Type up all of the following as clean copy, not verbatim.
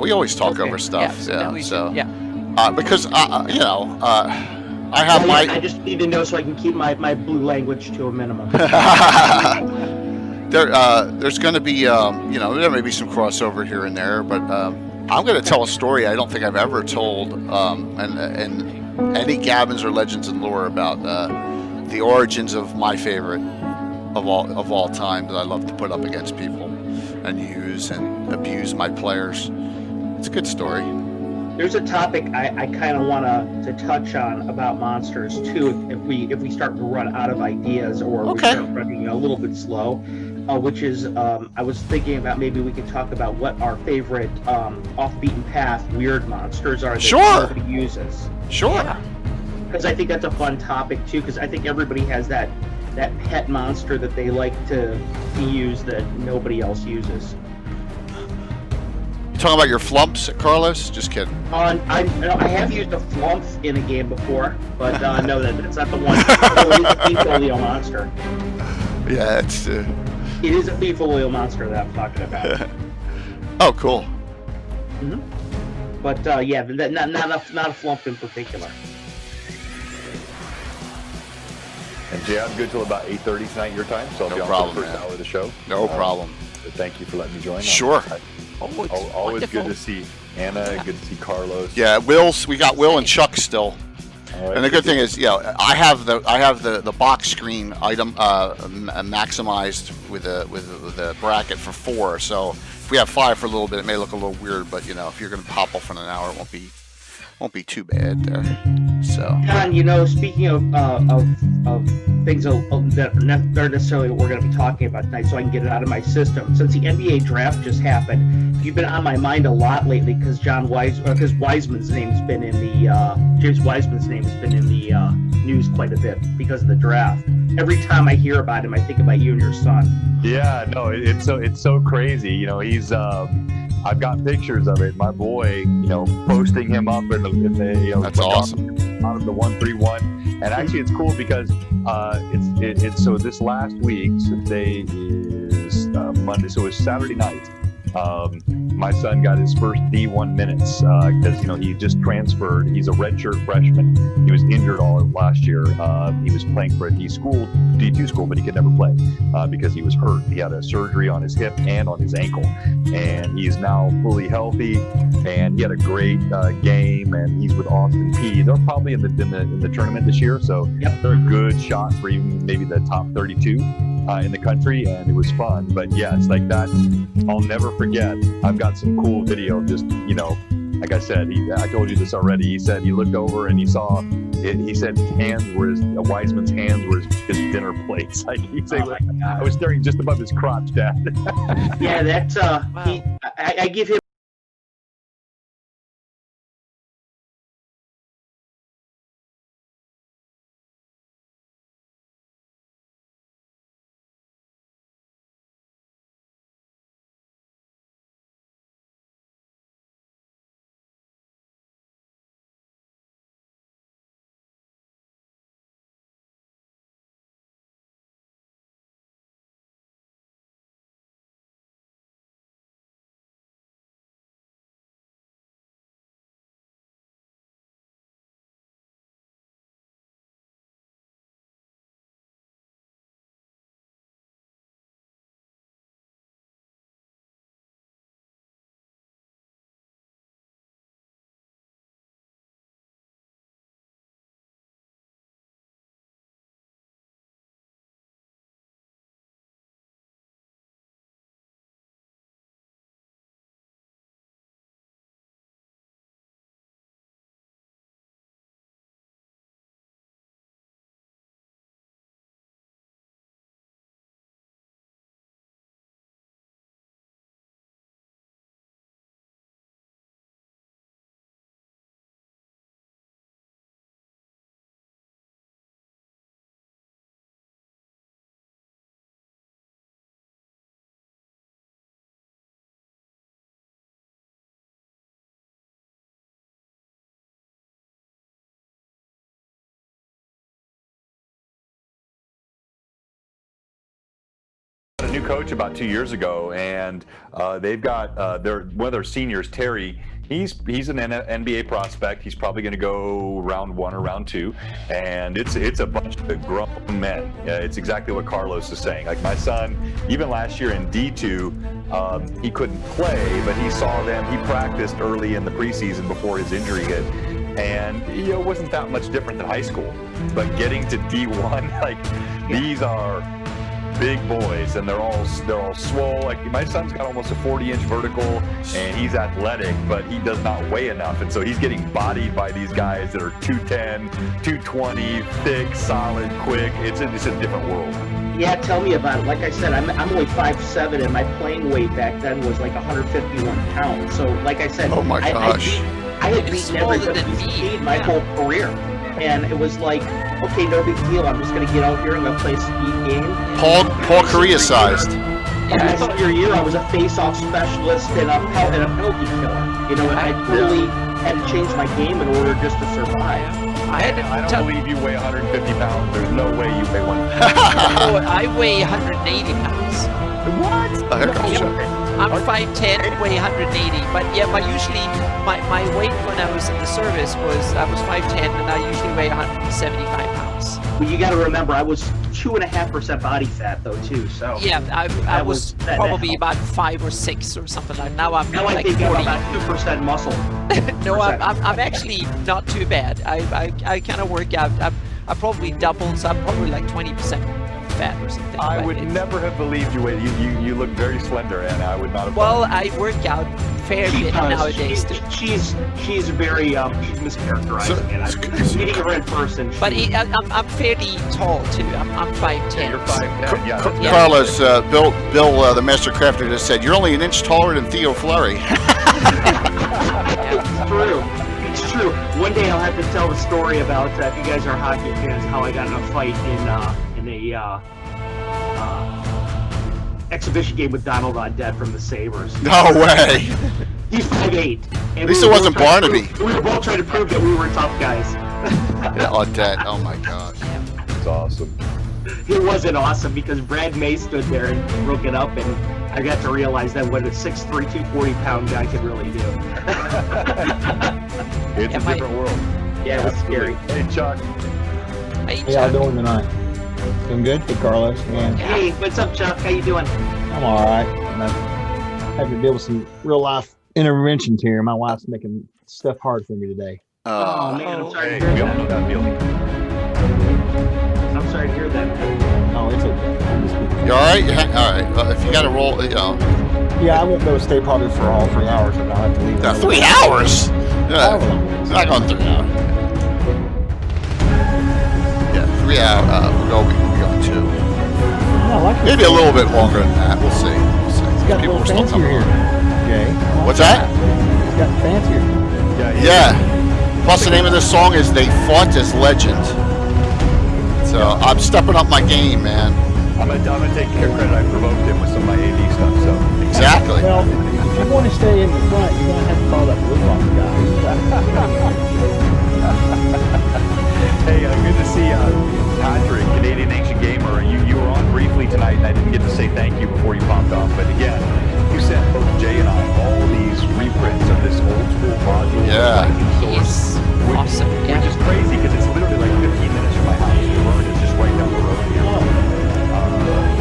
We always talk Okay. over stuff. Yeah, so then we should, Because you know, I have my. I just need to know so I can keep my blue language to a minimum. There's going to be, you know, there may be some crossover here and there, but I'm going to tell a story I don't think I've ever told, and any Gabbins or Legends and Lore about the origins of my favorite of all time that I love to put up against people and use and abuse my players. It's a good story. There's a topic I kind of want to touch on about monsters too. If we start to run out of ideas or we start running a little bit slow, which is I was thinking about maybe we could talk about what our favorite off beaten path weird monsters are that nobody uses. Sure. Because I think that's a fun topic too. Because I think everybody has that pet monster that they like to use that nobody else uses. Talking about your flumps, Carlos? Just kidding. I have used a flump in a game before, but no, that's not the one. It is a Beefolio monster. Yeah, it's. It is a Beefolio monster that I'm talking about. Oh, cool. Mm-hmm. But yeah, not a flump in particular. And Jay, I'm good till about 8:30 tonight your time, so I'll be on for the first hour of the show. No problem. Thank you for letting me join. Sure. Always good to see Anna. Good to see Carlos. Yeah, we got Will and Chuck still. Right. And the good thing is, I have the box screen item maximized with a bracket for 4. So if we have 5 for a little bit, it may look a little weird, but if you're going to pop off in an hour, it won't be too bad there. So. John, speaking of things that aren't necessarily what we're going to be talking about tonight, so I can get it out of my system. Since the NBA draft just happened, you've been on my mind a lot lately because because Wiseman's name's been in the James Wiseman's name has been in the news quite a bit because of the draft. Every time I hear about him, I think about you and your son. Yeah, no, it's so crazy. He's I've got pictures of it. My boy, posting him up in the that's awesome. Out of the 131, and actually it's cool because it's so this last week. So today is Monday, so it's Saturday night. My son got his first D1 minutes because he just transferred. He's a redshirt freshman. He was injured all of last year. He was playing for a D2 school, but he could never play because he was hurt. He had a surgery on his hip and on his ankle, and he's now fully healthy. And he had a great game, and he's with Austin P. They're probably in the tournament this year, so they're a good shot for even maybe the top 32 in the country, and it was fun. But yeah, it's like that. I'll never forget. I've got some cool video. Just like I said, I told you this already. He said he looked over and he saw it. He said Wiseman's hands were his dinner plates. Like he said, I was staring just above his crotch, Dad. Yeah, that's wow. I give him. coach about 2 years ago, and they've got one of their seniors, Terry. He's an NBA prospect. He's probably going to go round 1 or round 2, and it's a bunch of grown men. It's exactly what Carlos is saying. Like my son, even last year in D2, he couldn't play, but he saw them. He practiced early in the preseason before his injury hit, and it wasn't that much different than high school. But getting to D1, like these are big boys, and they're all swole. Like my son's got almost a 40-inch vertical, and he's athletic, but he does not weigh enough, and so he's getting bodied by these guys that are 210, 220, thick, solid, quick. It's a different world. Yeah, tell me about it. Like I said, I'm only 5'7", and my playing weight back then was like 151 pounds. So, like I said, Oh my gosh. I had beaten everybody's speed my whole career. And it was like, okay, no big deal. I'm just going to get out here and I'm going to play a speed game. Paul Korea-sized. My senior year, I was a face-off specialist and a penalty killer. You know, and I totally had to change my game in order just to survive. I don't believe you weigh 150 pounds. There's no way you weigh 150. I weigh 180 pounds. What? I'm 5'10", weigh 180. But usually my weight when I was in the service was I was 5'10", and I usually weigh 175 pounds. Well, you got to remember, I was 2.5% body fat though too. So yeah, I was probably about 5 or 6 or something like. Now I'm I like think 40. I'm about 2% muscle. No, I'm actually not too bad. I kind of work out. I probably double, so I'm probably like 20% fat or something. I would never have believed you. You look very slender, and I would not have. Well, I work out fair bit nowadays too. She's very she's mischaracterizing it. I'm meeting her in person. But I'm fairly tall too. I'm 5'10". Yeah, you're 5'10". Yeah. Carlos, Bill, the Master Crafter just said, you're only an inch taller than Theo Fleury. It's true. It's true. One day I'll have to tell the story about, if you guys are hockey fans, how I got in a fight in a exhibition game with Donald Undead from the Sabres. No way. He's 5'8". At least it wasn't Barnaby. We were both trying to prove that we were tough guys. Yeah, Undead. Oh my gosh. It's awesome. It wasn't awesome because Brad May stood there and broke it up, and I got to realize that what a 6'3", 240-pound guy could really do. It's a different world. Yeah, it was scary. Hey, Chuck. Hey, How y'all doing tonight? Doing good? Hey, Carlos, man. Hey, what's up, Chuck? How you doing? I'm all right. I'm having to deal with some real-life interventions here. My wife's making stuff hard for me today. Oh, man, I'm sorry Hey, to hear we all that. know that feeling. I'm sorry to hear that. Oh, it's okay. I'm just kidding. You all right? All right. Well, if you got to roll, Yeah, I won't be able to stay probably for all 3 hours, but I'll have to leave. 3 hours. Yeah, It's not going 3 hours. Yeah, 3 hours. We'll go 2. I like Maybe a little bit longer than that. We'll see. We'll see. It's got a People little are still fancier coming here. on. Jay. What's that? It's got fancier. Yeah. Plus, the name of this song is "They Fought as Legend." So I'm stepping up my game, man. I'm gonna take care credit. I provoked him with some of my AD stuff. So Exactly. Well, if you want to stay in the front, you're going to have to call that blue box guy. hey, good to see Patrick, Canadian Ancient Gamer. You were on briefly tonight, and I didn't get to say thank you before you popped off. But again, you sent both Jay and I all these reprints of this old school module. Yeah. It's awesome. Which is crazy because it's literally like 15 minutes from my house. It's just right down the road here.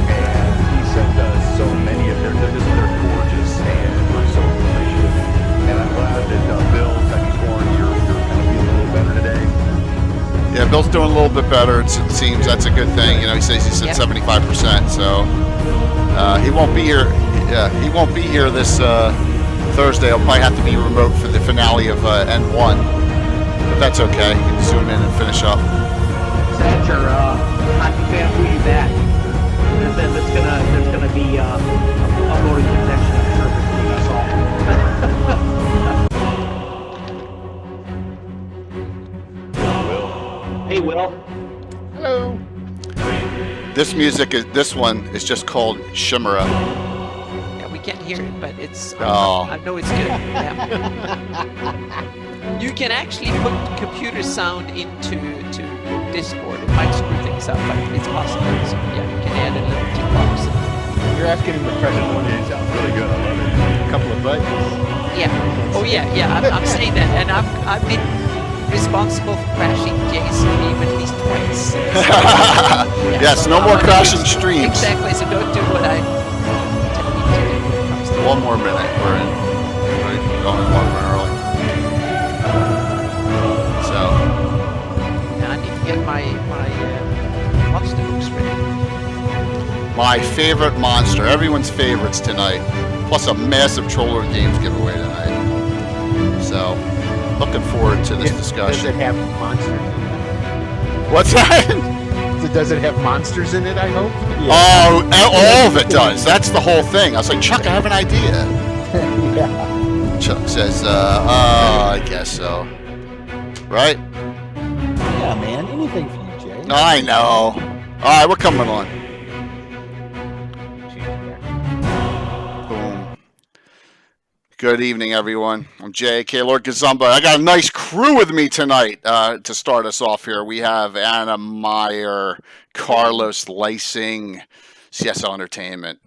And he sent us so many of they're gorgeous, and we're so appreciative. And I'm glad that Bill, Second Sworn, you're kind of feeling a little better today. Yeah, Bill's doing a little bit better. It seems that's a good thing. You know, he says he's at 75%, so he won't be here. Yeah, he won't be here this Thursday. He'll probably have to be remote for the finale of N1, but that's okay. He can zoom in and finish up. Satcher, hockey fan, who you back? That's gonna be a voting contention, I'm sure, between us all. Hey, Will. Hello. This one is just called Shimera. Yeah, we can't hear it, but it's. Oh. I know it's good. Yeah. You can actually put computer sound into Discord. It might screw things up, but it's possible. So, yeah, you can add a little tick box. You're asking him the pressure one. It sounds really good. I love it. A couple of buttons. Yeah. Oh yeah, yeah. I'm saying that, and I've been responsible for crashing Jay's stream at least twice. Yes, no more crashing streams. Exactly. So don't do what I tell you to do when it comes to One more minute. We're going 1 minute early. So, I need to get my monster books ready. my favorite monster, everyone's favorites tonight, plus a massive Troller Games giveaway tonight. So, looking forward to this Does discussion. it have monsters? What's that? Does it have monsters in it? I hope. Oh, all of it does. That's the whole thing. I was like, Chuck, I have an idea. Yeah. Chuck says, I guess so. Right? Yeah, man. Anything for you, Jay. I know. All right, we're coming on. Boom. Good evening, everyone. I'm J.K. Lord Gazumba. I got a nice crew with me tonight to start us off here. We have Anna Meyer, Carlos Lysing, CSL Entertainment,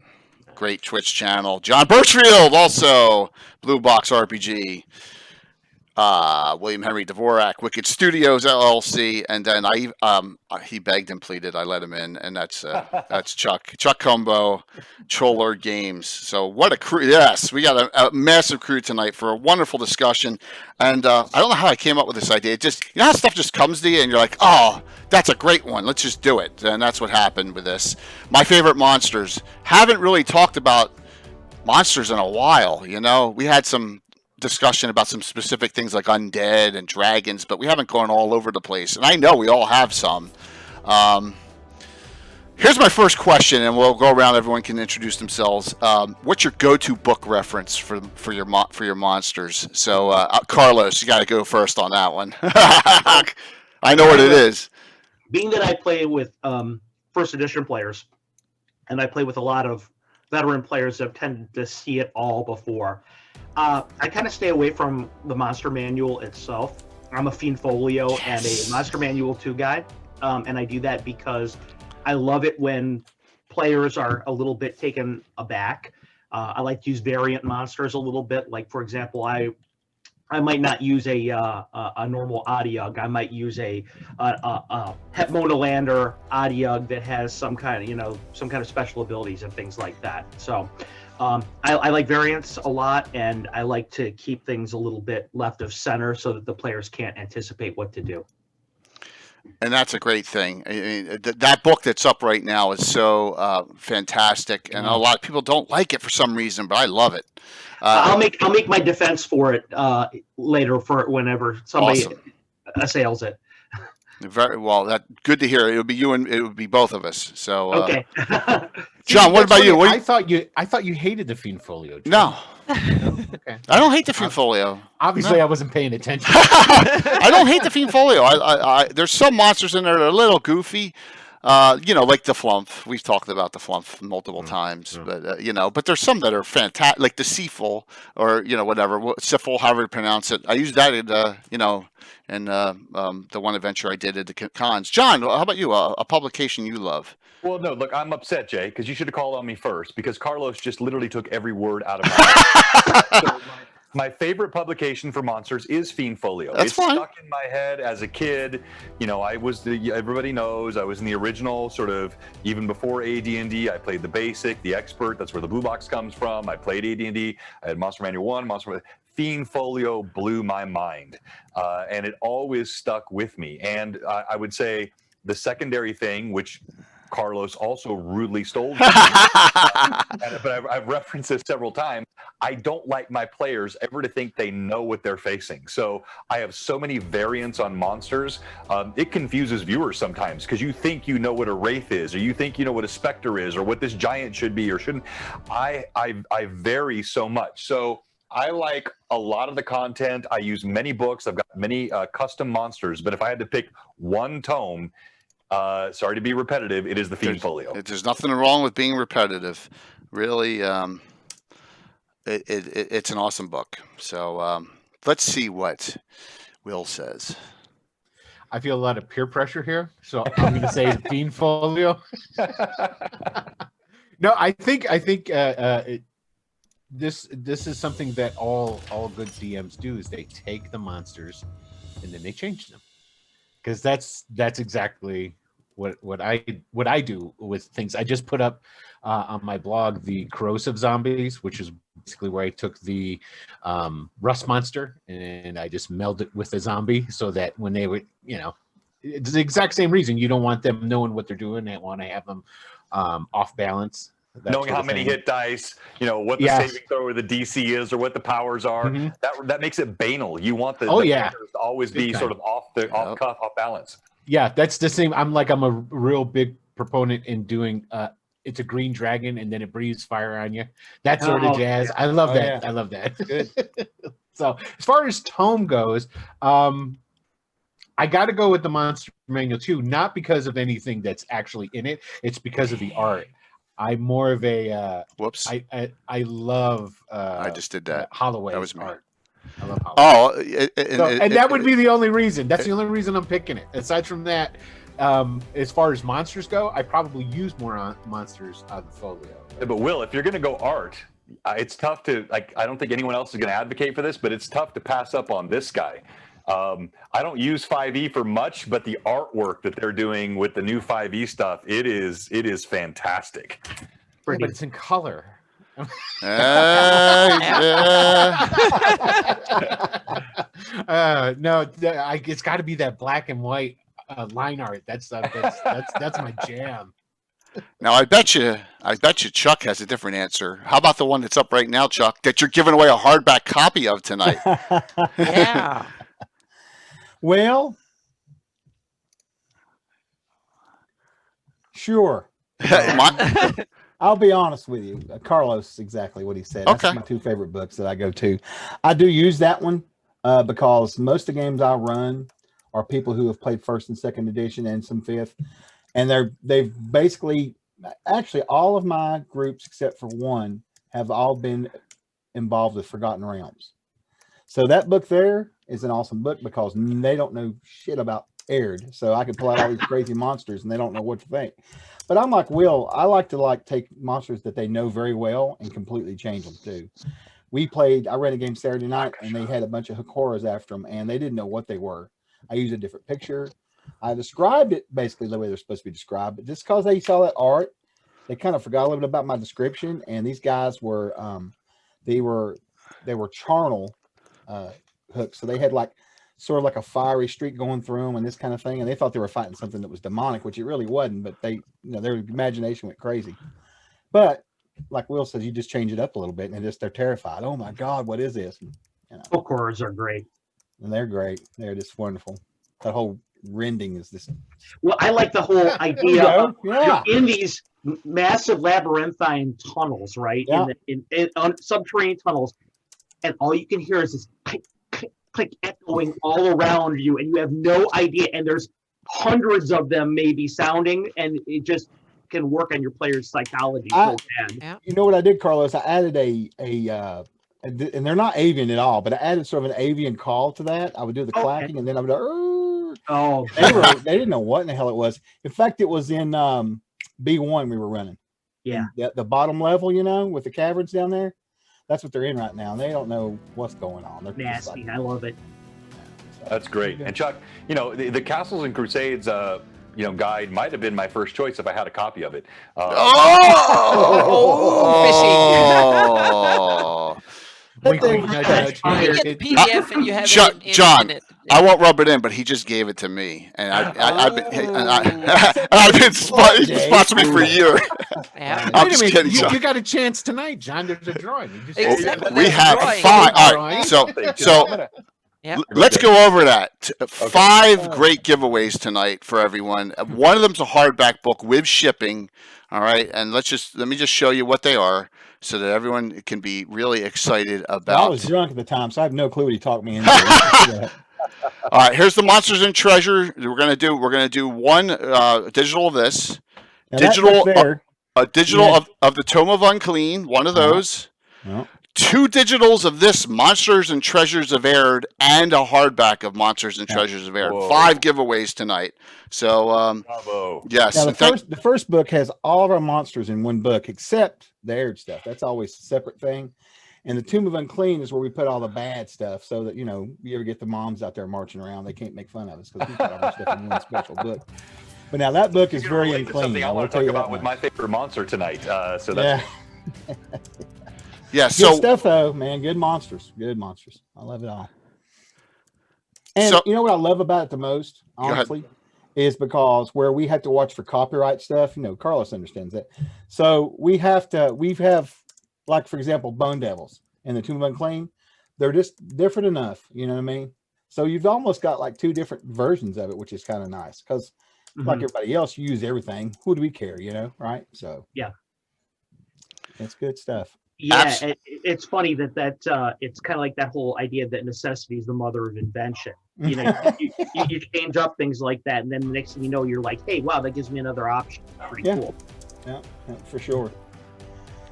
great Twitch channel. John Birchfield, also Blue Box RPG. William Henry Dvorak, Wicked Studios LLC, and then he begged and pleaded. I let him in, and that's Chuck Combo, Troller Games. So what a crew! Yes, we got a massive crew tonight for a wonderful discussion. And I don't know how I came up with this idea. It just, you know how stuff just comes to you, and you're like, oh, that's a great one. Let's just do it. And that's what happened with this. My favorite monsters. Haven't really talked about monsters in a while. You know, we had some discussion about some specific things like undead and dragons, but we haven't gone all over the place, and I know we all have some. Here's my first question, and we'll go around. Everyone can introduce themselves. What's your go-to book reference for your monsters? So Carlos, you got to go first on that one. I know what it is. Being that I play with first edition players, and I play with a lot of veteran players that have tended to see it all before, I kind of stay away from the monster manual itself. I'm a Fiend Folio and a Monster Manual 2 guy, and I do that because I love it when players are a little bit taken aback. I like to use variant monsters a little bit. Like, for example, I might not use a normal Adiug. I might use a Hepmonolander Adiug that has some kind of special abilities and things like that. So I like variants a lot, and I like to keep things a little bit left of center so that the players can't anticipate what to do. And that's a great thing. I mean, that book that's up right now is so fantastic, and a lot of people don't like it for some reason, but I love it. I'll make my defense for it later for whenever somebody assails it. Very well. That good to hear. It would be you and it would be both of us. So okay. John, what about you? I thought you hated the Fiend Folio. John. No. Okay. I don't hate the Fiend Folio. Obviously, I wasn't paying attention. I don't hate the Fiend Folio. I there's some monsters in there that are a little goofy. Like the Flumph. We've talked about the Flumph multiple times, but but there's some that are fantastic, like the Seaful or whatever, Seaful, however you pronounce it. I use that in the one adventure I did at the cons. John, how about you? A publication you love? Well, no, look, I'm upset, Jay, because you should have called on me first, because Carlos just literally took every word out of my mouth. So my favorite publication for monsters is Fiend Folio. That's fine. Stuck in my head as a kid. Everybody knows I was in the original sort of, even before AD&D, I played the basic, the expert. That's where the blue box comes from. I played AD&D. I had Monster Manual 1, Fiend Folio blew my mind, and it always stuck with me. And I would say the secondary thing, which Carlos also rudely stole from me, but I've referenced this several times. I don't like my players ever to think they know what they're facing. So I have so many variants on monsters. It confuses viewers sometimes because you think you know what a Wraith is, or you think you know what a Spectre is, or what this giant should be or shouldn't. I vary so much. So I like a lot of the content. I use many books. I've got many custom monsters. But if I had to pick one tome, sorry to be repetitive, it is the Fiend Folio. There's nothing wrong with being repetitive. Really, it's an awesome book. So let's see what Will says. I feel a lot of peer pressure here, so I'm going to say Fiend Folio. No, I think this is something that all good DMs do is they take the monsters and then they change them, because that's exactly what I do with things. I just put up on my blog the Corrosive Zombies, which is basically where I took the rust monster and I just melded it with a zombie so that when they would, it's the exact same reason. You don't want them knowing what they're doing. They want to have them off balance. Knowing how many hit dice, what the saving throw or the DC is, or what the powers are, that makes it banal. You want the characters to always be sort of off cuff, off balance. Yeah, that's the same. I'm a real big proponent in doing. It's a green dragon, and then it breathes fire on you. That sort of jazz. Yeah. I love that. Yeah. I love that. Good. So as far as tome goes, I got to go with the Monster Manual too, not because of anything that's actually in it. It's because of the art. I'm more of a whoops. I love I just did that. Holloway's that was me. art. I love Holloway. And that would be the only reason. That's the only reason I'm picking it. Aside from that, as far as monsters go, I probably use more monsters out of the folio. Yeah, but Will, if you're going to go art, it's tough to I don't think anyone else is going to advocate for this, but it's tough to pass up on this guy. I don't use 5e for much, but the artwork that they're doing with the new 5e stuff, it is fantastic. Yeah, but it's in color. No, it's got to be that black and white line art. That's my jam. Now I bet you Chuck has a different answer. How about the one that's up right now, Chuck, that you're giving away a hardback copy of tonight? Yeah. Well, sure. I'll be honest with you. Carlos, exactly what he said. Okay. That's my two favorite books that I go to. I do use that one because most of the games I run are people who have played first and second edition and some fifth. And they've basically, actually all of my groups except for one have all been involved with Forgotten Realms. So that book there is an awesome book because they don't know shit about Aird. So I could pull out all these crazy monsters and they don't know what to think. But I'm like Will, I like to take monsters that they know very well and completely change them too. I ran a game Saturday night and they had a bunch of Hakoras after them and they didn't know what they were. I used a different picture. I described it basically the way they're supposed to be described, but just because they saw that art, they kind of forgot a little bit about my description. And these guys were, they were charnel hooks. So they had sort of like a fiery streak going through them and this kind of thing. And they thought they were fighting something that was demonic, which it really wasn't, but they, their imagination went crazy. But like Will says, you just change it up a little bit and they're terrified. Oh my God, what is this? And, Book horrors are great. And they're great. They're just wonderful. That whole rending is this. Well, I like the whole idea of you're in these massive labyrinthine tunnels, right? Yeah. In subterranean tunnels, and all you can hear is this click, click, click echoing all around you, and you have no idea. And there's hundreds of them maybe sounding, and it just can work on your player's psychology so bad. Yeah. You know what I did, Carlos? I added and they're not avian at all, but I added sort of an avian call to that. I would do the clacking, and then I would go, oh, they didn't know what in the hell it was. In fact, it was in B1 we were running. Yeah. The bottom level, with the caverns down there. That's what they're in right now. And they don't know what's going on. They're nasty. I love it. That's great. And Chuck, the Castles and Crusades guide might have been my first choice if I had a copy of it. You get the PDF and you have John, it. I won't rub it in, but he just gave it to me, and I've been sponsoring me for years. I'm just kidding, John. You got a chance tonight, John. There's a drawing. We have 5. All right, so let's go over that. 5 great giveaways tonight for everyone. One of them's a hardback book with shipping. All right, and let me just show you what they are, so that everyone can be really excited about. I was drunk at the time, so I have no clue what he talked me into. All right, here's the Monsters and Treasure. We're gonna do one digital of this, now digital of the Tome of Unclean, one of those. 2 digitals of this Monsters and Treasures of Aird and a hardback of Monsters and Yeah. Treasures of Aird. Whoa. 5 giveaways tonight. So Bravo. yes, Now and thank- the first book has all of our monsters in one book except the aired stuff. That's always a separate thing. And the Tomb of Unclean is where we put all the bad stuff, so that you ever get the moms out there marching around, they can't make fun of us because we put all our stuff in one special book. But now that book is You're gonna very relate to unclean. something I I will want to tell talk you about that with much. my favorite monster tonight. So Yeah, that's yeah. good So stuff though, man. Good monsters. Good monsters. I love it all. And So- you know what I love about it the most, Go ahead. honestly, is because where we have to watch for copyright stuff. Carlos understands that. So we have like, for example, Bone Devils and the Tomb of Unclean. They're just different enough. You know what I mean? So you've almost got like 2 different versions of it, which is kind of nice because, like everybody else, you use everything. Who do we care? Right? So Yeah. it's good stuff. Yeah, it's funny that it's kind of like that whole idea that necessity is the mother of invention. You change up things like that, and then the next thing you know, you're like, hey, wow, that gives me another option. Pretty Yeah. cool. Yeah, for sure.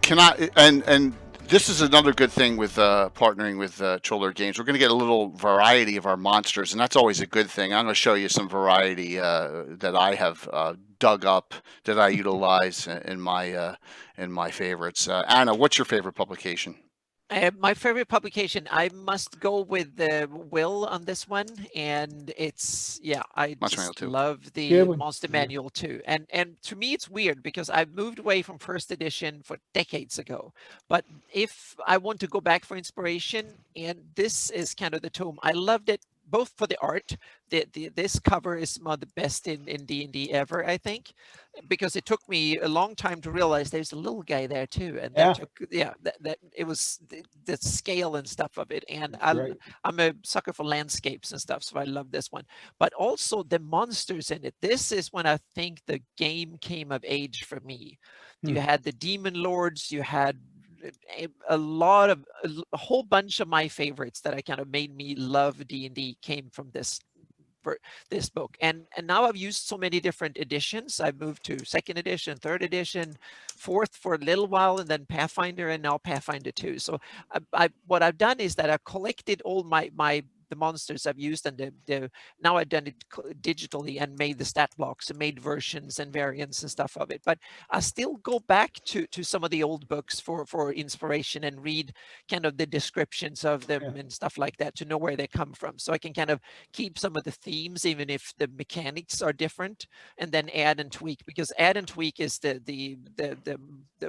can I and this is another good thing with partnering with Choler Games. We're going to get a little variety of our monsters, and that's always a good thing. I'm going to show you some variety that I have dug up that I utilize in my favorites. Anna, what's your favorite publication? My favorite publication, I must go with the Will on this one, and it's I Monster Manual just 2. love the Good one. Monster Yeah. Manual 2, and to me it's weird because I moved away from first edition for decades ago, but if I want to go back for inspiration, and this is kind of the tome, I loved it both for the art. This cover is one of the best in D&D ever, I think, because it took me a long time to realize there's a little guy there too, and that that it was the scale and stuff of it, and Right. I'm a sucker for landscapes and stuff, so I love this one. But also the monsters in it. This is when I think the game came of age for me. You had the demon lords, you had a whole bunch of my favorites that I kind of made me love D&D came from this book, and now I've used so many different editions. I've moved to 2nd edition, 3rd edition, 4th for a little while, and then Pathfinder, and now Pathfinder 2. So what I've done is that I've collected all the monsters I've used, and now I've done it digitally and made the stat blocks and made versions and variants and stuff of it. But I still go back to some of the old books for inspiration and read kind of the descriptions of them and stuff like that to know where they come from. So I can kind of keep some of the themes, even if the mechanics are different, and then add and tweak, because add and tweak is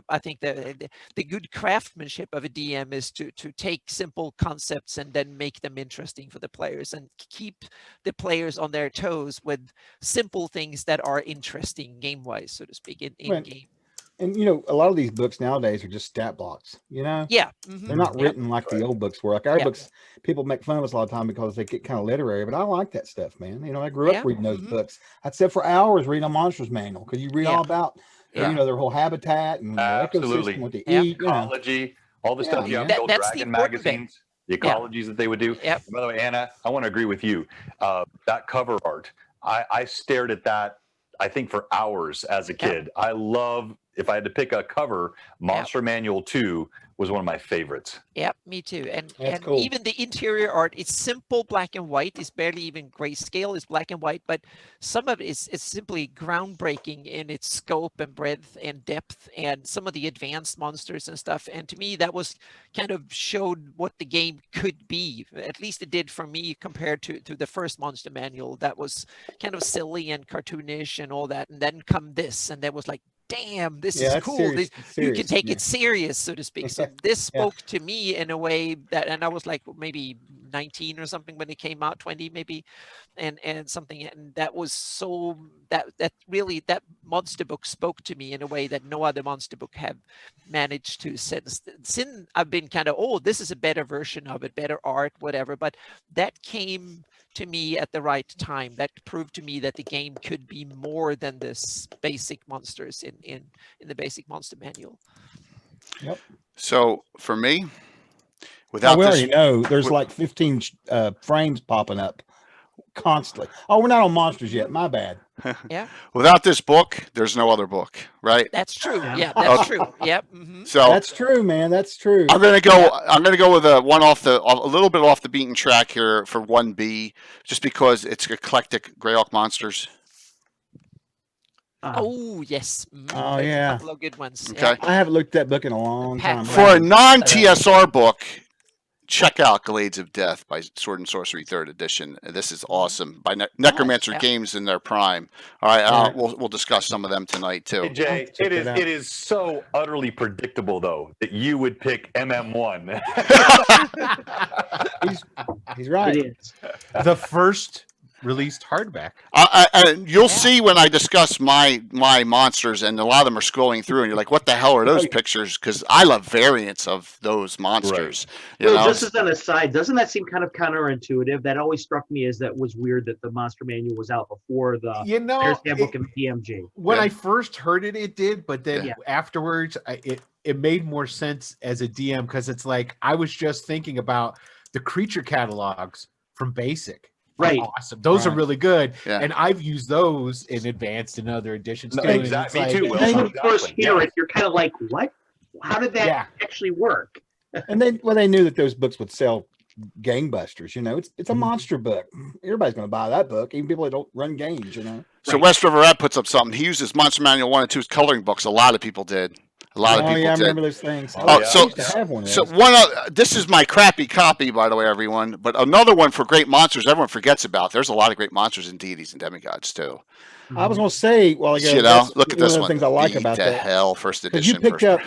I think the good craftsmanship of a DM is to take simple concepts and then make them interesting for the players and keep the players on their toes with simple things that are interesting game-wise, so to speak, in game. And a lot of these books nowadays are just stat blocks. Yeah. They're not written like the old books were. Like our Yeah. books, people make fun of us a lot of time because they get kind of literary, but I like that stuff, man. I grew up reading those books. I'd sit for hours reading a Monsters Manual because you read all about their whole habitat and their Absolutely. ecosystem, what they Yeah. eat. Ecology, all the stuff you have in That- the old that's the Dragon important thing. magazines, the ecologies that they would do. Yep. By the way, Anna, I want to agree with you. That cover art, I stared at that, I think, for hours as a kid. I love, if I had to pick a cover, Monster Manual 2 was one of my favorites. Yep, me too. And cool. even the interior art is simple black and white. It's barely even grayscale. It's black and white, but some of it is simply groundbreaking in its scope and breadth and depth, and some of the advanced monsters and stuff. And to me, that was kind of showed what the game could be. At least it did for me compared to the first Monster Manual. That was kind of silly and cartoonish and all that. And then come this, and that was like, damn, this is that's cool. serious. You can take it serious, so to speak. So this spoke to me in a way that, and I was like maybe 19 or something when it came out, 20 maybe, and something, and that was so that really that monster book spoke to me in a way that no other monster book have managed to since I've been kind of, this is a better version of it, better art, whatever, but that came to me at the right time. That proved to me that the game could be more than this basic monsters in the basic monster manual. Yep. So for me, without we this, already know there's like 15 frames popping up constantly. Oh, we're not on monsters yet. My bad. Yeah, Without this book, there's no other book, right? that's true. Yeah. Yeah, that's true. Yep. hmm So That's true, man. That's true. I'm gonna go. I'm gonna go with a little bit off the beaten track here for 1B, just because it's eclectic Greyhawk monsters. Oh yes. Oh, There's yeah. a couple of good ones. Okay. I haven't looked at that book in a long time. For a non-TSR book, check out Glades of Death by Sword and Sorcery 3rd Edition. This is awesome by Necromancer yeah. Games in their prime. All right, Yeah. we'll discuss some of them tonight too. Hey, Jay, Check it out. it is so utterly predictable though that you would pick MM1. He's right. It is. The first released hardback. And you'll Yeah. see when I discuss my monsters, and a lot of them are scrolling through, and you're like, "What the hell are those pictures?" Because I love variants of those monsters. You Well, know, just as an aside, doesn't that seem kind of counterintuitive? That always struck me as that was weird that the monster manual was out before the You know, Player's Handbook and DMG. when Yeah. I first heard it, it did, but then Yeah. afterwards, it made more sense as a DM because it's like I was just thinking about the creature catalogs from Basic. Right. Awesome. Those are Right. really good, Yeah. and I've used those in advanced and other editions No, too. and exactly. it's Me too, like- Will. When you Exactly. first hear Yeah. it, you're kind of like, what? How did that Yeah. actually work? And they knew that those books would sell gangbusters. You know, it's a monster book. Everybody's going to buy that book, even people that don't run games. You know. so West River Ed puts up something. He uses Monster Manual 1 and 2's coloring books. A lot of people did. A lot of Oh people yeah, I did. remember those things. Oh, I yeah. so- used to have one of So those. this is my crappy copy, by the way, everyone. But another one for great monsters everyone forgets about. There's a lot of great monsters and deities and demigods too. I was going to say, well, ago, You know, that's look at one this of the one. things I like Beat about to that. hell, first 'Cause you edition. picked up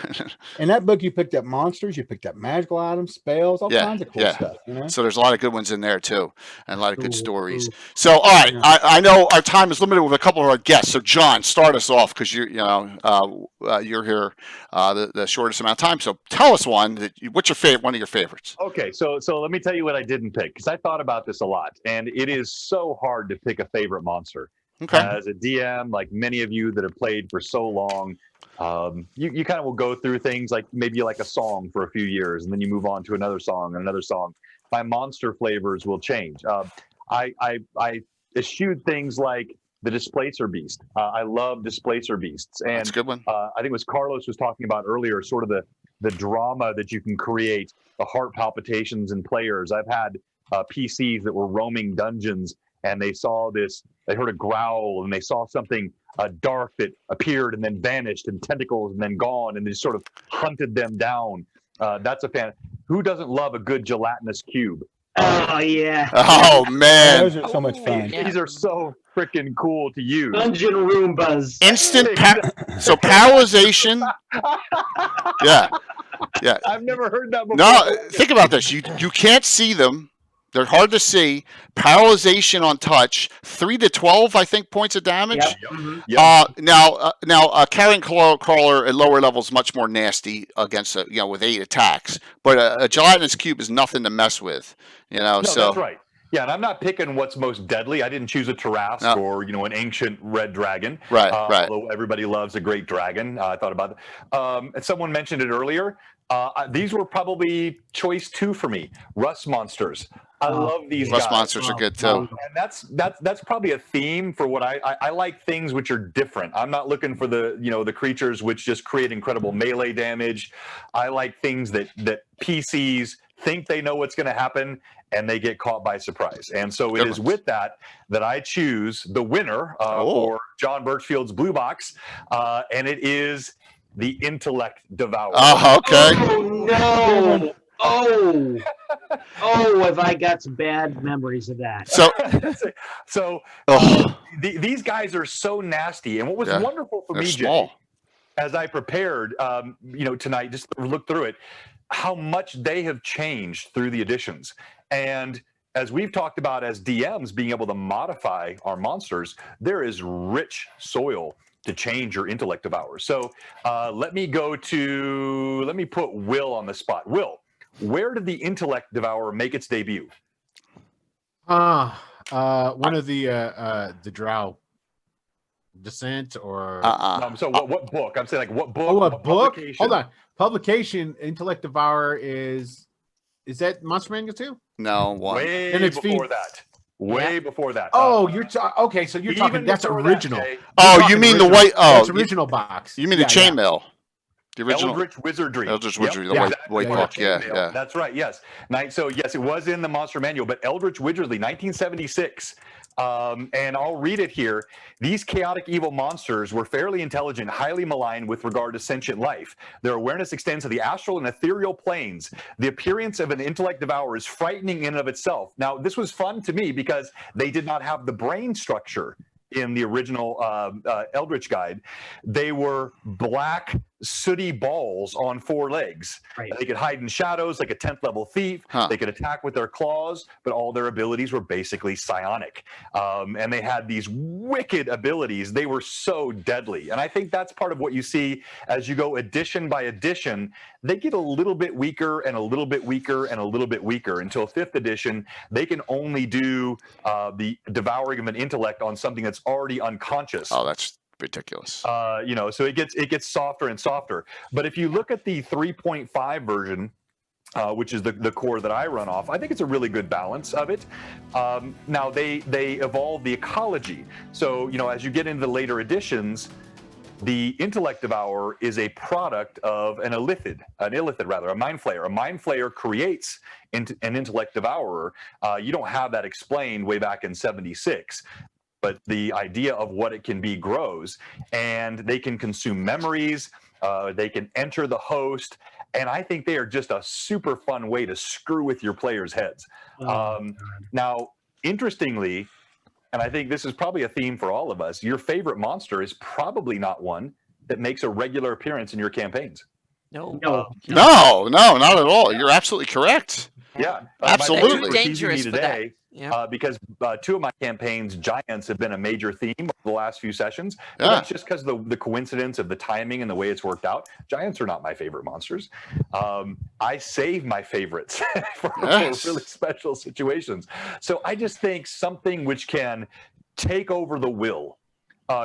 in that book, you picked up monsters, you picked up magical items, spells, all Yeah, kinds of cool yeah. stuff. You know. So there's a lot of good ones in there too, and a lot of good Ooh, stories. ooh. So, all right, Yeah. I know our time is limited with a couple of our guests. So, John, start us off because you're here the shortest amount of time. So, tell us one. What's your favorite? One of your favorites? Okay, so let me tell you what I didn't pick because I thought about this a lot, and it is so hard to pick a favorite monster. Okay. As a DM, like many of you that have played for so long, you kind of will go through things like maybe like a song for a few years, and then you move on to another song and another song. My monster flavors will change. I eschewed things like the Displacer Beast. I love Displacer Beasts, and That's a good one. I think it was Carlos was talking about earlier, sort of the drama that you can create, the heart palpitations in players. I've had PCs that were roaming dungeons and they heard a growl and they saw something dark that appeared and then vanished and tentacles and then gone and they sort of hunted them down. That's a fan. Who doesn't love a good gelatinous cube? Oh, yeah. Oh Yeah, man! those are so much fun. Yeah. These are so freaking cool to use. Dungeon Roombas. Instant so paralyzation. Yeah, yeah. I've never heard that before. No, think about this. You can't see them. They're hard to see. Paralyzation on touch. 3 to 12, I think, points of damage. Yep. Mhm. Yeah. Now, a carrion crawler at lower levels is much more nasty against with 8 attacks. But a gelatinous cube is nothing to mess with. No, So that's right. Yeah, and I'm not picking what's most deadly. I didn't choose a Tarrasque No. or an ancient red dragon. Right. Although everybody loves a great dragon. I thought about that. And someone mentioned it earlier. These were probably choice 2 for me. Rust monsters. I love these Rust guys. monsters are good too. And that's probably a theme for what I like things which are different. I'm not looking for the creatures which just create incredible melee damage. I like things that PCs think they know what's going to happen and they get caught by surprise. And so it is with that I choose the winner for John Birchfield's Blue Box, and it is the Intellect Devourer. Oh, okay. Oh, no. Oh, have I got some bad memories of that. So, These guys are so nasty. And what was Yeah, wonderful for they're me, small. Jay, as I prepared, tonight, just to look through it, how much they have changed through the editions. And as we've talked about as DMs, being able to modify our monsters, there is rich soil to change your Intellect Devourer. So let me put Will on the spot. Will, where did the Intellect Devourer make its debut? One of the Drow Descent or So what book? I'm saying like what book? a what book. publication? Hold on, publication. Intellect Devourer is that Monster Manual too? No one. Way And it's before feed- that. Way before that. Oh, okay. So you're even talking that's before that, original. Jay, You're Oh, you talking mean the original. white? Oh, That's original box. You mean the chainmail? The original Eldritch Wizardry. Eldritch Yep. Wizardry, the Yeah. white Yeah, book. Chainmail. Yeah. That's right. Yes. So yes, it was in the Monster Manual, but Eldritch Wizardry, 1976. And I'll read it here. These chaotic evil monsters were fairly intelligent, highly malign with regard to sentient life. Their awareness extends to the astral and ethereal planes. The appearance of an Intellect Devourer is frightening in and of itself. Now, this was fun to me because they did not have the brain structure in the original Eldritch Guide. They were black, sooty balls on 4 legs. Right. They could hide in shadows like a 10th level thief. Huh. They could attack with their claws, but all their abilities were basically psionic. And they had these wicked abilities. They were so deadly. And I think that's part of what you see as you go edition by edition. They get a little bit weaker and a little bit weaker and a little bit weaker until 5th edition. They can only do the devouring of an intellect on something that's already unconscious. Oh, that's ridiculous. So it gets softer and softer. But if you look at the 3.5 version, which is the core that I run off, I think it's a really good balance of it. Now they evolve the ecology. So as you get into the later editions, the Intellect Devourer is a product of an illithid, a mind flayer. A mind flayer creates an Intellect Devourer. You don't have that explained way back in 76. But the idea of what it can be grows, and they can consume memories, they can enter the host, and I think they are just a super fun way to screw with your players' heads. Now, interestingly, and I think this is probably a theme for all of us, your favorite monster is probably not one that makes a regular appearance in your campaigns. No. No. No, not at all. You're absolutely correct. Yeah, Absolutely. My wife was teasing Dangerous me for that. today, Yeah. because 2 of my campaigns, giants, have been a major theme over the last few sessions. But Yeah. that's just because of the coincidence of the timing and the way it's worked out. Giants are not my favorite monsters. I save my favorites for Yes. really special situations. So I just think something which can take over the will,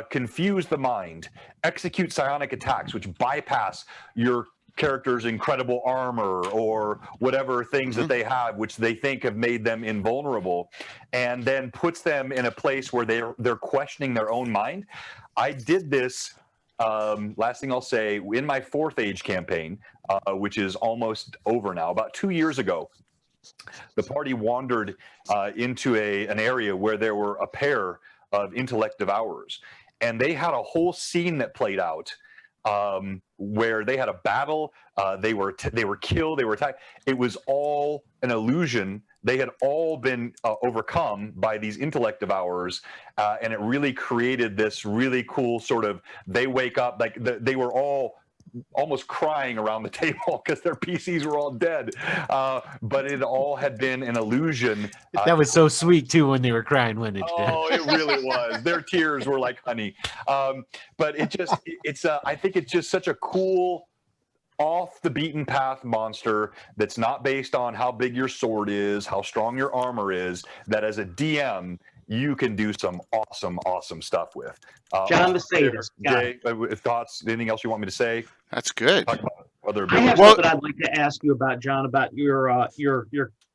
confuse the mind, execute psionic attacks, which bypass your character's incredible armor or whatever things that they have, which they think have made them invulnerable, and then puts them in a place where they're questioning their own mind. I did this. Last thing I'll say, in my 4th Age campaign, which is almost over now, about 2 years ago, the party wandered into an area where there were a pair of Intellect Devourers, and they had a whole scene that played out where they had a battle. They were killed. They were attacked. It was all an illusion. They had all been overcome by these Intellect Devourers, and it really created this really cool sort of. They wake up like they were all almost crying around the table because their PCs were all dead, but it all had been an illusion. That was so sweet too when they were crying when it did. Oh, it really was. Their tears were like honey. But I think it's just such a cool, off the beaten path monster that's not based on how big your sword is, how strong your armor is, that as a DM, you can do some awesome stuff with. John the Sadist. Jay, thoughts? Anything else you want me to say? That's good. Talk about other I have abilities. something I'd like to ask you about, John, about your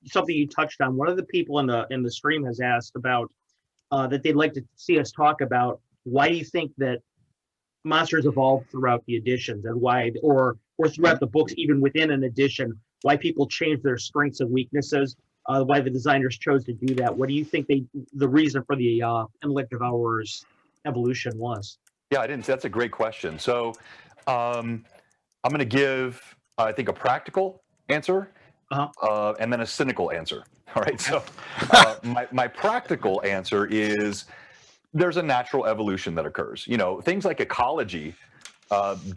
something you touched on. One of the people in the stream has asked about that they'd like to see us talk about. Why do you think that monsters evolve throughout the editions, and why, or throughout the books, even within an edition, why people change their strengths and weaknesses? Why the designers chose to do that? What do you think the reason for the Intellect Devourers evolution was? Yeah, I didn't. That's a great question. So, I'm going to give, I think, a practical answer, and then a cynical answer. All right. So, my practical answer is there's a natural evolution that occurs. Things like ecology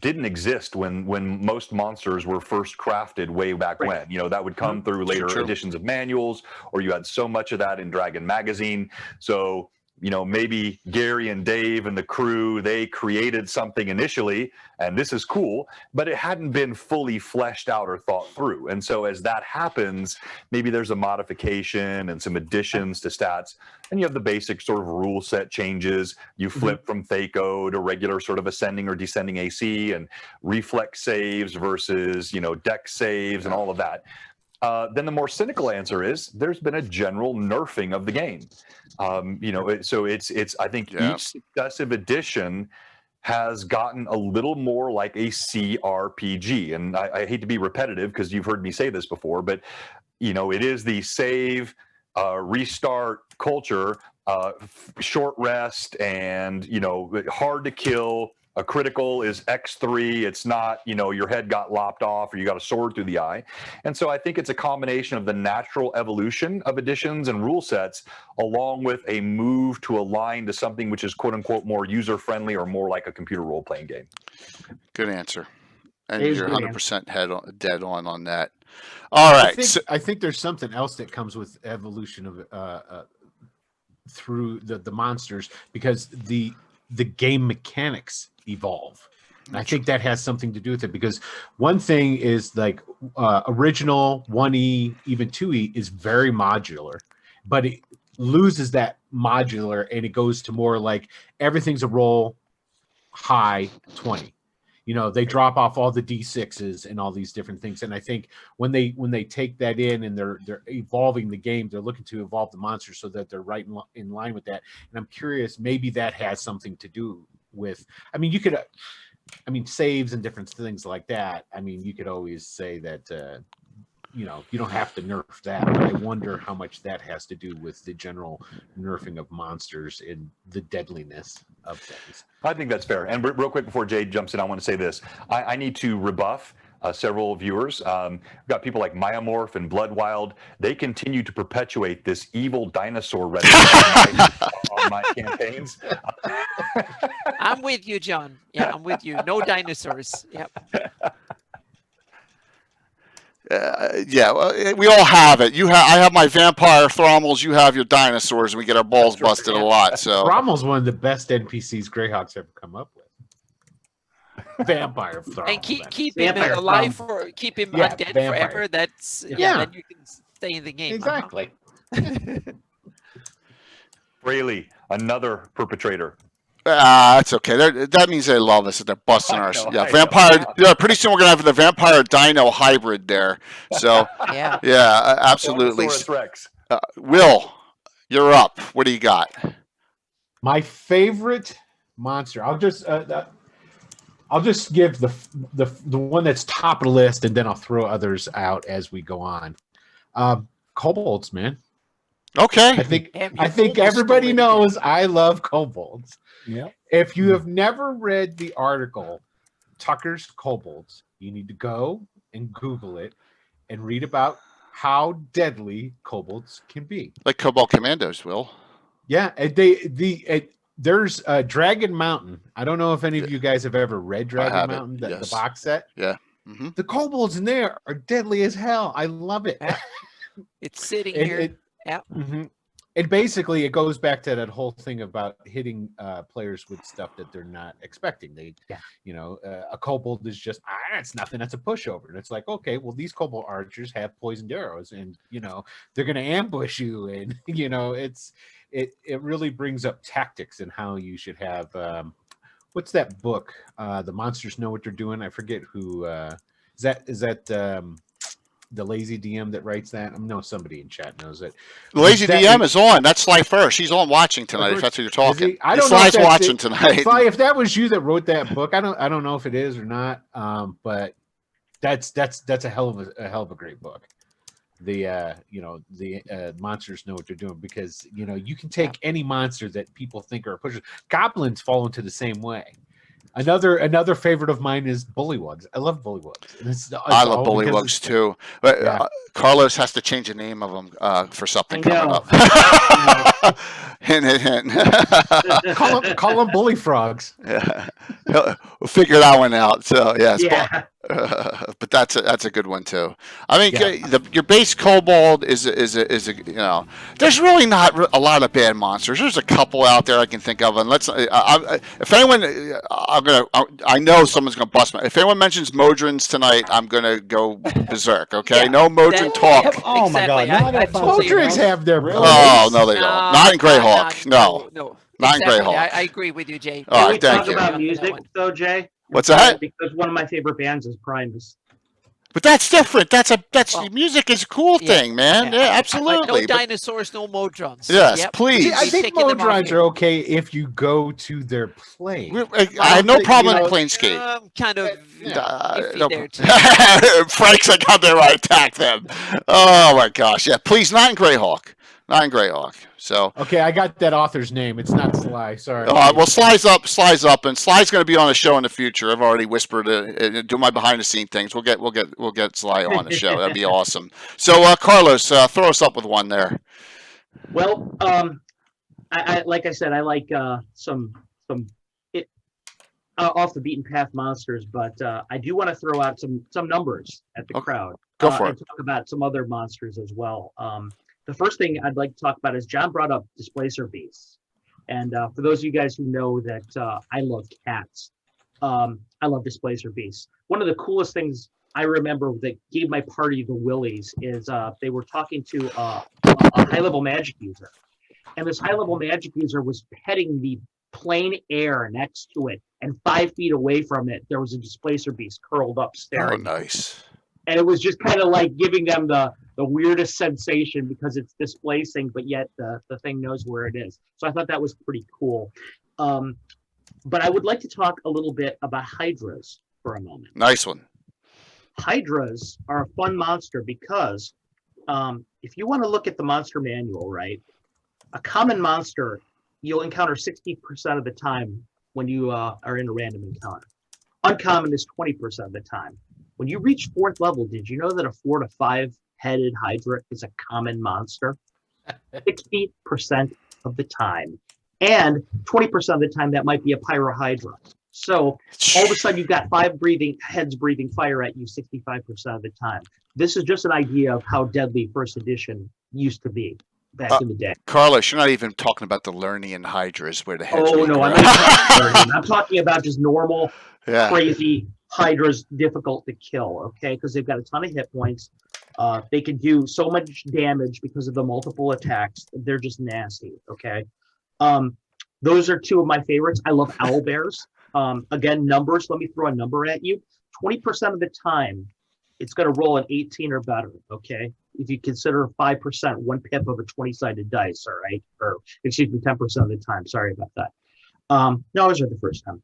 didn't exist when most monsters were first crafted way back when. That would come through later editions of manuals, or you had so much of that in Dragon Magazine. So, maybe Gary and Dave and the crew, they created something initially, and this is cool, but it hadn't been fully fleshed out or thought through. And so as that happens, maybe there's a modification and some additions to stats, and you have the basic sort of rule set changes. You flip from Thaco to regular sort of ascending or descending AC, and reflex saves versus, dex saves and all of that. then the more cynical answer is there's been a general nerfing of the game. So it's I think each successive edition has gotten a little more like a CRPG. And I hate to be repetitive because you've heard me say this before, but it is the save, restart culture, short rest, and hard to kill. A critical is X3. It's not, your head got lopped off or you got a sword through the eye. And so I think it's a combination of the natural evolution of editions and rule sets, along with a move to align to something which is quote unquote more user friendly or more like a computer role playing game. Good answer. And you're 100% dead on that. All right. I think there's something else that comes with evolution of through the monsters, because the game mechanics evolve. And I think that has something to do with it, because one thing is like original 1E, even 2E is very modular, but it loses that modular and it goes to more like everything's a roll high 20. They drop off all the D6s and all these different things. And I think when they take that in and they're evolving the game, they're looking to evolve the monsters so that they're right in line with that. And I'm curious, maybe that has something to do with, saves and different things like that. You could always say that, you don't have to nerf that, but I wonder how much that has to do with the general nerfing of monsters and the deadliness of things. I think that's fair. And real quick before Jay jumps in, I want to say this. I need to rebuff several viewers. We've got people like Myamorph and Bloodwild. They continue to perpetuate this evil dinosaur rhetoric on my campaigns. I'm with you, John. Yeah, I'm with you. No dinosaurs. Yep. Well, we all have it. I have my vampire Thrommels. You have your dinosaurs, and we get our balls busted a lot. So Thrommels one of the best NPCs Greyhawk's ever come up with. Vampire Thrommel. And keep him alive keep him undead forever. That's then you can stay in the game. Exactly. Braley, another perpetrator. That's okay. That means they love us. They're busting our vampire. Yeah, pretty soon we're gonna have the vampire dino hybrid there. So absolutely. Rex. Will, you're up. What do you got? My favorite monster. I'll just give the one that's top of the list, and then I'll throw others out as we go on. Kobolds, man. Okay. I think everybody knows I love kobolds. Yeah. If you have never read the article, Tucker's Kobolds, you need to go and Google it and read about how deadly kobolds can be. Like Kobold Commandos, Will. Yeah, there's Dragon Mountain. I don't know if any of you guys have ever read Dragon Mountain, the box set. Yeah. Mm-hmm. The kobolds in there are deadly as hell. I love it. It's sitting here. Mm-hmm. And basically, it goes back to that whole thing about hitting players with stuff that they're not expecting. A kobold is just, it's nothing. That's a pushover. And it's like, okay, well, these kobold archers have poisoned arrows, and they're going to ambush you, and it really brings up tactics and how you should have. What's that book? The monsters know what they're doing. I forget who is that. The lazy DM that writes that. I know somebody in chat knows it. The lazy DM is on. That's Sly First. She's on watching tonight. If that's what you're talking. I don't know. Sly's watching tonight. Sly, if that was you that wrote that book, I don't know if it is or not. But that's a hell of a great book. The monsters know what they're doing, because you can take any monster that people think are pushers. Goblins fall into the same way. Another favorite of mine is bullywugs. I love bullywugs. I love bullywugs too. But Carlos has to change the name of them for something coming up. Hint, hint, hint. Call them bully frogs. Yeah, we'll figure that one out. So but that's a good one too. I mean, your base kobold is a there's really not a lot of bad monsters. There's a couple out there I can think of, and if anyone, I know someone's gonna bust me. If anyone mentions Modrons tonight, I'm gonna go berserk. Okay, no Modron talk. Oh my God! Modrons have their. Oh no, they don't. Not in Greyhawk. No. Not in Greyhawk. I agree with you, Jay. All right, thank you. Talk about music, though, Jay. What's that? Because one of my favorite bands is Primus. But that's different. Well, music is a cool yeah, thing, man. Yeah, Like, absolutely. no dinosaurs, no modrons. Yes, Yep. please. See, I Keep think taking them out Modrons here. are okay if you go to their plane. I have no think, problem you in know, Planescape. Kind of Yeah. iffy there too. Frank's like, how dare I attack them? Oh my gosh. Yeah, please, not in Greyhawk. Not in Greyhawk. So, Okay, I got that author's name. It's not Sly. Sorry. well, Sly's up, and Sly's going to be on the show in the future. I've already whispered do my behind the scene things. We'll get Sly on the show. That'd be awesome. So, Carlos, throw us up with one there. Well, I like I said, I like some off the beaten path monsters, but I do want to throw out some numbers at the crowd. Go for it. And talk about some other monsters as well. The first thing I'd like to talk about is John brought up Displacer Beasts, and for those of you guys who know that I love cats, I love Displacer Beasts. One of the coolest things I remember that gave my party the willies is they were talking to a high-level magic user, and this high-level magic user was petting the plain air next to it, and 5 feet away from it, there was a Displacer Beast curled up Oh, staring. nice. And it was just kind of like giving them the weirdest sensation because it's displacing, but yet the thing knows where it is. So I thought that was pretty cool. But I would like to talk a little bit about Hydras for a moment. Nice one. Hydras are a fun monster because if you want to look at the monster manual, right, a common monster you'll encounter 60% of the time when you are in a random encounter. Uncommon is 20% of the time. When you reach 4th level, did you know that a 4 to 5 headed Hydra is a common monster? 60% of the time. And 20% of the time, that might be a Pyro Hydra. So all of a sudden, you've got 5 heads breathing fire at you 65% of the time. This is just an idea of how deadly First Edition used to be back in the day. Carlos, you're not even talking about the Lernian Hydras where the heads Oh, no, I'm not talking about I'm talking about just normal, crazy Hydras, difficult to kill, okay? Because they've got a ton of hit points. They can do so much damage because of the multiple attacks. They're just nasty, okay? Those are 2 of my favorites. I love owlbears. Again, numbers. Let me throw a number at you. 20% of the time, it's going to roll an 18 or better, okay? If you consider 5%, 1 pip of a 20-sided dice, all right? Or, excuse me, 10% of the time. Sorry about that. No, I was right the first time.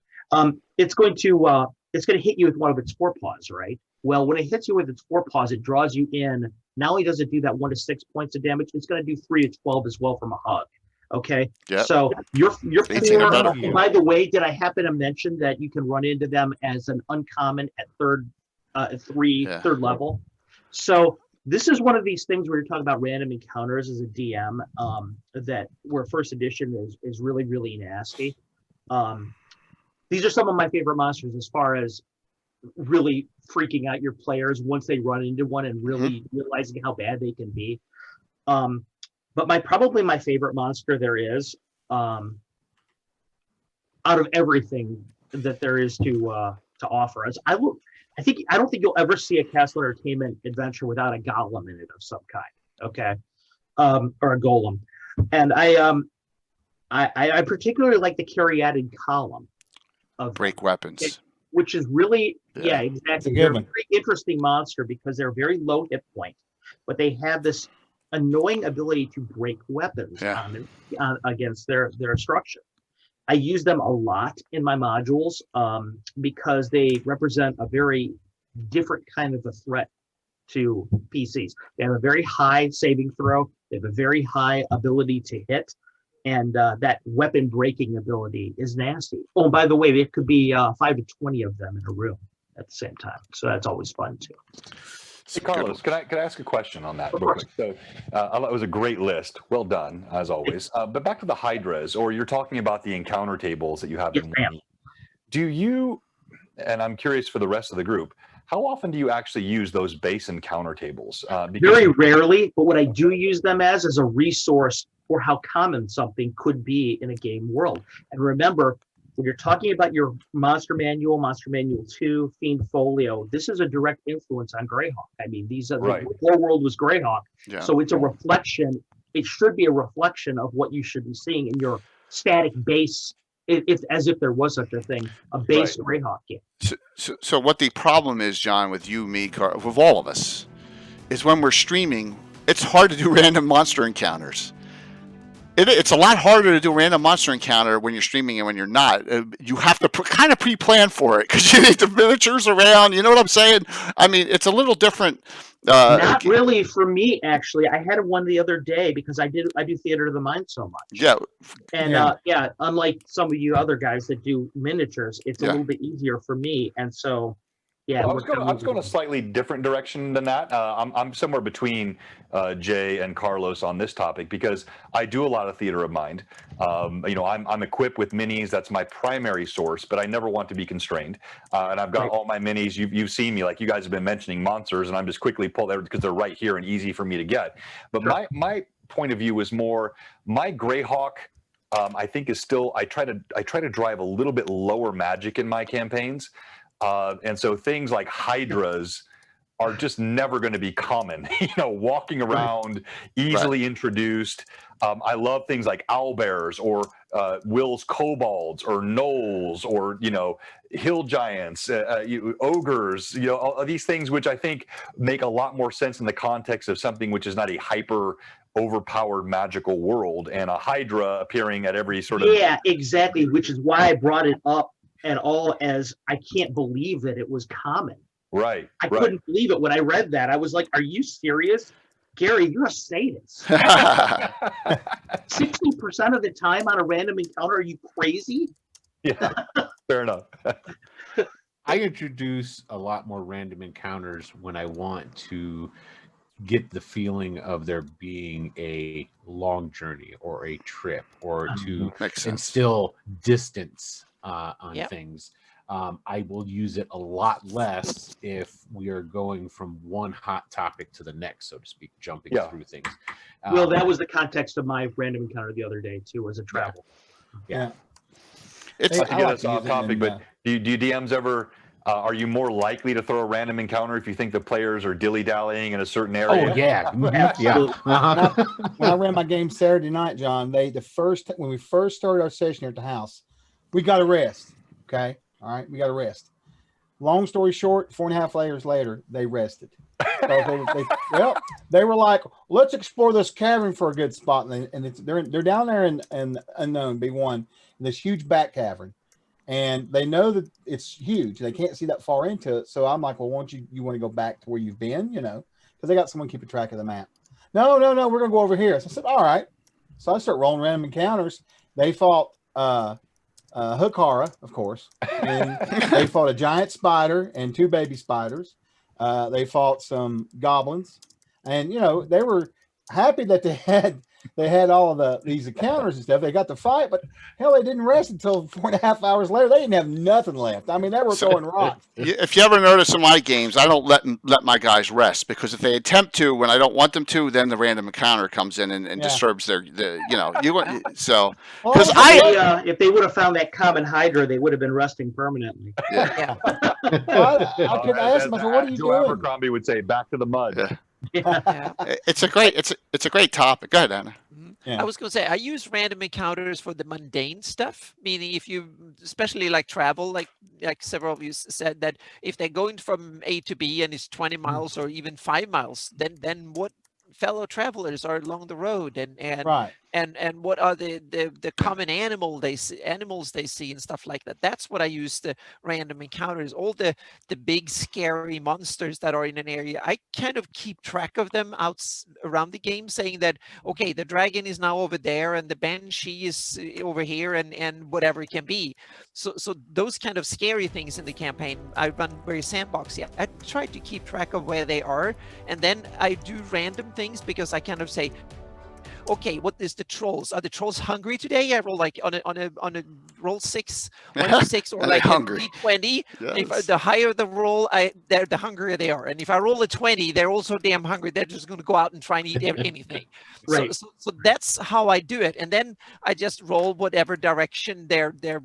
It's going to hit you with one of its forepaws, right? Well, when it hits you with its forepaws, it draws you in. Not only does it do that 1 to 6 points of damage, it's going to do 3 to 12 as well from a hug. Okay. Yep. So you're 18 or better. by the way, did I happen to mention that you can run into them as an uncommon at third level? So this is one of these things where you're talking about random encounters as a DM, that where First Edition is really, really nasty. These are some of my favorite monsters as far as really freaking out your players once they run into one and really realizing how bad they can be. But probably my favorite monster there is, out of everything that there is to offer us, I don't think you'll ever see a Castle Entertainment adventure without a golem in it of some kind, okay, or a golem. And I particularly like the Caryatid column of break weapons, which is really exactly. They're a very interesting monster because they're very low hit point, but they have this annoying ability to break weapons against their structure. I use them a lot in my modules because they represent a very different kind of a threat to PCs. They have a very high saving throw. They have a very high ability to hit. And that weapon breaking ability is nasty. Oh, by the way, there could be 5 to 20 of them in a room at the same time. So that's always fun too. Hey, Carlos, can I ask a question on that real quick? So it was a great list. Well done, as always. But back to the Hydras, or you're talking about the encounter tables that you have in one. Do you, and I'm curious for the rest of the group, how often do you actually use those base encounter tables? Very rarely, but what I do use them as is a resource for how common something could be in a game world. And remember, when you're talking about your Monster Manual 2, Fiend Folio, this is a direct influence on Greyhawk. I mean, these are the whole world was Greyhawk. Yeah. So it's a reflection. It should be a reflection of what you should be seeing in your static base It's as if there was such a thing, a base Greyhawk game. So what the problem is, John, with you, me, with all of us, is when we're streaming, it's hard to do random monster encounters. It's a lot harder to do a random monster encounter when you're streaming and when you're not. You have to kind of pre-plan for it because you need the miniatures around. You know what I'm saying? I mean, it's a little different. Not really for me, actually. I had one the other day because I do Theater of the Mind so much. Yeah. And unlike some of you other guys that do miniatures, it's a little bit easier for me. And so, yeah. Well, I was going a slightly different direction than that. I'm somewhere between Jay and Carlos on this topic because I do a lot of Theater of Mind. I'm equipped with minis. That's my primary source, but I never want to be constrained. And I've got all my minis. You've seen me, like you guys have been mentioning monsters, and I'm just quickly pulled there because they're right here and easy for me to get. But my point of view is more my Greyhawk. I think is still I try to drive a little bit lower magic in my campaigns. And so things like Hydras are just never going to be common, walking around, easily introduced. I love things like owlbears or Will's Kobolds or gnolls or, hill giants, ogres, all these things which I think make a lot more sense in the context of something which is not a hyper overpowered magical world, and a Hydra appearing at every sort of... Yeah, exactly, which is why I brought it up at all, as I can't believe that it was common. Right. I couldn't believe it when I read that. I was like, are you serious? Gary, you're a sadist. 60% of the time on a random encounter, are you crazy? Yeah, fair enough. I introduce a lot more random encounters when I want to get the feeling of there being a long journey or a trip, or to instill distance on things. I will use it a lot less if we are going from one hot topic to the next, so to speak, jumping through things. Well, that was the context of my random encounter the other day too, as a travel. Yeah. It's not to get us off topic, but do you DMs ever? Are you more likely to throw a random encounter if you think the players are dilly-dallying in a certain area? Oh yeah, When I ran my game Saturday night, John, when we first started our session here at the house, we got a rest. Okay, all right, we got a rest. Long story short, 4.5 layers later, they rested. They were like, let's explore this cavern for a good spot, and they're down there in unknown B1 in this huge back cavern. And they know that it's huge. They can't see that far into it. So I'm like, well, won't you want to go back to where you've been, because they got someone keeping track of the map. No, we're going to go over here. So I said, all right. So I start rolling random encounters. They fought Hukara, of course. And they fought a giant spider and 2 baby spiders. They fought some goblins. And, they were happy that they had all of these encounters and stuff. They got to fight, but hell, they didn't rest until 4.5 hours later. They didn't have nothing left. I mean, they were throwing rocks. If you ever notice in my games, I don't let my guys rest, because if they attempt to when I don't want them to, then the random encounter comes in and disturbs their so because if they would have found that common Hydra, they would have been resting permanently. Yeah. I could ask them, what are you doing? Abercrombie would say, back to the mud. Yeah. It's a great topic. Go ahead, Anna. Yeah. I was going to say, I use random encounters for the mundane stuff, meaning if you, especially like travel, like several of you said, that if they're going from A to B and it's 20 miles or even 5 miles, then what fellow travelers are along the road, and what are the common animals they see and stuff like that. That's what I use the random encounters. All the big scary monsters that are in an area, I kind of keep track of them out around the game, saying that, okay, the dragon is now over there and the banshee is over here, and whatever it can be. So those kind of scary things in the campaign, I run very sandboxy. I try to keep track of where they are, and then I do random things because I kind of say, okay, what is the trolls? Are the trolls hungry today? I roll like on a roll 6 or like hungry. 20. Yes. If the higher the roll, the hungrier they are. And if I roll a 20, they're also damn hungry. They're just going to go out and try and eat anything. Right. So that's how I do it. And then I just roll whatever direction the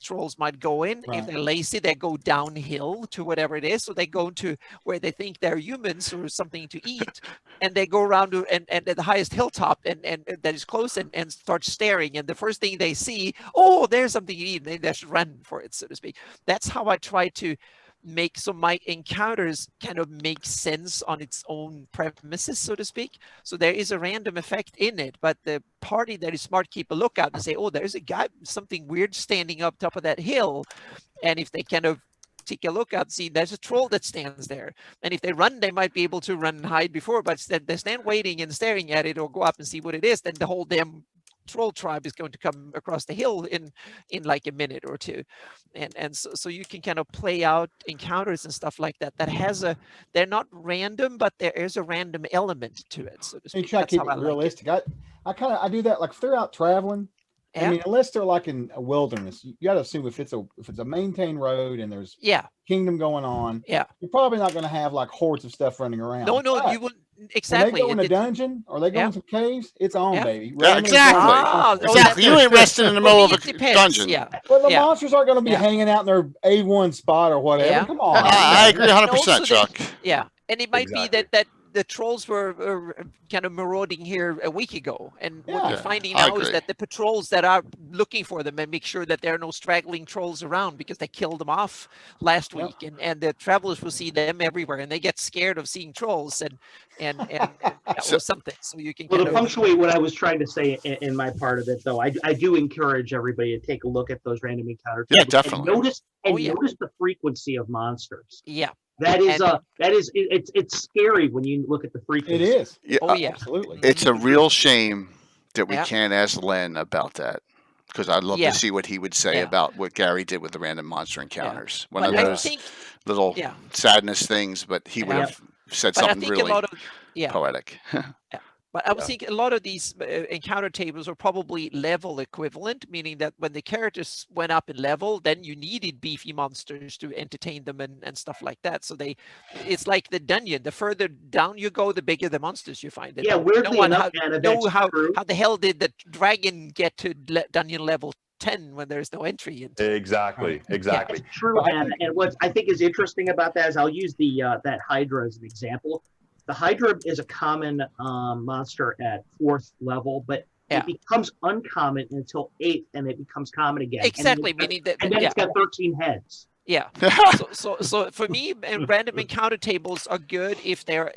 trolls might go in. Right. If they're lazy, they go downhill to whatever it is. So they go to where they think they're humans or something to eat, and they go around and at the highest hilltop. tabletop and that is close and start staring, and the first thing they see, oh, there's something you need, and they just run for it, so to speak. That's how I try to make so my encounters kind of make sense on its own premises, so to speak. So there is a random effect in it, but the party that is smart keep a lookout and say, oh, there's a guy, something weird standing up top of that hill, and if they kind of take a look out, see there's a troll that stands there, and if they run, they might be able to run and hide before, but instead they stand waiting and staring at it or go up and see what it is, then the whole damn troll tribe is going to come across the hill in like a minute or two, and so you can kind of play out encounters and stuff like that has a, they're not random, but there is a random element to it, so to You speak. try to That's keep how I it like realistic. I do that like if they're out traveling. I Yeah. mean, unless they're like in a wilderness, you got to assume if it's a maintained road and there's Yeah, kingdom going on, yeah. you're probably not going to have like hordes of stuff running around. No, But you wouldn't when exactly. they go in a dungeon or they go Yeah. in some caves, it's on, Yeah. baby. Yeah, Random exactly. Ah, oh, Exactly. You ain't resting in the For middle me, of it a depends. dungeon. Yeah. Well, the Yeah. monsters aren't going to be Yeah. hanging out in their A1 spot or whatever. Yeah. Come on. I agree 100%, And also Chuck. Yeah, and it might Exactly. be that the trolls were kind of marauding here a week ago, and what Yeah. you're finding I now is agree. that the patrols that are looking for them and make sure that there are no straggling trolls around because they killed them off last Yep. week, and the travelers will see them everywhere, and they get scared of seeing trolls and or something. So you can Well, kind to of punctuate what I was trying to say in my part of it, though, I do encourage everybody to take a look at those random encounter Yeah, tables definitely. and yeah. notice the frequency of monsters. yeah. That is And- it's scary when you look at the frequency. It is. Yeah, Oh yeah. Absolutely. it's a real shame that we Yeah. can't ask Len about that, because I'd love Yeah. to see what he would say Yeah. about what Gary did with the random monster encounters. One But of I those think little yeah. sadness things, but he would Yeah. have said But I something think really a lot of poetic. But I was Yeah. thinking a lot of these encounter tables are probably level equivalent, meaning that when the characters went up in level, then you needed beefy monsters to entertain them and stuff like that. So it's like the dungeon. The further down you go, the bigger the monsters you find. Yeah, weirdly enough, Anna, that's how true. the hell did the dragon get to dungeon level 10 when there's no entry into it? Exactly. Exactly. That's true, Anna. And what I think is interesting about that is I'll use the that Hydra as an example. The Hydra is a common monster at 4th level, but Yeah. it becomes uncommon until 8th, and it becomes common again. Exactly, And then, meaning that and then yeah. it's got 13 heads. Yeah. So for me, random encounter tables are good if they're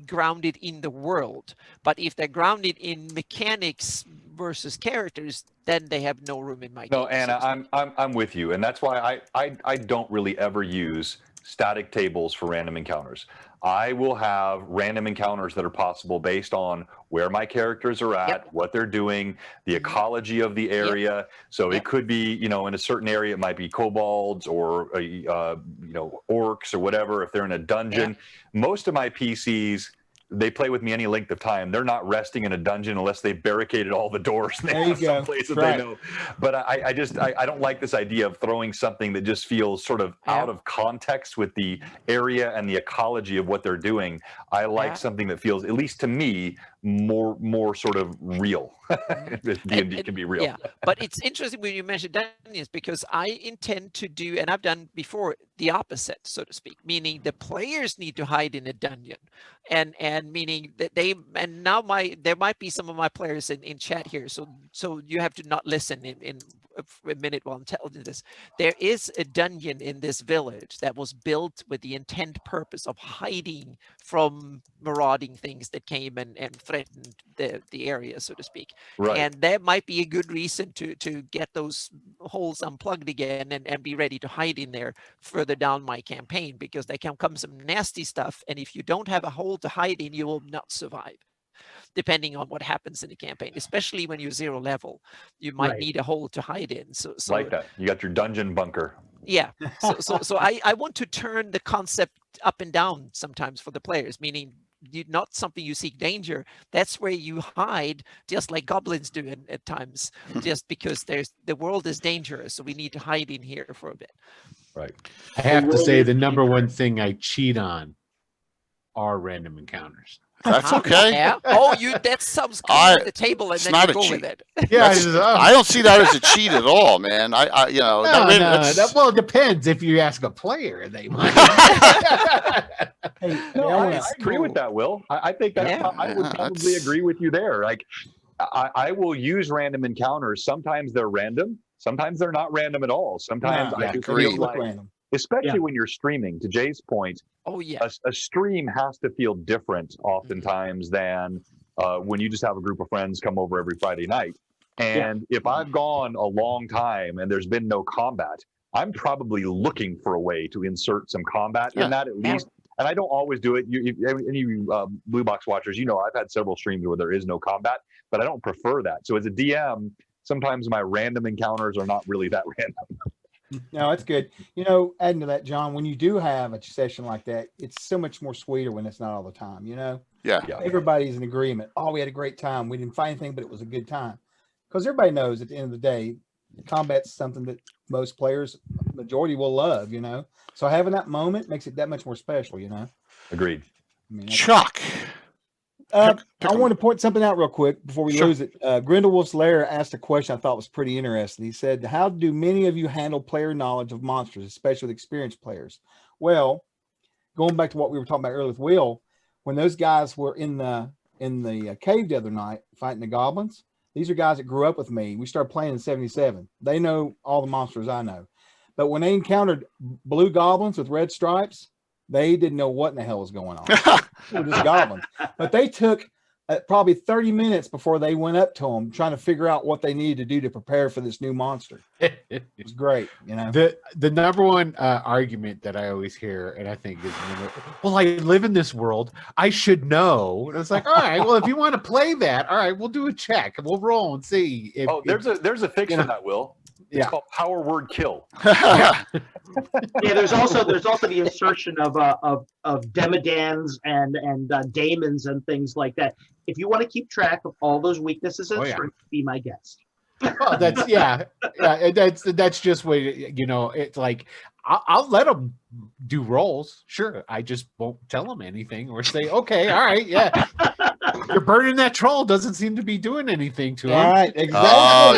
grounded in the world. But if they're grounded in mechanics versus characters, then they have no room in my No, game. Anna, I'm with you, and that's why I don't really ever use static tables for random encounters. I will have random encounters that are possible based on where my characters are at, Yep. what they're doing, the Mhm. ecology of the area. So Yep. it could be, in a certain area, it might be kobolds or, orcs or whatever. If they're in a dungeon, most of my PCs, they play with me any length of time. They're not resting in a dungeon unless they barricaded all the doors and they There you have go. someplace that Right. they know. But I don't like this idea of throwing something that just feels sort of Yeah. out of context with the area and the ecology of what they're doing. I like Yeah. something that feels, at least to me, more sort of real. If D&D can be real. Yeah, but it's interesting when you mention dungeons because I intend to do, and I've done before, the opposite, so to speak, meaning the players need to hide in a dungeon, and meaning that there might be some of my players in chat here, so you have to not listen in a minute while I'm telling you this. There is a dungeon in this village that was built with the intent purpose of hiding from marauding things that came and threatened the area, so to speak. Right. And that might be a good reason to get those holes unplugged again and be ready to hide in there further down my campaign, because there can come some nasty stuff. And if you don't have a hole to hide in, you will not survive, depending on what happens in the campaign, especially when you're 0 level. You might Right. need a hole to hide in. So Like that. You got your dungeon bunker. yeah. So I want to turn the concept up and down sometimes for the players, meaning not something you seek danger. That's where you hide, just like goblins do at times, just because the world is dangerous. So we need to hide in here for a bit. Right. I have to world say is the number dangerous. one thing I cheat on are random encounters. That's okay. Yeah. Oh, that sounds cool I- at the table, and it's then not you a go cheat. with it. Yeah, That's- I don't see that as a cheat at all, man. I you know, well, it depends. If you ask a player, they might. Hey, No, I I wanna- agree with that, Will. I think that's Yeah. I would probably That's- agree with you there. Like, I will use random encounters. Sometimes they're random. Sometimes they're not random at all. Sometimes Nah, I just agree. feel look like, random. especially when you're streaming, to Jay's point, Oh yeah. a stream has to feel different oftentimes than when you just have a group of friends come over every Friday night. And if I've gone a long time and there's been no combat, I'm probably looking for a way to insert some combat in that at least. And I don't always do it. Any Blue Box watchers, you know, I've had several streams where there is no combat, but I don't prefer that. So as a DM, sometimes my random encounters are not really that random. No, that's good. You know, adding to that, John, when you do have a session like that, it's so much more sweeter when it's not all the time, you know? Yeah. Everybody's in agreement. Oh, we had a great time. We didn't find anything, but it was a good time. Because everybody knows at the end of the day, combat's something that most players, majority will love, you know? So having that moment makes it that much more special, you know? Agreed. I mean, Chuck. I pick 'em. want to point something out real quick before we Sure. lose it. Grindelwolf's Lair asked a question I thought was pretty interesting. He said, how do many of you handle player knowledge of monsters, especially with experienced players? Well, going back to what we were talking about earlier with Will, when those guys were in the cave the other night fighting the goblins, these are guys that grew up with me. We started playing in 77. They know all the monsters I know. But when they encountered blue goblins with red stripes, they didn't know what in the hell was going on. They were just goblins. But they took probably 30 minutes before they went up to them, trying to figure out what they needed to do to prepare for this new monster. It was great, you know. The number one argument that I always hear, and I think is, well, I live in this world, I should know. And it's like, all right, well, if you want to play that, all right, we'll do a check and we'll roll and see. If, There's a fix you for know, that, Will. It's called power word kill. Yeah, there's also the insertion of demodans and daemons and things like that. If you want to keep track of all those weaknesses and strengths, be my guest. Oh, that's just what, you know. It's like I'll let them do rolls, sure. I just won't tell them anything or say, okay, all right, yeah. You're burning that troll doesn't seem to be doing anything to him. All right, exactly, Oh,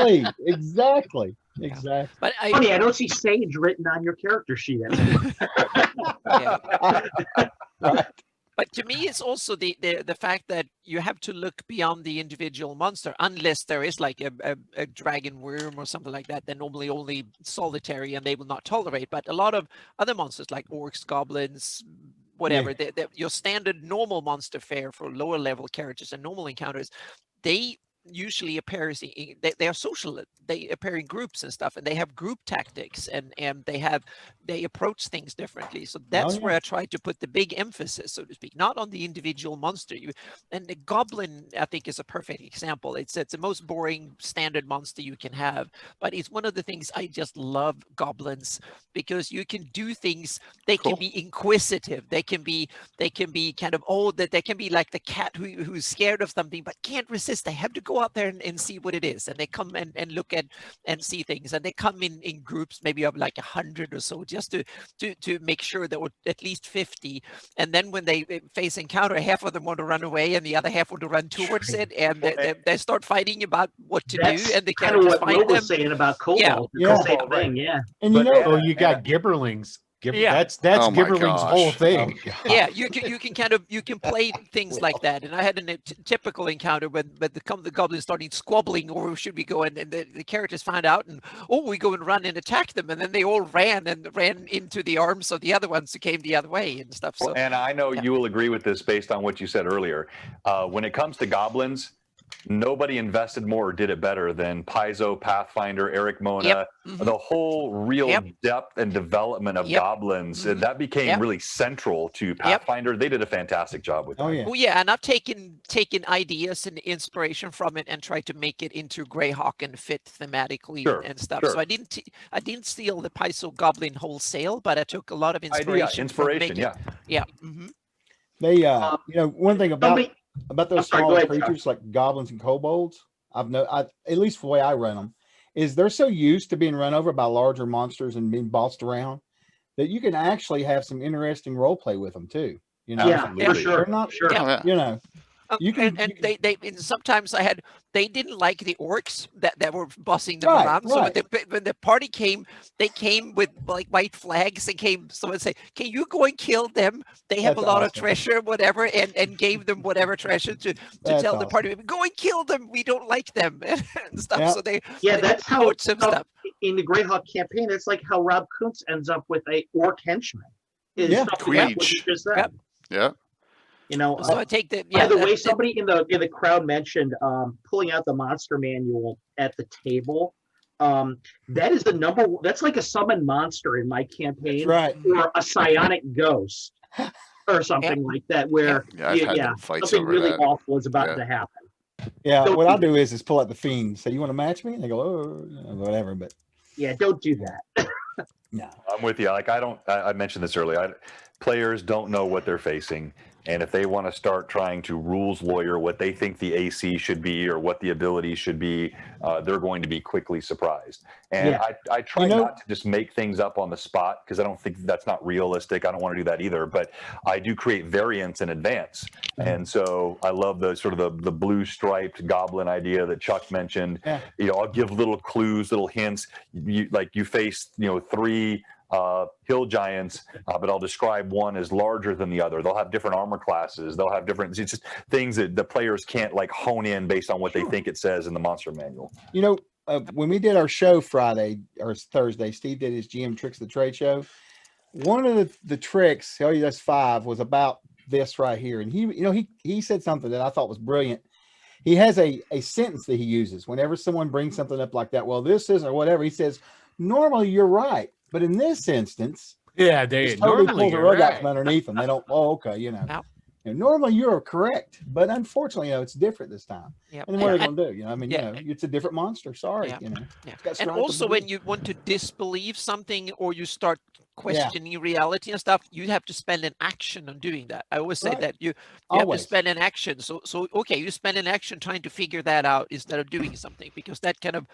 yeah. exactly. But Funny, I don't see Sage written on your character sheet. yeah. But to me, it's also the fact that you have to look beyond the individual monster, unless there is like a dragon worm or something like that. They're normally only solitary and they will not tolerate. But a lot of other monsters like orcs, goblins, whatever, your standard normal monster fare for lower level characters and normal encounters, they usually appear they are social. They appear in groups and stuff, and they have group tactics, and they approach things differently. So that's where I try to put the big emphasis, so to speak, not on the individual monster. And the goblin, I think, is a perfect example. It's the most boring standard monster you can have, but it's one of the things I just love goblins, because you can do things. They can be inquisitive. They can be kind of that they can be like the cat who's scared of something but can't resist. They have to go out there and see what it is, and they come and look at and see things, and they come in groups maybe of like 100 or so, just to make sure there were at least 50, and then when they face encounter, half of them want to run away and the other half want to run towards it, and they start fighting about what to do, and the kind of characters what Will find them. was saying about Kobold. Yeah. Same thing, yeah. And you know, you got Gibberlings. Yeah. That's Oh my Gibberling's gosh. whole thing. Yeah, you can play things like that, and I had a typical encounter when the goblins started squabbling, or should we go, and the characters found out, and we go and run and attack them, and then they all ran into the arms of the other ones who came the other way and stuff. So, And I know you will agree with this based on what you said earlier. When it comes to goblins, nobody invested more or did it better than Paizo, Pathfinder, Eric Mona. Yep. Mm-hmm. The whole real Yep. depth and development of Yep. goblins, Mhm. that became Yep. really central to Pathfinder. They did a fantastic job with that. oh yeah. Well, yeah, and I've taken ideas and inspiration from it and tried to make it into Greyhawk and fit thematically Sure, and stuff. sure. So I didn't steal the Paizo Goblin wholesale, but I took a lot of inspiration. from Inspiration, making- yeah. Yeah. Mhm. They you know, one thing about Somebody, those I'm sorry, go smaller ahead, Chuck. creatures like goblins and kobolds, at least the way I run them, is they're so used to being run over by larger monsters and being bossed around that you can actually have some interesting role play with them too. You know, Yeah, Absolutely. for sure. they're not, Sure. Oh, yeah. you know, you can, and you can- and sometimes they didn't like the orcs that were bossing them Right, around. So right. when the party came, they came with like white flags. They came, someone say, "Can you go and kill them? They have That's a lot of awesome. treasure, whatever," and gave them whatever treasure to That's tell the awesome. party, "Go and kill them. We don't like them," and stuff. Yeah. So they Yeah, that's how taught some stuff. in the Greyhawk campaign. That's like how Rob Kuntz ends up with a orc henchman. Is Yeah. stuff like what you Queech. just said. Yep. Yeah. You know, So I take the by the way, that- somebody in the crowd mentioned pulling out the monster manual at the table. That is that's like a summon monster in my campaign, That's right. or a psionic ghost or something like that, where Yeah, I've had them fights something over really that. awful is about Yeah. to happen. Yeah. Don't What do I do is pull out the fiend. Say, you want to match me? And they go, oh, whatever. But Yeah, don't do that. no. I'm with you. Like I mentioned this earlier. Players don't know what they're facing, and if they want to start trying to rules lawyer what they think the AC should be or what the abilities should be, they're going to be quickly surprised. And Yeah. I try You know- not to just make things up on the spot, because I don't think that's not realistic. I don't want to do that either. But I do create variants in advance, and so I love the sort of the blue striped goblin idea that Chuck mentioned. Yeah. You know, I'll give little clues, little hints. You face 3 hill giants, but I'll describe one as larger than the other. They'll have different armor classes. They'll have different, it's just things that the players can't like hone in based on what they think it says in the monster manual. You know, when we did our show Friday or Thursday, Steve did his GM Tricks of the Trade show. One of the tricks, that's 5, was about this right here. And he said something that I thought was brilliant. He has a sentence that he uses whenever someone brings something up like that. Well, this is or whatever. He says, normally you're right. But in this instance, Yeah, they it's totally normally pull the you're rug out right. from underneath them. They don't, okay, Yep. normally you're correct. But unfortunately, it's different this time. Yep. And then what are they going to do? I mean, Yeah. it's a different monster. Sorry, Yeah. Yeah. It's got And stripes also, and when blue. you want to disbelieve something or you start questioning reality and stuff, you have to spend an action on doing that. I always say Right. that you have to Always. spend an action. So okay, you spend an action trying to figure that out instead of doing something, because that kind of,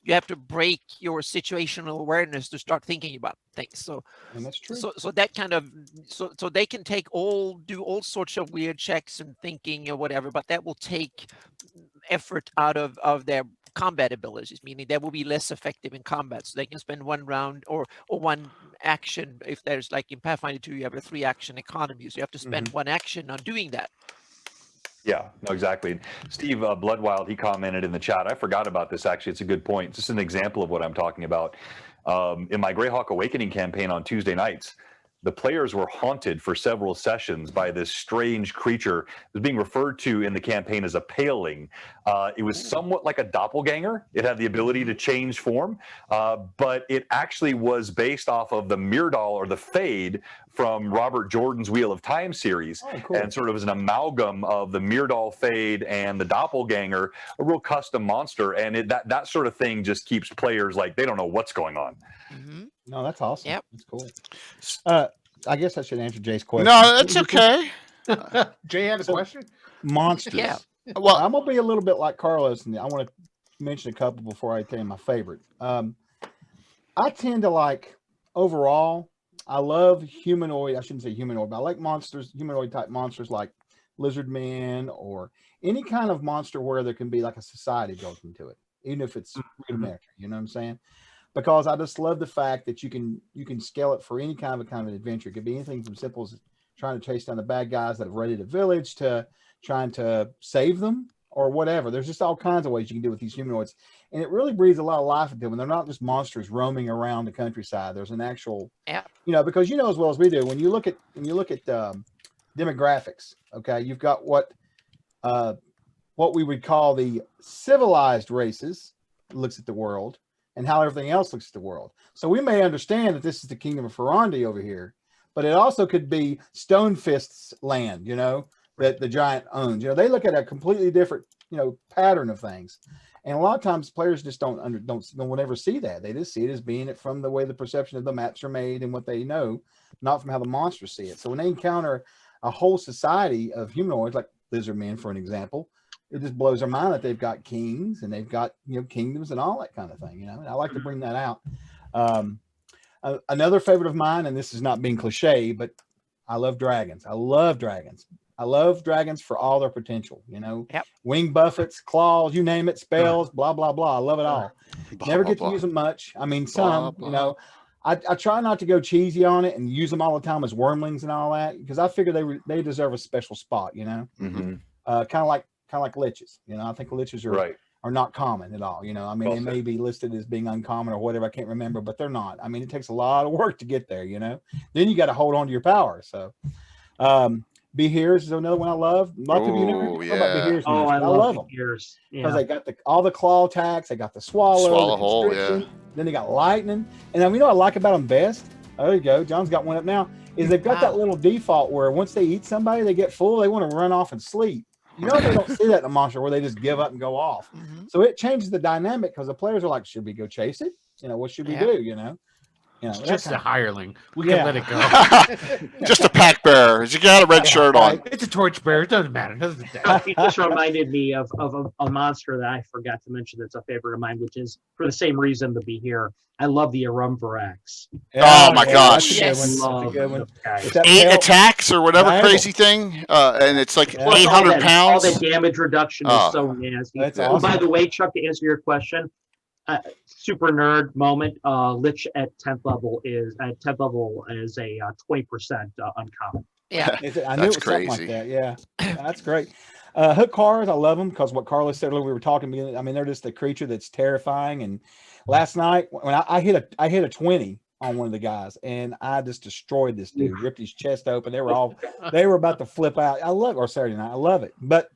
you have to break your situational awareness to start thinking about things. So And that's true. so that kind of, so they can do all sorts of weird checks and thinking or whatever, but that will take effort out of their combat abilities, meaning they will be less effective in combat. So they can spend one round or one action. If there's, like in Pathfinder 2, you have a 3 action economy, so you have to spend one action on doing that. Yeah, no, exactly. Steve Bloodwild, he commented in the chat. I forgot about this, actually. It's a good point. Just an example of what I'm talking about. In my Greyhawk Awakening campaign on Tuesday nights, the players were haunted for several sessions by this strange creature. It was being referred to in the campaign as a paling. It was somewhat like a doppelganger. It had the ability to change form, but it actually was based off of the Myrdal or the Fade from Robert Jordan's Wheel of Time series, Oh, cool. and sort of as an amalgam of the Myrdal Fade and the doppelganger, a real custom monster. And that sort of thing just keeps players like, they don't know what's going on. Mhm. No, that's awesome. Yep. That's cool. I guess I should answer Jay's question. No, that's okay. Jay had a So- question. Monsters. Yeah. Well, I'm gonna be a little bit like Carlos, and I want to mention a couple before I tell you my favorite. I tend to like, overall, I love humanoid. I shouldn't say humanoid, but I like monsters, humanoid type monsters like lizard men or any kind of monster where there can be like a society built into it, even if it's rudimentary. You know what I'm saying? Because I just love the fact that you can scale it for any kind of adventure. It could be anything from simple as trying to chase down the bad guys that have raided a village to trying to save them or whatever. There's just all kinds of ways you can do with these humanoids, and it really breathes a lot of life into them. They're not just monsters roaming around the countryside. There's an actual, because as well as we do, when you look at demographics, okay, you've got what we would call the civilized races looks at the world, and how everything else looks at the world. So we may understand that this is the kingdom of Ferrandi over here, but it also could be Stonefist's land, that the giant owns. They look at a completely different, pattern of things. And a lot of times players just don't ever see that. They just see it as being it from the way the perception of the maps are made and what they know, not from how the monsters see it. So when they encounter a whole society of humanoids, like lizard men, for an example, it just blows their mind that they've got kings and they've got kingdoms and all that kind of thing. And I like to bring that out. Another favorite of mine, and this is not being cliche, but I love dragons. I love dragons. I love dragons for all their potential. You know, Yep. wing buffets, claws, you name it, spells, blah blah blah. I love it all. Blah, Never blah, get blah. to use them much. I mean, Blah, some. blah. You know, I try not to go cheesy on it and use them all the time as wormlings and all that because I figure they deserve a special spot. You know, Mhm. kind of like liches. You know, I think liches Right. are not common at all. You know, I mean, Well they said. may be listed as being uncommon or whatever. I can't remember, but they're not. I mean, it takes a lot of work to get there, you know. Then you got to hold on to your power. So, Behears is another one I love. A lot of people you never Oh, know about yeah. Behears. Oh, much, I but love them ears. because Yeah. they got all the claw attacks. They got the swallow, Swallow the hole, constriction. Then they got lightning. And then, you know what I like about them best? Oh, there you go. John's got one up now. Is they've got that Wow. little default where once they eat somebody, they get full. They want to run off and sleep. You know, they don't see that in a monster where they just give up and go off. Mhm. So it changes the dynamic because the players are like, should we go chase it? You know, what should we Yeah. do? You know, It's that just a kind hireling. We Yeah. can let it go. Just a pack bearer. You got a red shirt on. It's a torchbearer. It doesn't matter. It doesn't matter. It just reminded me of a monster that I forgot to mention that's a favorite of mine, which is for the same reason to be here. I love the Arumvirax. Oh, my gosh. That's a good one. Yes. That's a Love good one. those guys. It's that 8 tail- attacks or whatever Diagonal. crazy thing, and it's like Yeah. Plus, 800 all pounds. that damage reduction Oh. is so nasty. That's Oh, by awesome. the way, Chuck, to answer your question, super nerd moment. Lich at 10th level is a 20% uncommon. Yeah. I knew it That's was something like crazy. that. Yeah, that's great. Hook cars, I love them because what Carlos said earlier, we were talking. I mean, they're just a creature that's terrifying. And last night when I hit a 20 on one of the guys, and I just destroyed this dude, ripped his chest open. They were about to flip out. I love or Saturday night. I love it. But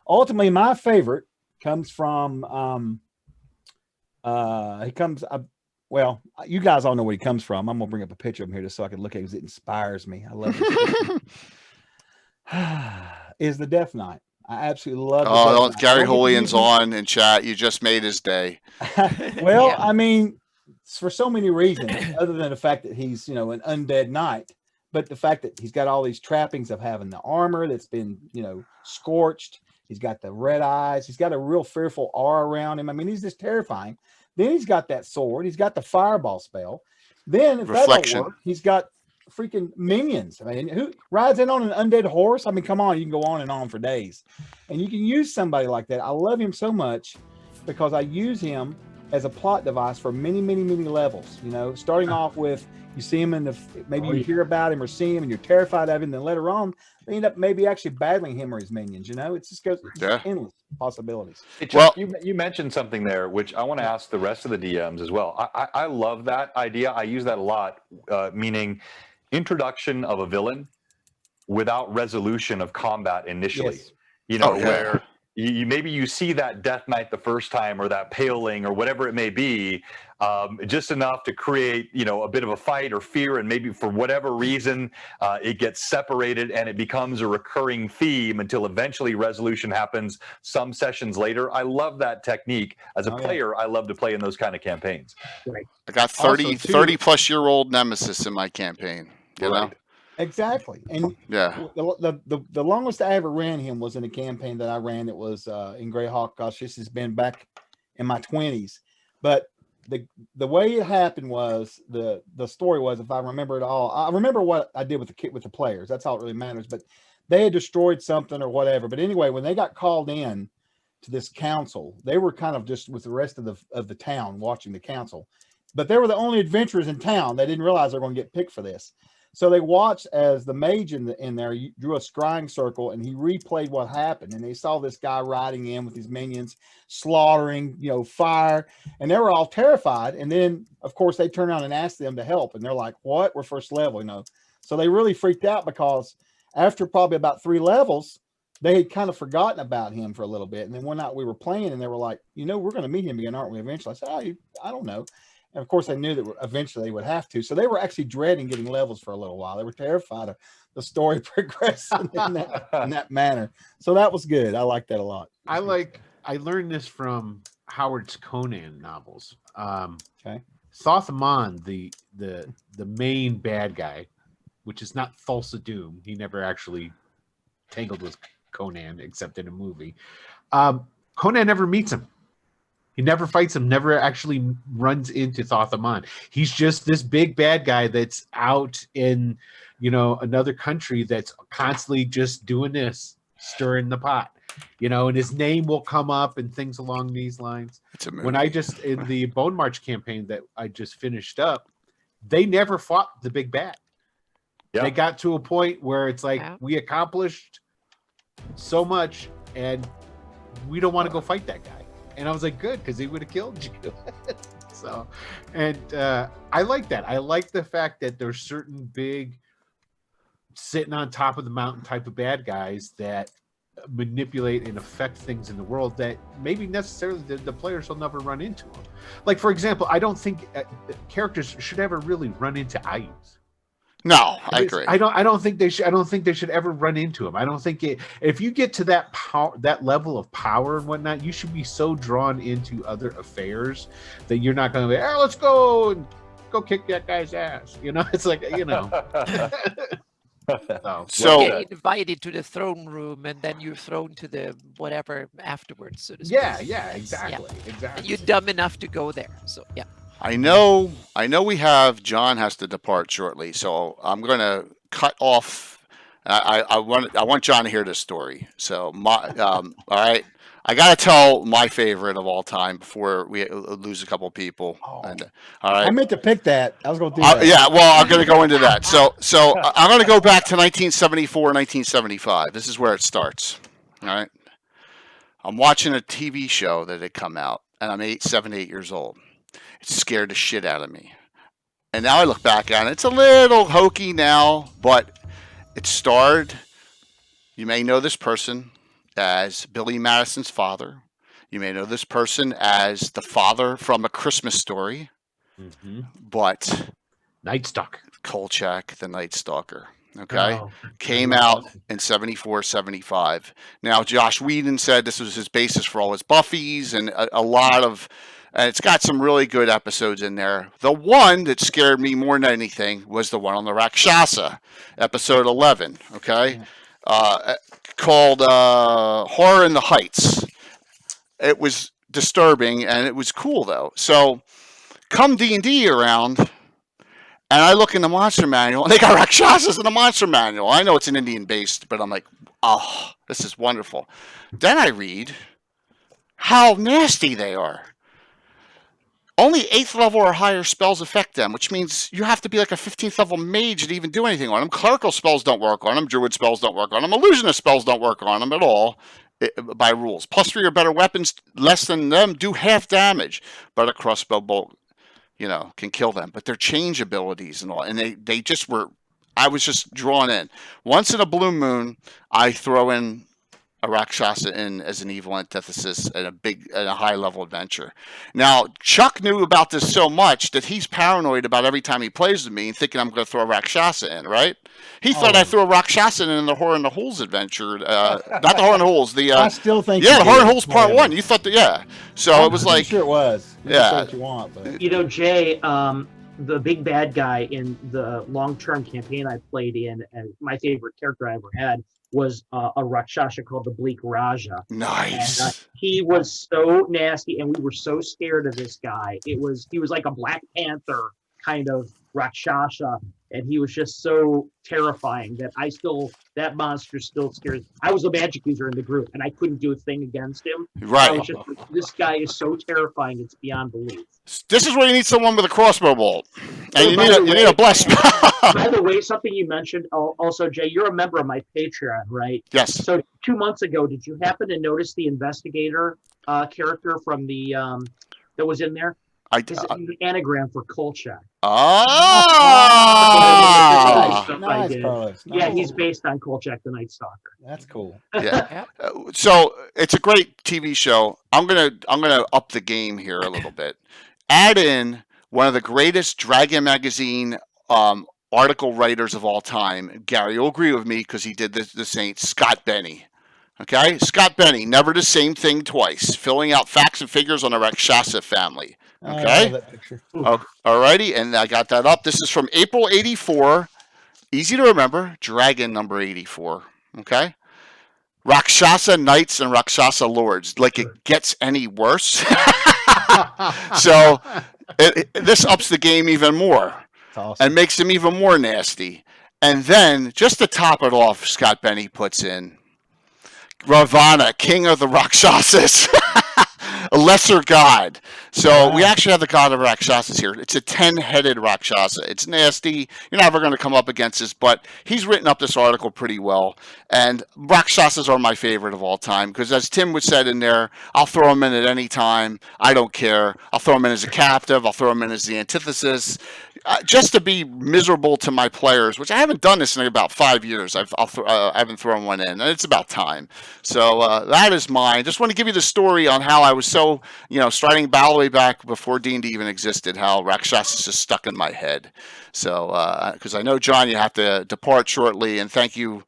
ultimately, my favorite comes from well, you guys all know where he comes from. I'm gonna bring up a picture of him here just so I can look at it because it inspires me. I love it. Is the Death Knight. I absolutely love the Oh, Death Knight. Gary Don't get to Holian's use him. on in chat. You just made his day. Well, Yeah. I mean, it's for so many reasons, other than the fact that he's, you know, an undead knight, but the fact that he's got all these trappings of having the armor that's been, you know, scorched. He's got the red eyes. He's got a real fearful aura around him. I mean, he's just terrifying. Then he's got that sword. He's got the fireball spell. Then if Reflection. that don't work, he's got freaking minions. I mean, who rides in on an undead horse? I mean, come on, you can go on and on for days. And you can use somebody like that. I love him so much because I use him as a plot device for many, many, many levels. You know, starting off with you see him in the maybe you hear about him or see him and you're terrified of him. Then later on, they end up maybe actually battling him or his minions. You know, it just goes endless possibilities. Hey, Chuck, Well- you mentioned something there, which I want to ask the rest of the DMs as well. I love that idea. I use that a lot, meaning introduction of a villain without resolution of combat initially. Yes. You know, Oh, yeah. where you maybe you see that Death Knight the first time or that Paling or whatever it may be, just enough to create, you know, a bit of a fight or fear, and maybe for whatever reason it gets separated and it becomes a recurring theme until eventually resolution happens some sessions later. I love that technique. As a Oh, yeah. player, I love to play in those kind of campaigns. I got 30 Also, too- 30 plus year old nemesis in my campaign. You know? Right. Exactly. And Yeah. the longest I ever ran him was in a campaign that I ran. It was in Greyhawk. Gosh, this has been back in my 20s. But the way it happened was the story was, if I remember it all, I remember what I did with the players. That's all it really matters. But they had destroyed something or whatever. But anyway, when they got called in to this council, they were kind of just with the rest of the town watching the council. But they were the only adventurers in town. They didn't realize they were going to get picked for this. So they watched as the mage in there drew a scrying circle and he replayed what happened. And they saw this guy riding in with his minions, slaughtering, you know, fire, and they were all terrified. And then, of course, they turned around and asked them to help. And they're like, what? We're first level, you know. So they really freaked out because after probably about 3 levels, they had kind of forgotten about him for a little bit. And then one night we were playing and they were like, you know, we're going to meet him again, aren't we, eventually? I said, I don't know. And of course, they knew that eventually they would have to. So they were actually dreading getting levels for a little while. They were terrified of the story progressing in that manner. So that was good. I like that a lot. I learned this from Howard's Conan novels. Okay. Thothamon, the main bad guy, which is not Thulsa Doom. He never actually tangled with Conan except in a movie. Conan never meets him. He never fights him, never actually runs into Thothamon. He's just this big bad guy that's out in, another country that's constantly just doing this, stirring the pot, and his name will come up and things along these lines. It's a movie. When in the Bone March campaign that I just finished up, they never fought the big bad. Yeah. They got to a point where it's like, Yeah. we accomplished so much and we don't want to go fight that guy. And I was like, good, because he would have killed you. So, and I like that. I like the fact that there's certain big sitting on top of the mountain type of bad guys that manipulate and affect things in the world that maybe necessarily the players will never run into them. Like, for example, I don't think characters should ever really run into Ayus. No, I agree. I don't think they should. I don't think they should ever run into him. I don't think if you get to that power, that level of power and whatnot, you should be so drawn into other affairs that you're not going to be, hey, let's go and go kick that guy's ass. It's like, So get invited to the throne room, and then you're thrown to the whatever afterwards. So to speak. yeah, exactly. And you're dumb enough to go there. So yeah. I know John has to depart shortly, so I'm going to cut off. I want John to hear this story. So all right, I got to tell my favorite of all time before we lose a couple people. And all right, I meant to pick that. I was going to do that. yeah, well, I'm going to go into that. So I'm going to go back to 1974, 1975. This is where it starts. All right, I'm watching a TV show that had come out, and I'm 7, 8 years old. It scared the shit out of me. And now I look back on it. It's a little hokey now, but it starred, you may know this person as Billy Madison's father. You may know this person as the father from A Christmas Story. Mm-hmm. But Night Stalker. Kolchak, the Night Stalker. Okay? Came out in 74, 75. Now, Josh Whedon said this was his basis for all his Buffys and a lot of... And it's got some really good episodes in there. The one that scared me more than anything was the one on the Rakshasa, episode 11, okay? Called Horror in the Heights. It was disturbing, and it was cool, though. So, come D&D around, and I look in the Monster Manual, and they got Rakshasas in the Monster Manual. I know it's an Indian-based, but I'm like, oh, this is wonderful. Then I read how nasty they are. Only 8th level or higher spells affect them, which means you have to be like a 15th level mage to even do anything on them. Clerical spells don't work on them. Druid spells don't work on them. Illusionist spells don't work on them at all by rules. +3 or better weapons less than them do half damage, but a crossbow bolt, can kill them. But their change abilities and all, and they just were, I was just drawn in. Once in a blue moon, I throw in a Rakshasa in as an evil antithesis and a high level adventure. Now, Chuck knew about this so much that he's paranoid about every time he plays with me and thinking I'm going to throw a Rakshasa in, right? He thought I threw a Rakshasa in the Horror in the Holes adventure. Not the Horror in the Holes. I still think the Horror in the Holes Part 1. You thought that, yeah. So it was like... I'm sure it was. You yeah. say what you want, but... Jay, the big bad guy in the long-term campaign I played in, and my favorite character I ever had, was a Rakshasa called the Bleak Raja. Nice. And, he was so nasty, and we were so scared of this guy. He was like a Black Panther kind of Rakshasa, and he was just so terrifying that that monster still scares. I was a magic user in the group, and I couldn't do a thing against him. Right. This guy is so terrifying; it's beyond belief. This is where you need someone with a crossbow bolt, and you need a blessed. By the way, something you mentioned also, Jay, you're a member of my Patreon, right? Yes. So 2 months ago, did you happen to notice the investigator character from the that was in there? It's an anagram for Kolchak. Nice, Carlos. Yeah, he's based on Kolchak the Night Stalker. That's cool. Yeah. So it's a great TV show. I'm gonna up the game here a little bit. Add in one of the greatest Dragon magazine article writers of all time. Gary will agree with me because he did the Saints. Scott Benny. Okay, Scott Benny, never the same thing twice. Filling out facts and figures on the Rakshasa family. Okay. That picture. Alrighty, and I got that up. This is from April '84. Easy to remember. Dragon number 84. Okay. Rakshasa Knights and Rakshasa Lords. Like it gets any worse. So this ups the game even more. Awesome. And makes them even more nasty. And then, just to top it off, Scott Benny puts in Ravana, king of the Rakshasas, a lesser god. So we actually have the god of Rakshasas here. It's a 10-headed Rakshasa. It's nasty. You're never going to come up against this, but he's written up this article pretty well. And Rakshasas are my favorite of all time because, as Tim would said in there, I'll throw them in at any time. I don't care. I'll throw them in as a captive. I'll throw them in as the antithesis. Just to be miserable to my players, which I haven't done this in about 5 years. I haven't thrown one in, and it's about time. So that is mine. Just want to give you the story on how I was so, starting battle way back before D&D even existed, how Rakshasas is stuck in my head. So, because I know, John, you have to depart shortly, and thank you.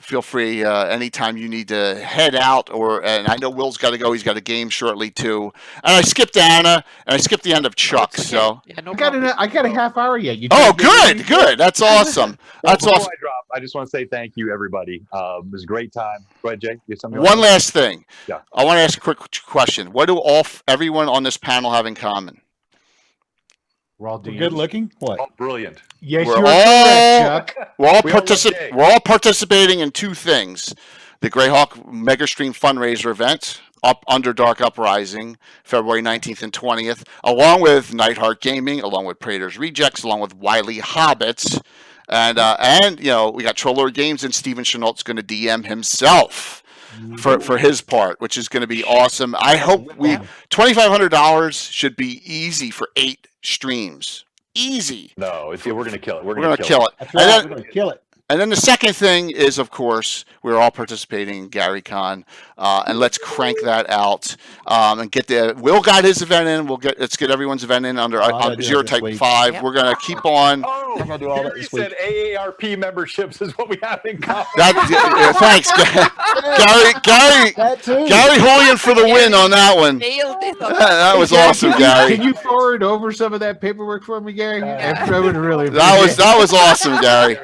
Feel free anytime you need to head out, and I know Will's got to go. He's got a game shortly too. And I skipped Anna, and I skipped the end of Chuck. Okay. So Yeah, no I got a half hour yet. Good. That's awesome. That's Before awesome. I drop, I just want to say thank you, everybody. It was a great time. Go ahead, Jay. You have something? One last thing. Yeah. I want to ask a quick question. What do everyone on this panel have in common? We're all We're DMs. good looking. What? Oh, brilliant. Yes, We're you're all- correct, Chuck. We're all We all love Jay. We're all participating in two things: the Greyhawk Mega Stream fundraiser event up under Dark Uprising, February 19th and 20th, along with Nightheart Gaming, along with Praetor's Rejects, along with Wily Hobbits, and we got Troller Games, and Steven Chenault's going to DM himself for his part, which is going to be awesome. I hope $2,500 should be easy for 8 streams. Easy. No, we're going to kill it. We're We're going going to to kill it. That's And right. then- We're going to kill it. And then the second thing is, of course, we're all participating in GaryCon, and let's crank that out and get Will got his event in. Let's get everyone's event in under I gotta do Zero that this Type week. 5. Yep. We're gonna keep on. Oh, I'm gonna do all that Gary this week. said AARP memberships is what we have in common. Thanks, Gary. That too. Gary Holian for the win on that one. Nailed it. That was awesome, Gary. Can you forward over some of that paperwork for me, Gary? Yeah. I would really. That was awesome, Gary.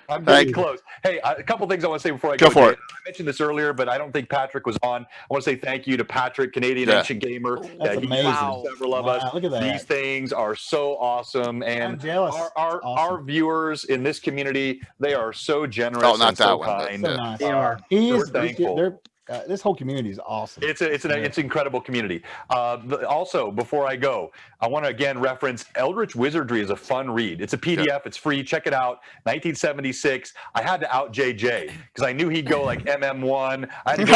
I'm Thank getting you. close. Hey, a couple things I want to say before I Go go. for Jay. it. I mentioned this earlier, but I don't think Patrick was on. I want to say thank you to Patrick, Canadian Yeah. Ancient Gamer. That's He amazing. used several of us. Wow, look at that. These things are so awesome, I'm and jealous. our Awesome. viewers in this community, they are so generous Oh, not and so that one, but- kind. So nice. They are. He We're is. thankful. This whole community is awesome. It's an incredible community. Also, before I go, I want to again reference Eldritch Wizardry is a fun read. It's a PDF. It's free. Check it out. 1976. I had to out JJ because I knew he'd go like MM1. I had to go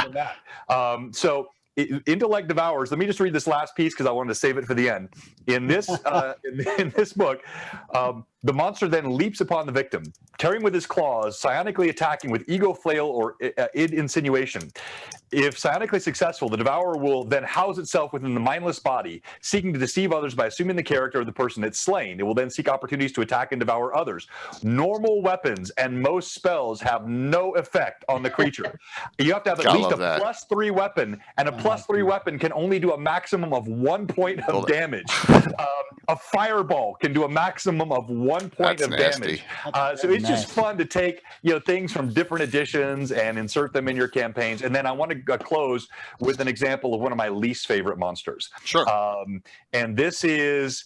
with that. Intellect Devourers. Let me just read this last piece because I wanted to save it for the end. In this in this book, the monster then leaps upon the victim, tearing with his claws, psionically attacking with ego flail or id insinuation. If psionically successful, the devourer will then house itself within the mindless body, seeking to deceive others by assuming the character of the person it's slain. It will then seek opportunities to attack and devour others. Normal weapons and most spells have no effect on the creature. You have to have at Gotta least a love that. +3 weapon, and a +3 weapon can only do a maximum of 1 point of damage. A fireball can do a maximum of 1 point That's of nasty. damage. So it's just Nasty. fun to take things from different editions and insert them in your campaigns. And then I want to close with an example of one of my least favorite monsters. Sure. And this is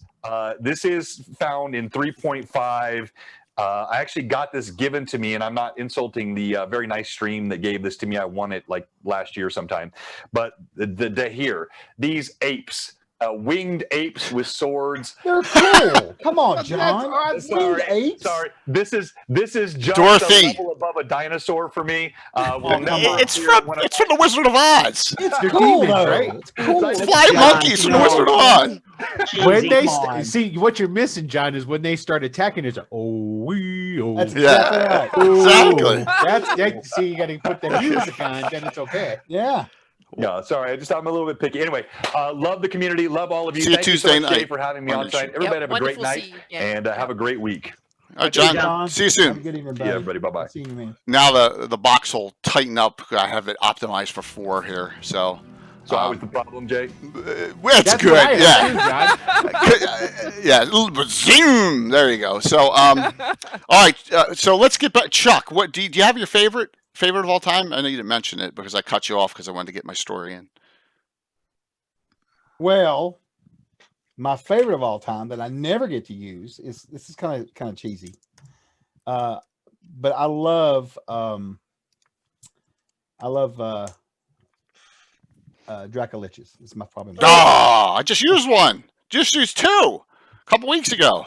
found in 3.5. I actually got this given to me, and I'm not insulting the very nice stream that gave this to me. I won it like last year sometime. But these apes. Winged apes with swords. They're cool. Come on, John. Sorry, Winged apes. sorry. This is just Dorothy. a level above a dinosaur for me. It's from the Wizard of Oz. It's They're cool demons, though. right? It's cool. It's Flying John, monkeys from the no. Wizard of Oz. When Cheesy, they come on. see what you're missing, John, is when they start attacking. It's like, oh, wee, oh. That's Yeah. exactly right. Exactly. See, you got to put that music on, then it's okay. Yeah. Yeah, sorry. I'm a little bit picky. Anyway, love the community. Love all of you. See you Thank you Tuesday so much, Jay, night. for having me on Wonderful. site. Everybody have a great wonderful night seeing you. and have a great week. All right, John. John. See you Have a soon. good evening, See buddy. you, everybody. Bye-bye. See you, man. Now the box will tighten up. I have it optimized for 4 here. So So I was the problem, Jay. it's That's good. what I Yeah. have too, John. Yeah, a little bit zoom. There you go. So, all right. So let's get back. Chuck, what do you have your favorite of all time? I know you didn't mention it because I cut you off because I wanted to get my story in. Well, my favorite of all time that I never get to use is this is kind of cheesy. But I love Dracoliches. It's my problem. I just used one. Just used two a couple weeks ago.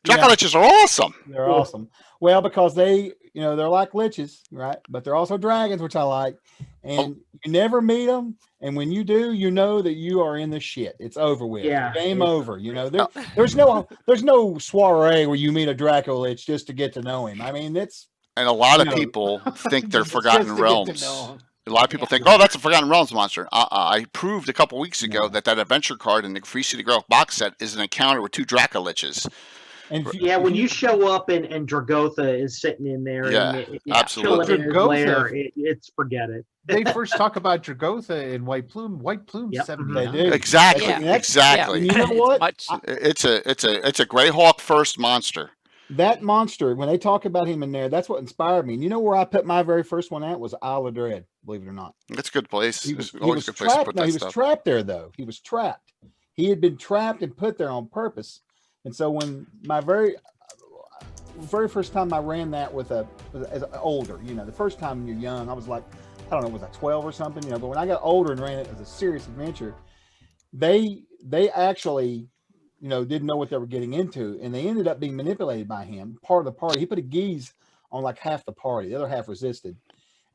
Dracoliches are awesome. They're awesome. Well, because they're like liches, right? But they're also dragons, which I like. And you never meet them. And when you do, you know that you are in the shit. It's over with. Yeah. Game over. There's no soiree where you meet a Dracolich just to get to know him. I mean, And a lot of people think they're Forgotten Just to get to Realms. know 'em. A lot of people think, oh, that's a Forgotten Realms monster. I proved a couple weeks ago that adventure card in the Free City Girl box set is an encounter with two Dracoliches. and When you show up and Dragotha is sitting in there, absolutely. chilling in his Dragotha- lair, it's forget it. They first talk about Dragotha in White Plume. White Plume Yep. 79. They do. Exactly. Yeah. Exactly. You know what? It's a Greyhawk first monster. That monster, when they talk about him in there, that's what inspired me. And you know where I put my very first one at was Isle of Dread, believe it or not. It's a good place. He It's was always a good place to trapped. put No, that he was stuff. trapped there, though. He was trapped. He had been trapped and put there on purpose. And so when my very first time I ran that as older, the first time when you're young, I was like, I don't know, was I 12 or something, but when I got older and ran it as a serious adventure, they actually, didn't know what they were getting into, and they ended up being manipulated by him. Part of the party, he put a geese on like half the party, the other half resisted,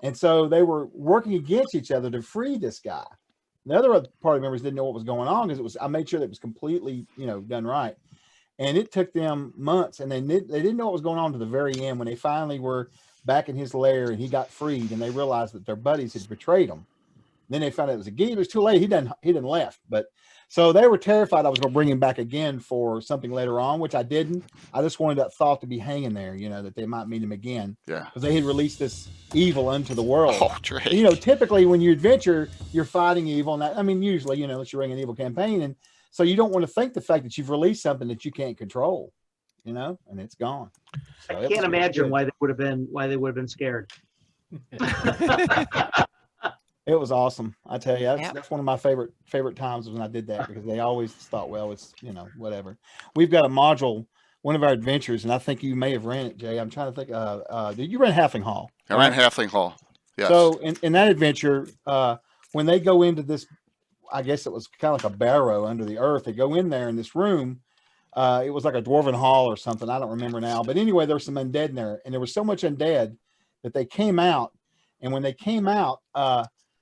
and so they were working against each other to free this guy. The other party members didn't know what was going on because I made sure that it was completely, done right. And it took them months, and they didn't know what was going on to the very end when they finally were back in his lair and he got freed, and they realized that their buddies had betrayed him. Then they found out it was a geese. It was too late. He didn't left. But so they were terrified I was going to bring him back again for something later on, which I didn't. I just wanted that thought to be hanging there, that they might meet him again. Yeah. Because they had released this evil into the world. Oh, Drake. Typically when you adventure, you're fighting evil. And usually, unless you're running an evil campaign. And so you don't want to think the fact that you've released something that you can't control, and it's gone. So I can't imagine why they would have been scared. It was awesome. I tell you, that's one of my favorite times when I did that, because they always thought, well, it's, whatever. We've got a module, one of our adventures, and I think you may have ran it, Jay. I'm trying to think. Did you run Halfling Hall? I ran Halfling Hall. Yes. So in that adventure, when they go into this, I guess it was kind of like a barrow under the earth. They go in there in this room. It was like a dwarven hall or something. I don't remember now. But anyway, there was some undead in there, and there was so much undead that they came out. And when they came out,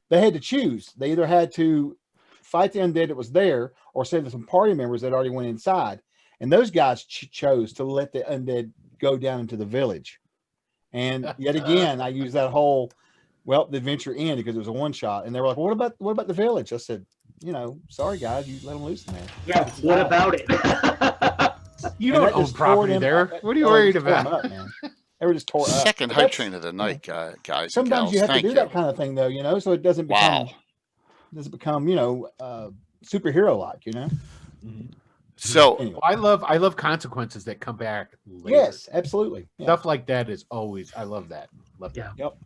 they had to choose. They either had to fight the undead that was there, or send some party members that already went inside. And those guys chose to let the undead go down into the village. And yet again, I used that whole, the adventure ended because it was a one shot. And they were like, what about the village? I said, sorry guys, you let them loose in there. Yeah, what about it? You don't own property there. What are you worried about? They were just tore up. Second hype train of the night, guys. Sometimes you have to do that kind of thing, though, so it doesn't become, superhero like, Mm-hmm. So anyway. I love consequences that come back later. Yes, absolutely. Yeah. Stuff like that is always, I love that. Love that. Yeah. Yep.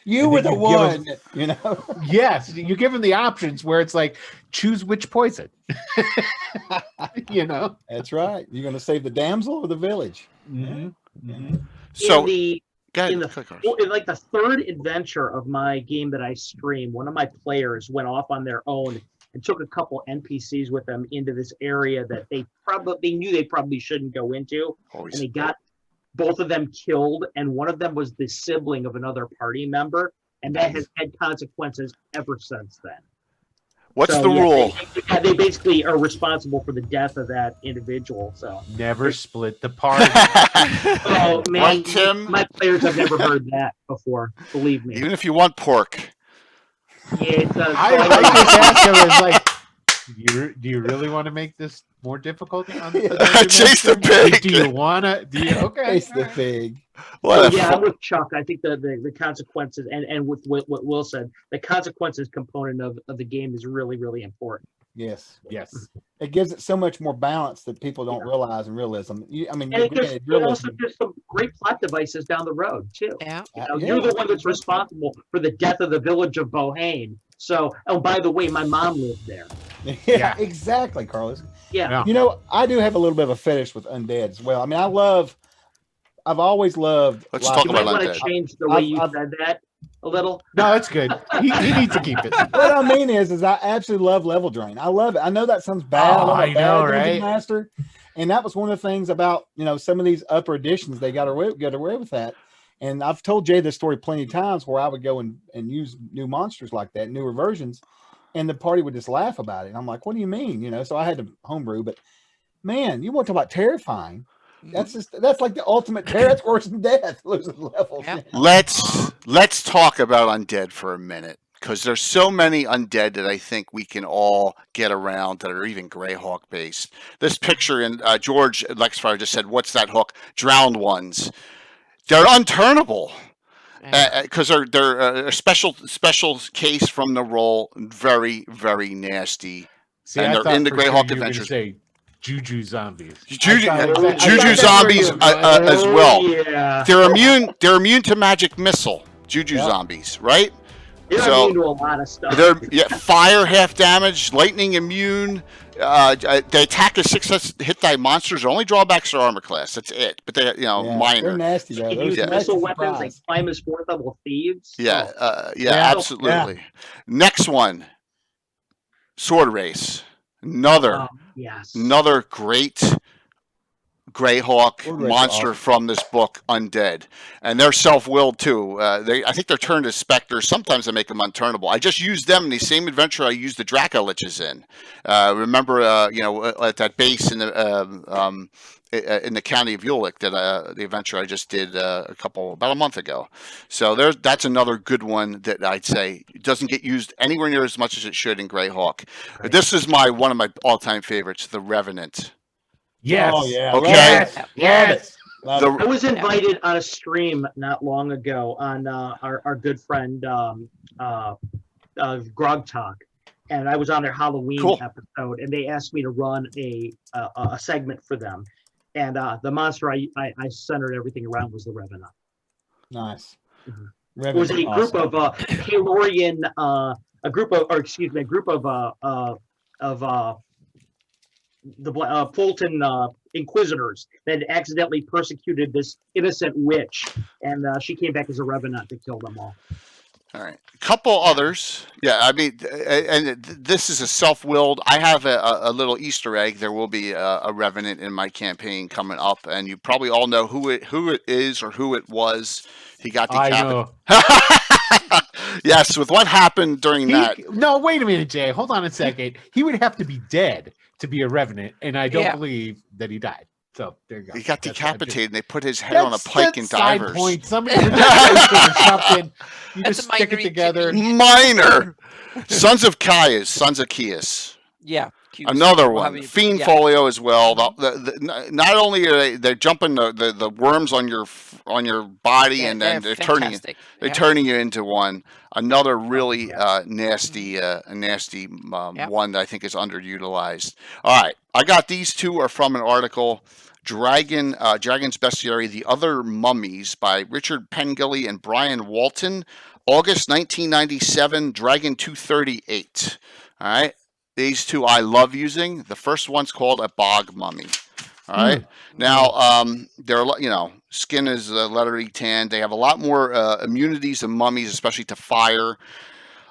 You And were then the you give one, Yes, you give them the options where it's like, choose which poison. That's right. You're going to save the damsel or the village. Mm-hmm. Mm-hmm. so in in like the third adventure of my game that I stream, one of my players went off on their own and took a couple NPCs with them into this area that they knew they probably shouldn't go into, and they got both of them killed, and one of them was the sibling of another party member, and that has had consequences ever since then. What's the rule? They basically are responsible for the death of that individual. So Never split the party. oh man, Right, Tim? my players have never heard that before. Believe me. Even if you want pork. Yeah, I just asked him, it's like, do you really want to make this more difficult? On the Chase the pig. Do you want to? Okay. Chase the pig. What a yeah, I'm with Chuck. I think the consequences and with what Will said, the consequences component of the game is really, really important. Yes. Yes. It gives it so much more balance that people don't realize in realism. And it also gives some great plot devices down the road too. Yeah. You're the one that's responsible for the death of the village of Bohane. So, by the way, my mom lived there. Yeah, exactly, Carlos. Yeah. I do have a little bit of a fetish with undead as well. I mean, I love I've always loved. Let's live talk You about might action. want to Undead. change the way you I've- said that a little. No, it's good. He needs to keep it. What I mean is I absolutely love level drain. I love it. I know that sounds bad. Oh, I I know, Dungeon right? Master, and that was one of the things about some of these upper editions. They got away with that. And I've told Jay this story plenty of times where I would go and use new monsters like that, newer versions, and the party would just laugh about it. And I'm like, what do you mean? So I had to homebrew, but man, you want to talk about terrifying. That's like the ultimate terror. That's worse than death, losing levels. Yeah. Let's talk about Undead for a minute, because there's so many Undead that I think we can all get around that are even Greyhawk based. This picture, and George Lexfire just said, what's that hook? Drowned ones. They're unturnable. Because they're a special case from the roll, very, very nasty. See, And I they're thought in the for sure Greyhawk you were gonna Adventures. Say Juju zombies. Juju I thought zombies as well. Yeah. They're immune to magic missile. Juju zombies, right? They're So- immune to a lot of stuff. They're fire half damage, lightning immune. They attack a 6 hit die monsters. Their only drawbacks are armor class. That's it. But they, They're minor. nasty though. They Those use nasty missile weapons. They surprise. climb as fourth level thieves. Yeah, Oh. absolutely. Next one, Sword Race. Another Yes. great Greyhawk Sword Race are monster awesome. from this book, Undead, and they're self-willed too. I think they're turned as specters. Sometimes I make them unturnable. I just used them in the same adventure I used the Draca Liches in. Remember, at that base in the county of Ulick, that the adventure I just did about a month ago. So that's another good one that I'd say doesn't get used anywhere near as much as it should in Greyhawk. Right. This is one of my all-time favorites, the Revenant. Yes. Oh yeah. Okay. Yes. Love Yes. Love The- it. I was invited on a stream not long ago on our good friend Grog Talk, and I was on their Halloween Cool. episode, and they asked me to run a segment for them, and the monster I centered everything around was the Revenant. Nice. Mhm. Revenant, It was a group awesome. of Halorian, a group of the Fulton Inquisitors that accidentally persecuted this innocent witch, and she came back as a revenant to kill them all. All right, a couple others. Yeah, I mean, and this is a self-willed. I have a little Easter egg. There will be a Revenant in my campaign coming up, and you probably all know who it is or who it was. He got I decapitated. know. Yes, with what happened during that. No, wait a minute, Jay. Hold on a second. He would have to be dead to be a revenant, and I don't Yeah. believe that he died. So there you go. He got That's- decapitated, and they put his head on a That's- pike that's in side divers. Point. Somebody put or something. You That's just a stick minor it together. Minor. Sons of Kias. Yeah. cute. Another We'll one, have you- Fiend yeah. Folio as well. Not only are they're jumping the worms on your body, Yeah, and then they're fantastic. Yeah. turning you into one. Another really nasty one that I think is underutilized. All right, I got these two are from an article, Dragon's Bestiary: The Other Mummies by Richard Pengilly and Brian Walton, August 1997, Dragon 238. All right. These two I love using. The first one's called a bog mummy. All right. Now, they're skin is leathery tan. They have a lot more immunities than mummies, especially to fire.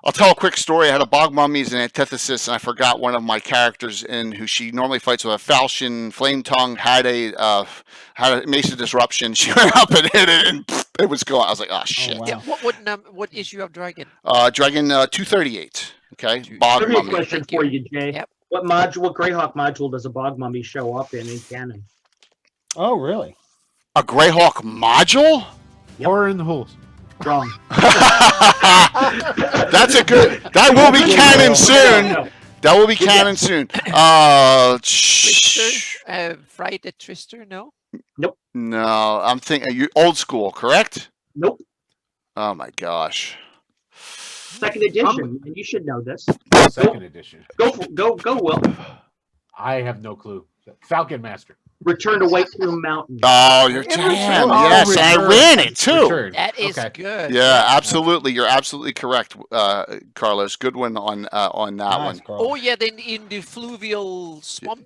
I'll tell a quick story. I had a bog mummy as an antithesis, and I forgot one of my characters in who she normally fights with a falchion, flame tongue, had a Mace of Disruption. She went up and hit it, and it was gone. I was like, oh shit. wow. Yeah. What issue of Dragon? Dragon 238. Okay, bog Trivia mummy. question Thank you. for you, Jay. Yep. What Greyhawk module does a bog mummy show up in canon? Oh, really? A Greyhawk module? Horror in the holes. Wrong. That's a good. That will be canon soon. No. That will be canon soon. Trister? Fright at Trister? No. No, I'm thinking you old school, correct? Nope. Oh my gosh. Second edition. And you should know this. Second edition. Go, Will. I have no clue. Falcon Master. Return to White Plume Mountain. Oh, you're Yeah, damn. Return. Yes, I Return. ran it too. Return. That is Okay. good. Yeah, absolutely. You're absolutely correct, Carlos. Good one on that Nice, one. Carl. Oh yeah, then in the fluvial swamp.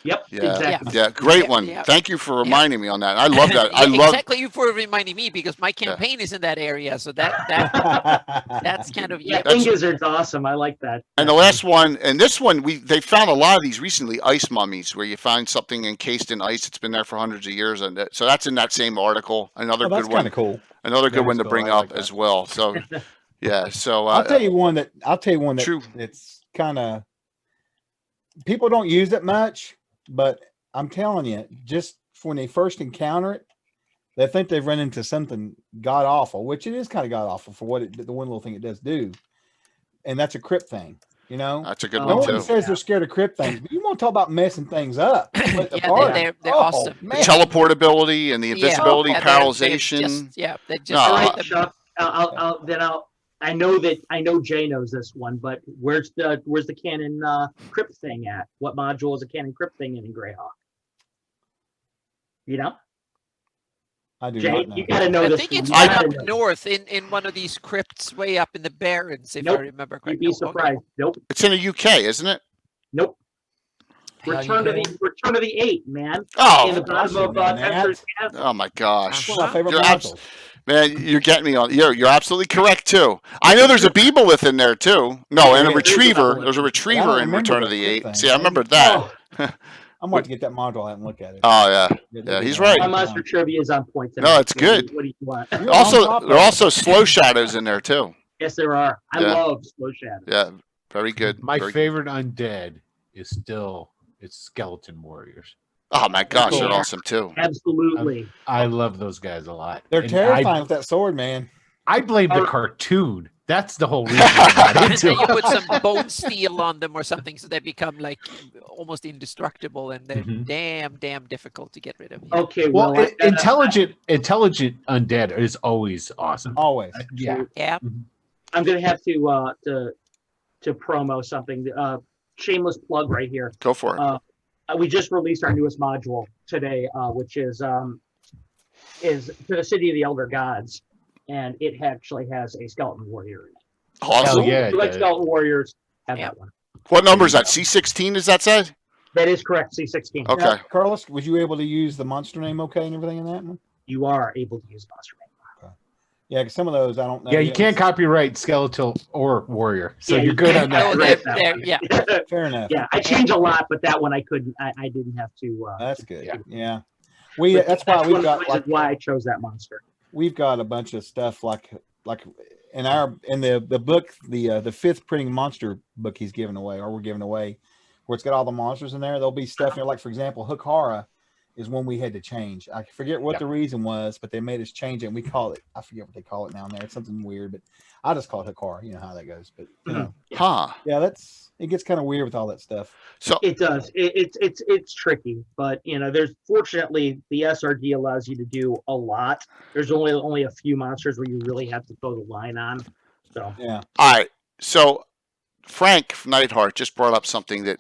Yep, Yeah, exactly. yeah, great Yeah, one. yeah. Thank you for reminding me on that. I love that. I Yeah, love. exactly you for reminding me because my campaign is in that area. So that's kind of Yeah, That's- Ingizard's awesome. I like that. And the last one, and this one, they found a lot of these recently, ice mummies, where you find something encased in ice. It's been there for hundreds of years, and so that's in that same article. Another Oh, that's good kind one. of cool. Another good Yeah, one to that's bring cool. I up like that. as well. So, yeah. So I'll tell you one that True. it's kind of people don't use it much, but I'm telling you, just when they first encounter it, they think they've run into something god awful, which it is kind of god awful for what the one little thing it does do, and that's a crypt thing. You know, that's a good no one one too. says they're scared of crypt things, but you want to talk about messing things up. yeah, they're awesome. The Man. teleportability and the invisibility, Yeah, they're paralyzation. they just No, All write right, them. Chuck. I know Jay knows this one, but where's the canon crypt thing at? What module is a canon crypt thing in Greyhawk? You know, I do Jay, not know. you gotta know I this. think one. it's You way gotta up know. north in one of these crypts way up in the Barrens, if Nope. I remember You'd correctly. be surprised. Nope. It's in the UK, isn't it? Nope. Hell, Return you to the 8, man. In Oh, the bottom of man, Tempter's Camp. oh my gosh. One of my favorite You're modules. Man, you're getting me on. You're absolutely correct too. I know there's a Beeblewith in there too. No, and a Yeah, retriever. Beeblewith. There's a I retriever don't in remember Return of that the crypt Eight. thing, See, I man. remember that. Oh, I'm going to get that module out and look at it. Oh yeah. Yeah, he's right. my monster trivia is on point tonight. No, it's good. What do you want? You're on Also, top there are of it. also slow shadows in there too. Yes, there are. I Yeah. love Slow Shadow. Yeah, very good. My very good. favorite undead is still it's skeleton warriors. Oh my gosh, they're Yeah. awesome too. Absolutely. I love those guys a lot. They're And terrifying with that sword, man. I blame the Oh. cartoon. That's the whole reason I got And into then you it. put some bone steel on them or something, so they become like almost indestructible, and they're Mhm. damn difficult to get rid of. Yeah. Okay, Well, well, intelligent undead is always awesome. Always. Yeah. Yeah. I'm gonna have to promo something. Shameless plug right here. Go for it. We just released our newest module today, which is to the City of the Elder Gods, and it actually has a skeleton warrior in it. Awesome. Hell yeah. If you like it does. skeleton warriors, have Yeah. that one. What number is that? C16 is that said? That is correct. C16. Okay. Now, Carlos, was you able to use the monster name okay and everything in that one? You are able to use monster name. Yeah, 'cause some of those I don't know. Yeah, you yet. can't copyright skeletal or warrior. So Yeah, you're you good can't on that. Oh, Right, they're- that they're- one. yeah. Fair enough. Yeah, I change a lot, but that one I couldn't. I didn't have to. That's good. Yeah. Yeah. That's why one we've of the got reasons why I chose that monster. we've got a bunch of stuff like in the book, the fifth printing monster book he's giving away, or we're giving away, where it's got all the monsters in there. There'll be stuff like, for example, Hukara is one we had to change. I forget what the reason was, but they made us change it, and we call it, I forget what they call it now and there. It's something weird, but I just call it Hukara. You know how that goes. But you know, Huh. yeah, it gets kind of weird with all that stuff. So It does. It's tricky, but there's fortunately the SRD allows you to do a lot. There's only a few monsters where you really have to throw the line on. So Yeah. all right. So Frank Nightheart just brought up something that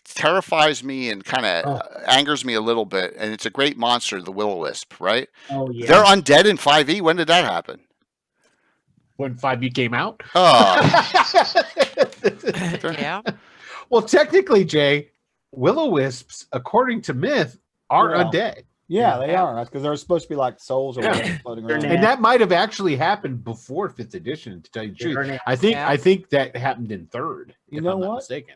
terrifies me and kind of angers me a little bit, and it's a great monster, the Willow Wisp, right? oh yeah. They're undead in 5e. When did that happen? When 5e came out. Oh, Yeah. Well, technically, Jay, will o wisps, according to myth, are Yeah. undead. Yeah, they Yeah. are, because they're supposed to be like souls or whatever floating They're around. nasty. And that might have actually happened before 5th edition, to tell you the truth. They're nasty. I think that happened in 3rd. You if know I'm not what? mistaken.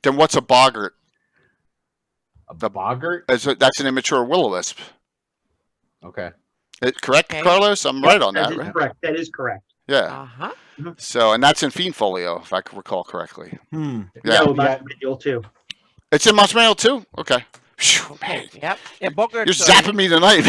then what's a boggart? A boggart? That's an immature Will-O-Wisp. Okay. Correct, Okay. Carlos? I'm right on That that, is right? correct. That is correct. Yeah. Uh-huh. So, and that's in Fiend Folio, if I can recall correctly. Hmm. Yeah. No, that's manual too. It's in Monster Manual too? Okay. Phew, man. Yep. Yeah, Bogarts You're zapping me tonight.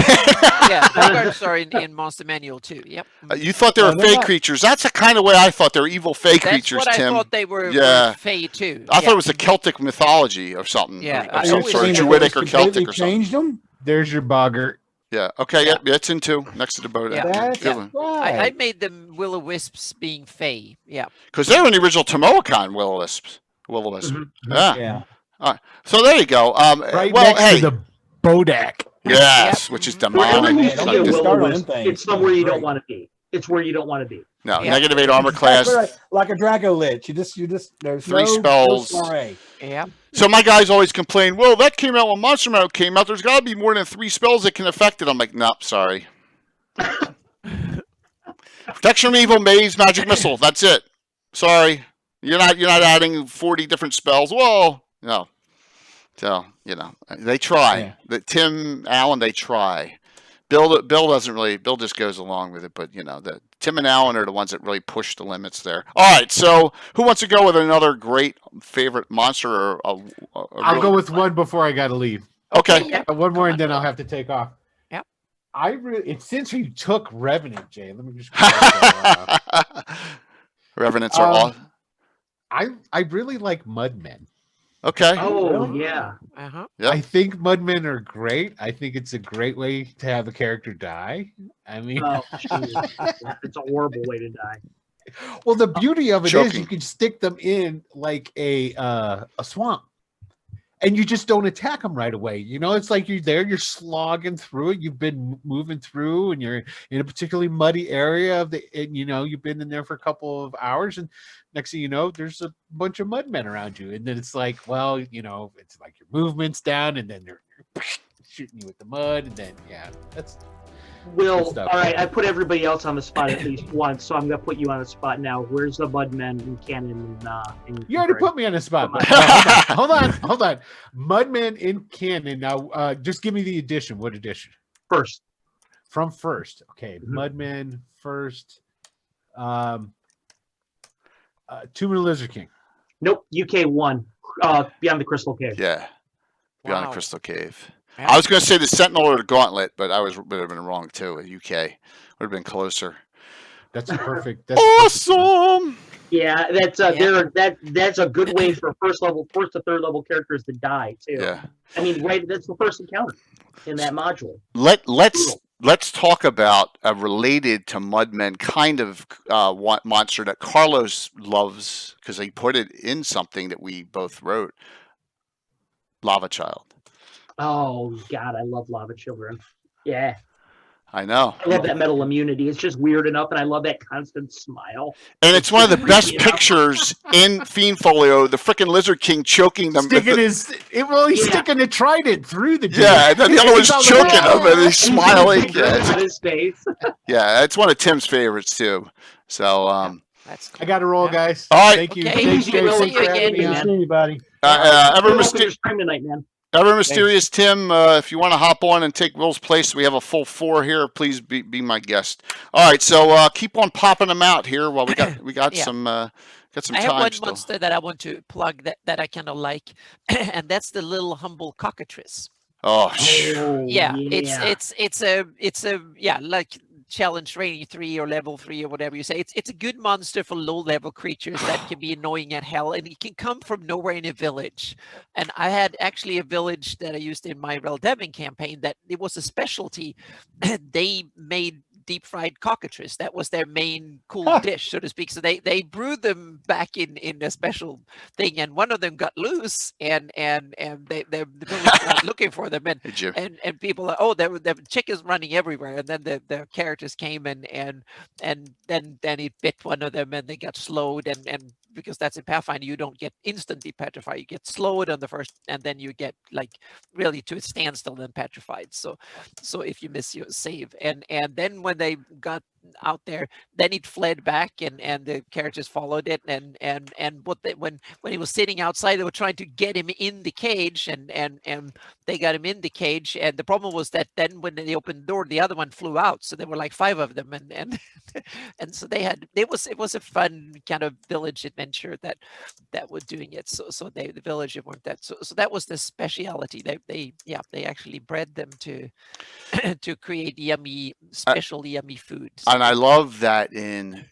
Yeah, Bogarts are in Monster Manual too. Yep. You thought they were they're fey not. creatures. That's the kind of way I thought they were evil fey That's creatures, what I Tim. thought they were. Yeah. Fey too. I thought it was a Celtic mythology or something. Yeah, Of I some always sort of seen Druidic They or just Celtic completely or something. changed them. There's your boggart. Yeah. Okay. Yeah. It's in 2 next to the boat. Yeah. That's Good one. I right. made them Will-O-Wisps being Fey. Yeah. Because they were in the original Tomoacon Will-O-Wisps. Will-O-Wisp. Mhm. Yeah. Yeah. So there you go. Right well, next hey. to the Bodak. Yes, which is Wherever demonic. you Don't see get a me will started on wisp, them things. it's somewhere you don't Right. want to be. It's where you don't want to be. No, Yeah. negative 8 armor class. Exactly right. Like a Draco Lich. You just there's 3 no spells. soiree. Yeah. So my guys always complain, well, that came out when Monster Manual came out. There's got to be more than 3 spells that can affect it. I'm like, nope, sorry. Protection from Evil, Maze, Magic Missile. That's it. Sorry. You're not adding 40 different spells. Whoa. No. So, they try. Yeah. Tim Allen, they try. Bill doesn't really. Bill just goes along with it, but Tim and Allen are the ones that really push the limits there. All right, so who wants to go with another great favorite monster? Or I'll go with one before I got to leave. Okay. Yeah. One more, and then I'll have to take off. Yep. Since you took Revenant, Jay, let me just. Revenants are all. I really like Mudmen. Okay. Oh yeah. Uh-huh. Yep. I think Mudmen are great. I think it's a great way to have a character die. I mean, Oh, geez. It's a horrible way to die. well, the beauty of it is Choking. you can stick them in like a swamp, and you just don't attack them right away. It's like you're there, you're slogging through it. You've been moving through, and you're in a particularly muddy area and you've been in there for a couple of hours, and next thing you know, there's a bunch of mudmen around you, and then it's like, well, it's like your movement's down, and then they're shooting you with the mud, and then that's. Will, Good all stuff. right, I put everybody else on the spot at least once, so I'm gonna put you on the spot now. Where's the Mudmen in canon? You already put me on the spot. But, hold on. Mudman in canon. Now, just give me the edition. What edition? first. From first. Okay. Mhm. Mudman first. Tomb of the Lizard King. Nope, UK 1. Beyond the Crystal Cave. Yeah. Beyond the Wow. Crystal Cave. Yeah. I was going to say the Sentinel or the Gauntlet, but I would have been wrong too. UK would have been closer. That's perfect. That's perfect. Awesome. Yeah, that's Yeah. that's a good way for first to third level characters to die too. Yeah. I mean, right? That's the first encounter in that module. Let's talk about a related to Mudmen kind of monster that Carlos loves because he put it in something that we both wrote. Lava Child. Oh God, I love Lava Children. Yeah, I know. I love that metal immunity. It's just weird enough, and I love that constant smile. And it's one of the best Creepy enough. pictures in Fiend Folio, the freaking Lizard King choking them. Sticking he's sticking a trident through the dude. Yeah, and then the other one's He's all choking like, him and he's smiling. on Yeah, his face. yeah, it's one of Tim's favorites too. So, That's I got to roll, Yeah. guys. All right. Thank you. Okay. Thanks, See Jay. you Thanks for again, having me man. on. See anybody? ever, Welcome to myster- the stream tonight, man. ever mysterious Tim, if you want to hop on and take Will's place, we have a full 4 here. Please be my guest. All right, so keep on popping them out here while we got Yeah. some I have time one still. monster that I want to plug that I kind of like, and that's the little humble cockatrice. Oh, Yeah, it's a like challenge training 3 or level 3 or whatever you say. It's a good monster for low level creatures that can be annoying at hell, and it can come from nowhere in a village. And I had actually a village that I used in my Reldevin campaign that it was a specialty. They made deep fried cockatrice. That was their main cool dish, so to speak. So they brewed them back in a special thing, and one of them got loose, and the village went looking for them, and hey, Jim. and people are, oh, the chickens running everywhere, and then the characters came and then it bit one of them, and they got slowed, and because that's in Pathfinder, you don't get instantly petrified, you get slowed on the first, and then you get like really to a standstill, then petrified. So if you miss your save, and then when they got out there, then it fled back, and the characters followed it, and when he was sitting outside, they were trying to get him in the cage, and they got him in the cage, and the problem was that then when they opened the door, the other one flew out, so there were like 5 of them, and and so it was a fun kind of village adventure that were doing it. So the village weren't that, so that was the speciality. They actually bred them to to create yummy foods. And I love that in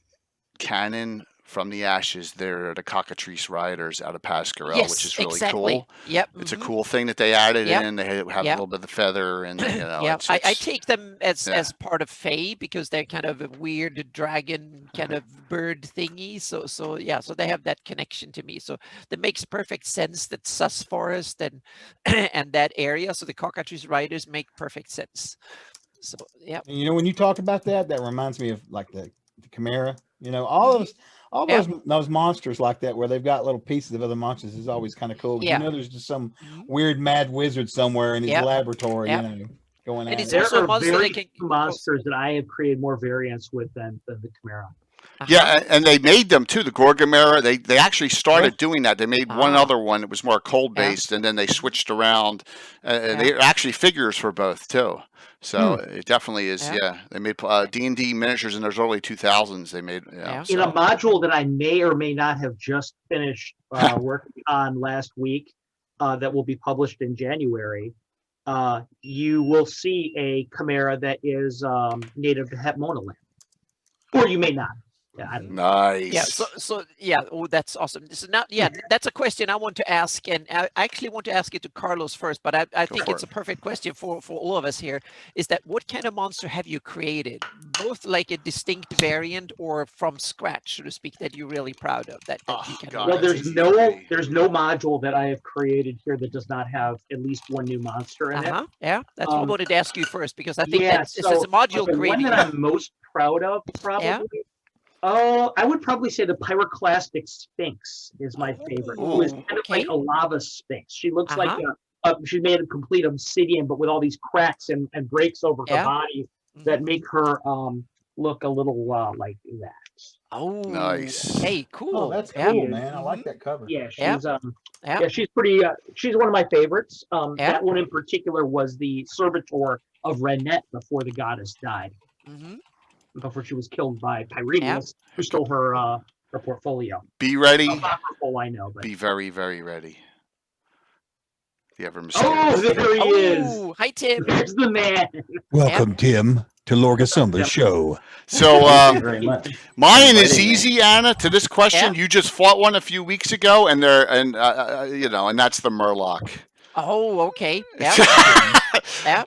canon, From the Ashes, they're the cockatrice riders out of Pascarel, Yes, which is really exactly. cool. Yep. It's a cool thing that they added Yep. in. They have a Yep. little bit of the feather, and Yeah, it's, I it's- take them as yeah. part of Fae because they're kind of a weird dragon kind of bird thingy. So they have that connection to me. So that makes perfect sense. That Sus Forest and and that area. So the cockatrice riders make perfect sense. So yeah. And when you talk about that, that reminds me of like the Chimera. All All those monsters like that, where they've got little pieces of other monsters, is always kind of cool. Yeah. You know, there's just some Mhm. weird mad wizard somewhere in his Yep. laboratory, Yep. you know, going And at it's it. There also a are monster very that can few monsters that I have created more variants with than the Chimera. Yeah, and they made them too. The Gorgamera, they actually started Yeah. doing that. They made one Ah. other one that was more cold based, and then they switched around. And they actually figures for both too. So it definitely is. Yeah. Yeah, they made D&D miniatures in those early 2000s. They made. Yeah. In a So. module that I may or may not have just finished working on last week, that will be published in January, you will see a Chimera that is native to Hepmona land, or you may not. Yeah, I don't know. Nice. Yeah. So yeah. Oh, that's awesome. This is not. Yeah, that's a question I want to ask, and I actually want to ask it to Carlos first. But I think for it's it. a perfect question for all of us here. Is that what kind of monster have you created? Both like a distinct variant or from scratch, so to speak, that you're really proud of. That Oh, you can. God. Well, that's there's easy for me. no module that I have created here that does not have at least one new monster in it. Yeah. That's what I wanted to ask you first, because I think Yeah, that's it's a module the one creating. that I'm most proud of, probably. I would probably say the Pyroclastic Sphinx is my favorite. It was kind of like a lava sphinx. She looks like she's made of complete obsidian, but with all these cracks and breaks over her body that make her look a little like that. Oh, Nice. Hey, cool. Oh, that's Yeah. cool, man. I like that cover. Yeah, Yeah. she's pretty. She's one of my favorites. That one in particular was the servitor of Renette before the goddess died. Before she was killed by Pyroclastic, who stole her portfolio. Be ready. Apocryphal, I know, but Be very, very ready. The ever oh, mysterious. there he is. Hi, Tim. There's the man. Welcome, Tim, to Lorgasumba's show. So Thank you very much. mine is Inviting me. easy, Anna. To this question, you just fought one a few weeks ago, and and that's the Murloc. Oh, okay. Yeah.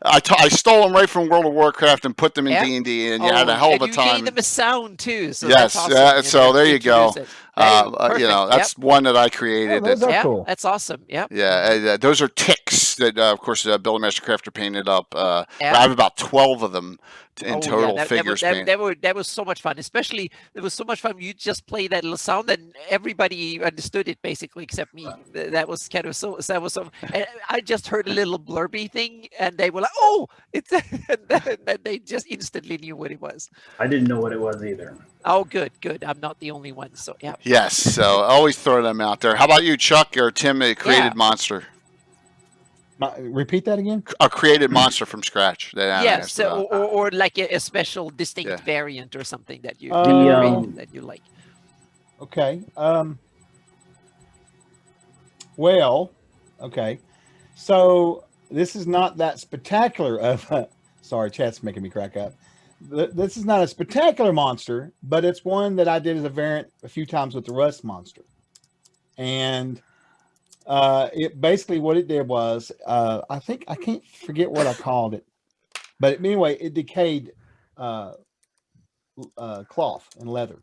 I stole them right from World of Warcraft and put them in D&D, and you had a hell of a You time. gave them a sound too. So Yes, that's awesome. so there you go. Perfect. That's one that I created. those are cool. That's awesome. Yep. Yeah, those are ticks that, of course, Bill and Master Crafter painted up. I have about 12 of them in total figures painted. That was so much fun. Especially, it was so much fun. You just play that little sound, and everybody understood it basically, except me. That was kind of so. That was so. And I just heard a little blurby thing, and they were like, "Oh, it's!" and they just instantly knew what it was. I didn't know what it was either. Oh, good. I'm not the only one. So yeah. Yes, so always throw them out there. How about you, Chuck or Tim? A created monster. Repeat that again. A created monster from scratch. Yes, or like a special distinct variant or something that you that you like. Okay. Well, okay. So this is not that spectacular of. Sorry, chat's making me crack up. This is not a spectacular monster, but it's one that I did as a variant a few times with the Rust monster. And it basically what it did was, I think I can't forget what I called it, but anyway, it decayed cloth and leather.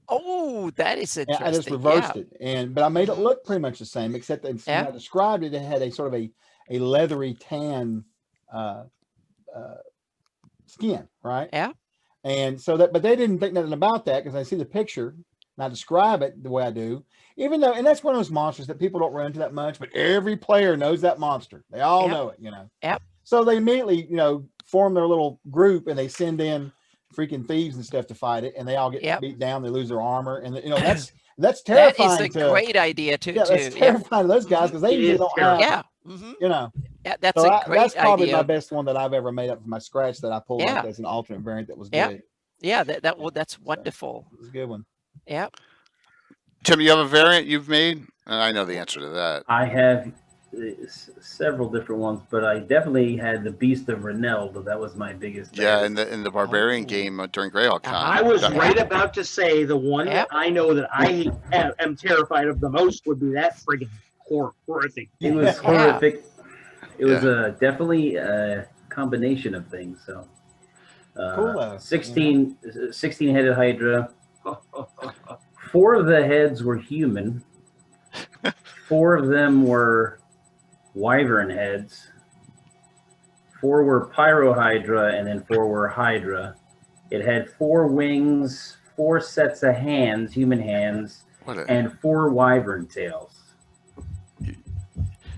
Oh, that is interesting. I just reversed it, but I made it look pretty much the same, except that when I described it, it had a sort of a leathery tan skin, right? Yeah. And so but they didn't think nothing about that because I see the picture and I describe it the way I do, even though, and that's one of those monsters that people don't run into that much, but every player knows that monster. They all know it, Yep. So they immediately, form their little group and they send in freaking thieves and stuff to fight it, and they all get beat down. They lose their armor, and that's terrifying. That is a great idea too. Yeah, that's terrifying to those guys because they usually don't have. Yeah. Yeah, that's a great that's probably idea. my best one that I've ever made up from my scratch that I pulled like as an alternate variant that was good. Yeah, that's wonderful. It was a good one. Yeah. Tim, you have a variant you've made? I know the answer to that. I have several different ones, but I definitely had the Beast of Reneld. That was my biggest. Yeah, in the Barbarian game during Greyhawk Con. I was right about to say the one that I know that I am terrified of the most would be that friggin' horrific. It was horrific. It was definitely a combination of things. So, cool, 16-headed Hydra. 4 of the heads were human. 4 of them were wyvern heads. 4 were Pyro Hydra, and then 4 were Hydra. It had 4 wings, 4 sets of hands, human hands, and 4 wyvern tails.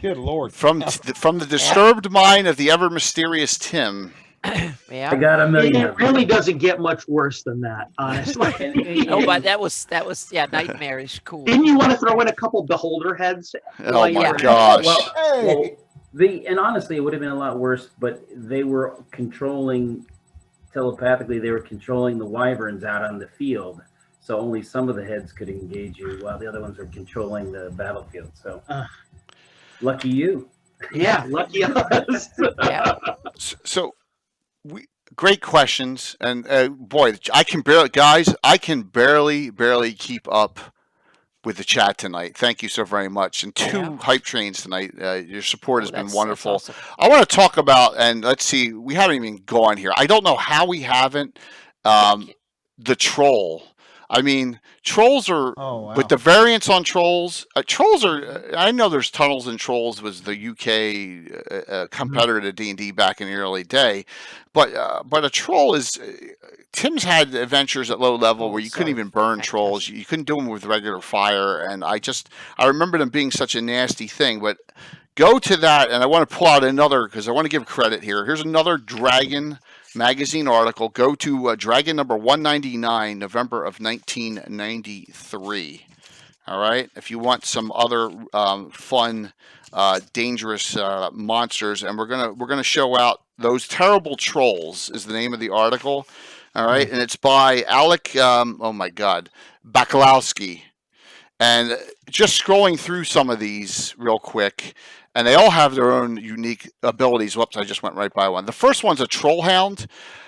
Good lord. From the disturbed mind of the ever mysterious Tim. I got a million. It really doesn't get much worse than that, honestly. No, but that was nightmarish cool. Didn't you want to throw in a couple beholder heads? Oh my gosh. Well, and honestly, it would have been a lot worse, but they were controlling telepathically. They were controlling the wyverns out on the field, so only some of the heads could engage you, while the other ones were controlling the battlefield. So, lucky you. Yeah, lucky us. Yeah. So, great questions, and boy, I can barely keep up with the chat tonight. Thank you so very much, and 2 hype trains tonight. Your support has been wonderful. Awesome. I want to talk about, and let's see, we haven't even gone here. I don't know how we haven't. The troll. I mean, trolls are, with the variants on trolls, trolls are, I know there's Tunnels and Trolls was the UK competitor to D&D back in the early day, but a troll is, Tim's had adventures at low level where you couldn't even burn trolls. You couldn't do them with regular fire, and I remember them being such a nasty thing, but go to that, and I want to pull out another, because I want to give credit here. Here's another Dragon magazine article. Go to Dragon number 199, November of 1993. All right, if you want some other fun, dangerous monsters, and we're gonna show out those terrible trolls is the name of the article. All right, and it's by Alec. Oh my God, Bakalowski. And just scrolling through some of these real quick, and they all have their own unique abilities. Whoops, I just went right by one. The first one's a Trollhound.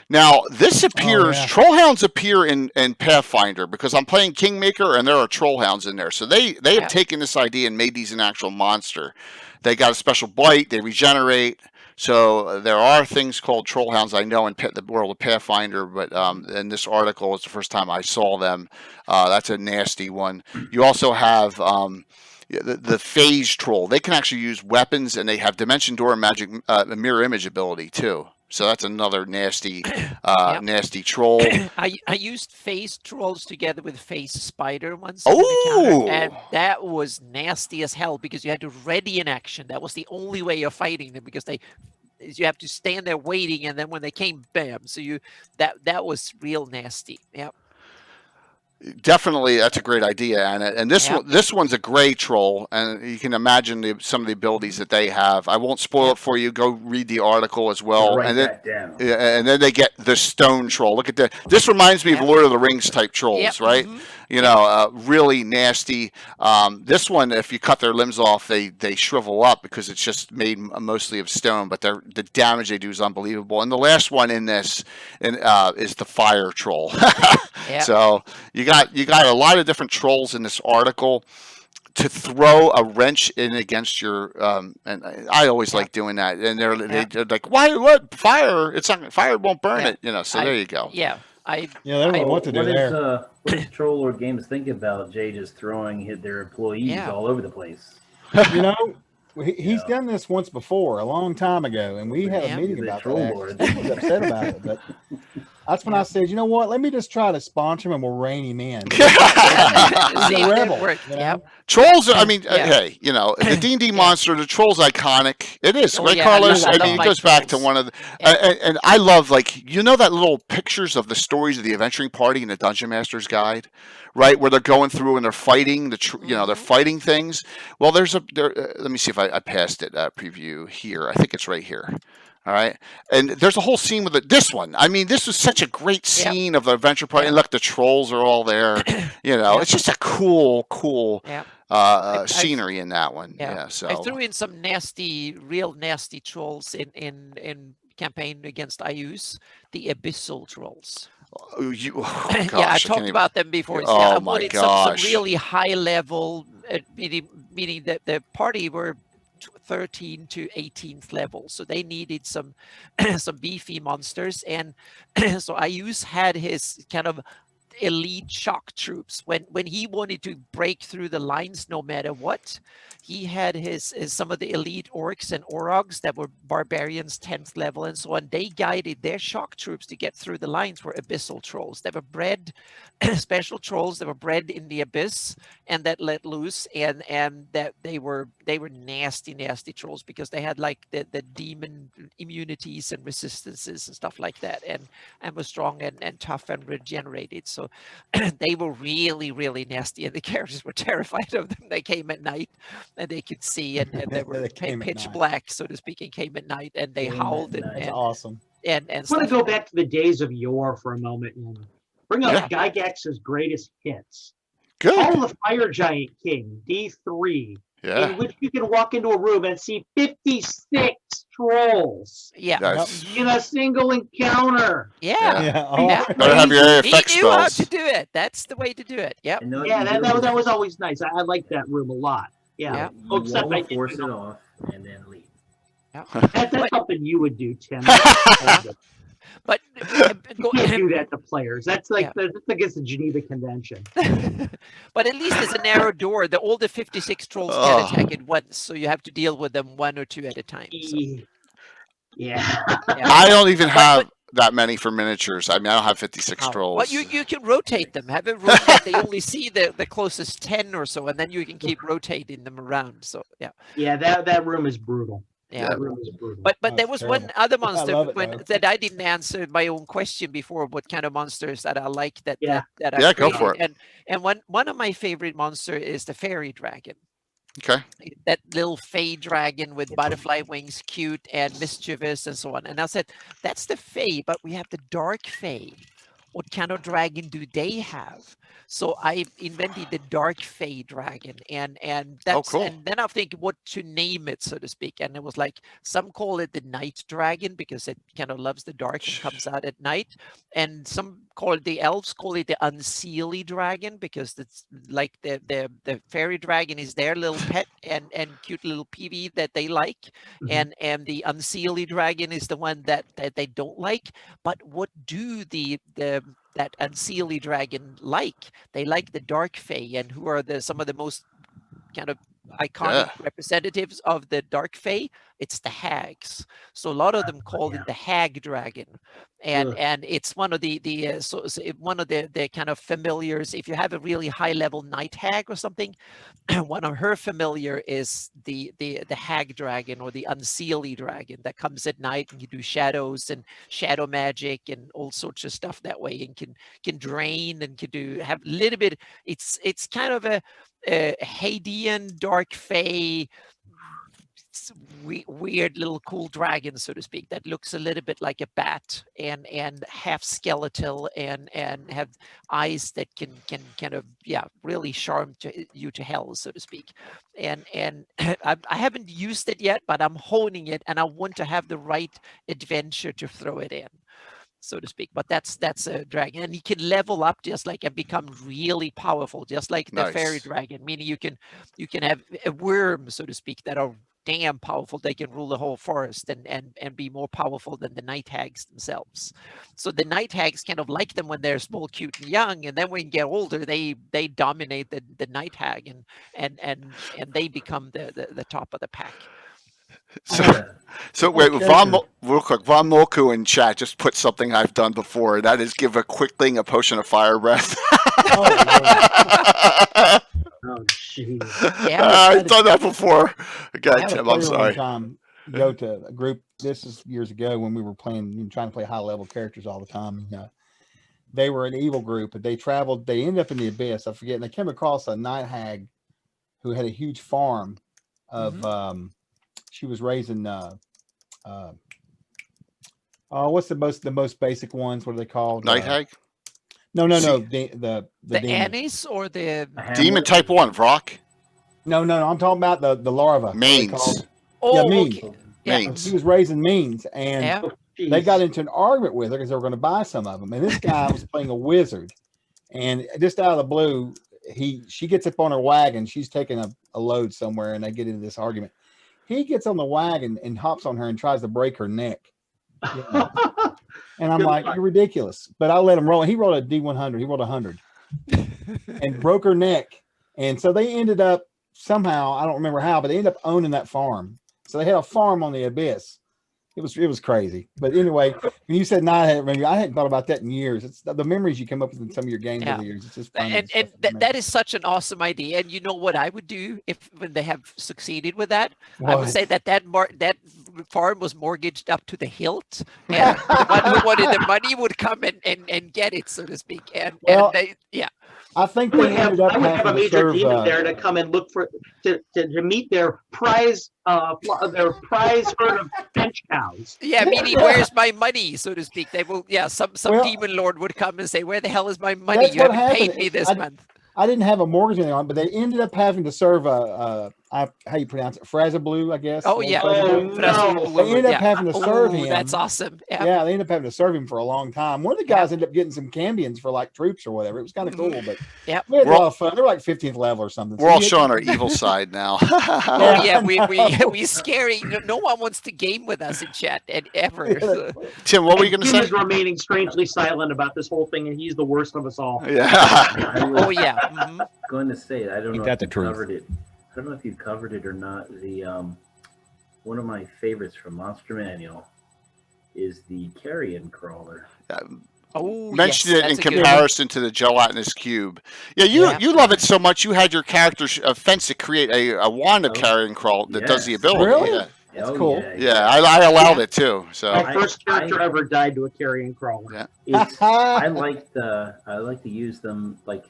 Now, this appears, Trollhounds appear in Pathfinder, because I'm playing Kingmaker, and there are Trollhounds in there. So they have taken this idea and made these an actual monster. They got a special bite, they regenerate. So there are things called Trollhounds, I know, in the world of Pathfinder, but in this article, it's the first time I saw them. That's a nasty one. You also have the Phase Troll. They can actually use weapons, and they have Dimension Door and Magic Mirror Image ability, too. So that's another nasty, nasty troll. I used Phase Trolls together with Phase Spider once. Oh! And that was nasty as hell, because you had to ready an action. That was the only way of fighting them, because you have to stand there waiting, and then when they came, bam. So that was real nasty. Yep. Definitely, that's a great idea, Anna. And this one's a gray troll, and you can imagine some of the abilities that they have. I won't spoil it for you. Go read the article as well. Write that down. And then they get the stone troll. Look at that. This reminds me of Lord of the Rings type trolls, right? Mm-hmm. You know, really nasty. This one, if you cut their limbs off, they shrivel up because it's just made mostly of stone. But the damage they do is unbelievable. And the last one in this is the fire troll. So you got a lot of different trolls in this article. To throw a wrench in against your and I always like doing that. And they're like, why? What fire? It's not fire. Won't burn it. You know. So there you go. Yeah. They don't know what to do there. What does Troll or Games think about Jay just throwing their employees all over the place? You know, he's done this once before, a long time ago, and we had a meeting about that. He was upset about it, but that's when I said, you know what? Let me just try to sponsor him, and we'll rein him in. He's a rebel. You know? Trolls, I mean, hey, you know, the D&D monster, the troll's iconic. It is, right, Carlos? I mean, it goes back to one of the... And I love, like, you know that little pictures of the stories of the adventuring party in the Dungeon Master's Guide? Right, where they're going through and they're fighting, they're fighting things. Well, let me see if I passed it, preview here. I think it's right here. All right. And there's a whole scene with this one. I mean, this was such a great scene of the adventure party. And look, the trolls are all there. You know, it's just a cool scenery in that one. Yeah. So I threw in some real nasty trolls in campaign against IUs, the abyssal trolls. Gosh, I talked about them before. Oh I my wanted gosh. some really high level, meaning that the party were 13 to 18th level, so they needed some beefy monsters, and so IUs had his kind of elite shock troops. When he wanted to break through the lines, no matter what, he had his some of the elite orcs and orogs that were barbarians 10th level and so on. They guided their shock troops to get through the lines were abyssal trolls. They were bred special trolls that were bred in the abyss and that let loose, and that they were nasty trolls because they had like the demon immunities and resistances and stuff like that, and was strong and tough and regenerated. So they were really nasty, and the characters were terrified of them. They came at night and they could see, and they were pitch black, so to speak, and came at night, and they howled. That's awesome. And I want to go back to the days of yore for a moment and bring up Gygax's greatest hits. Good. Call the Fire Giant King, D3, in which you can walk into a room and see 56 trolls. Yeah. Nice. In a single encounter. Yeah. Oh, Better have your effect He knew how spells. to do it. That's the way to do it. Yep. Yeah, that was always nice. I liked that room a lot. Yeah. You Except I won't didn't force it know. off and then leave. That's something you would do, Tim. But You can't do that to players. That's like that's against the Geneva Convention. but at least it's a narrow door. The older 56 trolls can't attack at once, so you have to deal with them 1 or 2 at a time. So. Yeah. I don't even have that many for miniatures. I mean, I don't have 56 trolls. But you can rotate them. Have it rotate. They only see the closest 10 or so, and then you can keep rotating them around. So Yeah, that room is brutal. Yeah. That room is brutal. But there was one other monster love it, that I didn't answer my own question before. What kind of monsters that I like that I go for created. And one of my favorite monster is the fairy dragon. Okay. That little fey dragon with butterfly wings, cute and mischievous and so on. And I said, that's the fey, but we have the dark fey. What kind of dragon do they have? So I invented the dark fey dragon, and that's cool. And then I think what to name it, so to speak. And it was like some call it the night dragon because it kind of loves the dark and comes out at night, and some call it, the elves call it the unseelie dragon because it's like the fairy dragon is their little pet and cute little PV that they like, and the unseelie dragon is the one that they don't like. But what do that unseelie dragon like? They like the dark fae, and who are some of the most kind of iconic representatives of the dark fae? It's the hags. So a lot of them call it the Hag Dragon, and it's one of the one of the kind of familiars. If you have a really high level night hag or something, one of her familiar is the Hag Dragon or the Unseelie Dragon that comes at night and can do shadows and shadow magic and all sorts of stuff that way, and can drain and can have a little bit. It's kind of a Hadean dark fae, weird little cool dragon, so to speak, that looks a little bit like a bat and half skeletal and have eyes that can kind of really charm you to hell, so to speak. And I haven't used it yet, but I'm honing it, and I want to have the right adventure to throw it in, so to speak. But that's a dragon, and he can level up just like and become really powerful, just like the fairy dragon, meaning you can have a worm, so to speak, that are damn powerful. They can rule the whole forest and be more powerful than the night hags themselves. So the night hags kind of like them when they're small, cute, and young, and then when you get older, they dominate the night hag and they become the top of the pack. So wait, real quick, Von Moku in chat just put something I've done before. That is give a quickling a potion of fire breath. Oh, jeez. I've done that before. God, Tim, I'm sorry. Go to a group. This is years ago when we were trying to play high level characters all the time. They were an evil group, but they traveled. They ended up in the abyss. I forget. And they came across a night hag who had a huge farm of. She was raising. What's the most basic ones? What are they called? Night hag. No. The Anise or the demon type 1, Vrock. No. I'm talking about the larva. Mains. Mains. Okay. Mains. He was raising means, and they got into an argument with her because they were going to buy some of them. And this guy was playing a wizard, and just out of the blue, she gets up on her wagon. She's taking a load somewhere, and they get into this argument. He gets on the wagon and hops on her and tries to break her neck. And I'm Good like, luck. you're ridiculous. But I let him roll. He rolled a D100. He rolled 100 and broke her neck. And so they ended up somehow, I don't remember how, but they ended up owning that farm. So they had a farm on the Abyss. It was crazy. But anyway, when you said I hadn't thought about that in years. It's the memories you come up with in some of your games over the years. It's just fun. And that is such an awesome idea. And you know what I would do when they have succeeded with that? I would say that farm was mortgaged up to the hilt, and the one who wanted the money would come and get it, so to speak. And I think I they would have ended up a having to major serve, demon there to come and look for to meet their prize herd of bench cows. Yeah, meaning where's my money, so to speak. They will, some demon lord would come and say, where the hell is my money? That's You what haven't paid happened. me this month. I didn't have a mortgage or anything on it, but they ended up having to serve how you pronounce it? Frazzablu, I guess. Oh, yeah. Frazzablu. They ended up having to serve him. That's awesome. Yeah, they ended up having to serve him for a long time. One of the guys ended up getting some Cambions for like troops or whatever. It was kind of cool, but we had a lot of fun. They were like 15th level or something. We're all showing our evil side now. we scary. No one wants to game with us in chat ever. Tim, what were you going to Tim say? is remaining strangely silent about this whole thing, and he's the worst of us all. Yeah. I was Oh, yeah. Mhm. going to say, I don't know Ain't that if the you truth? covered it. I don't know if you covered it or not. The one of my favorites from Monster Manual is the carrion crawler. Oh, Mentioned yes, it in that's a good one. comparison to the gelatinous cube. Yeah, you love it so much. You had your character fence to create a wand of carrion crawl that does the Yes. ability. Really? Yeah, That's cool. yeah, I allowed it too. So My first character ever died to a carrion crawler. Yeah. I like to use them like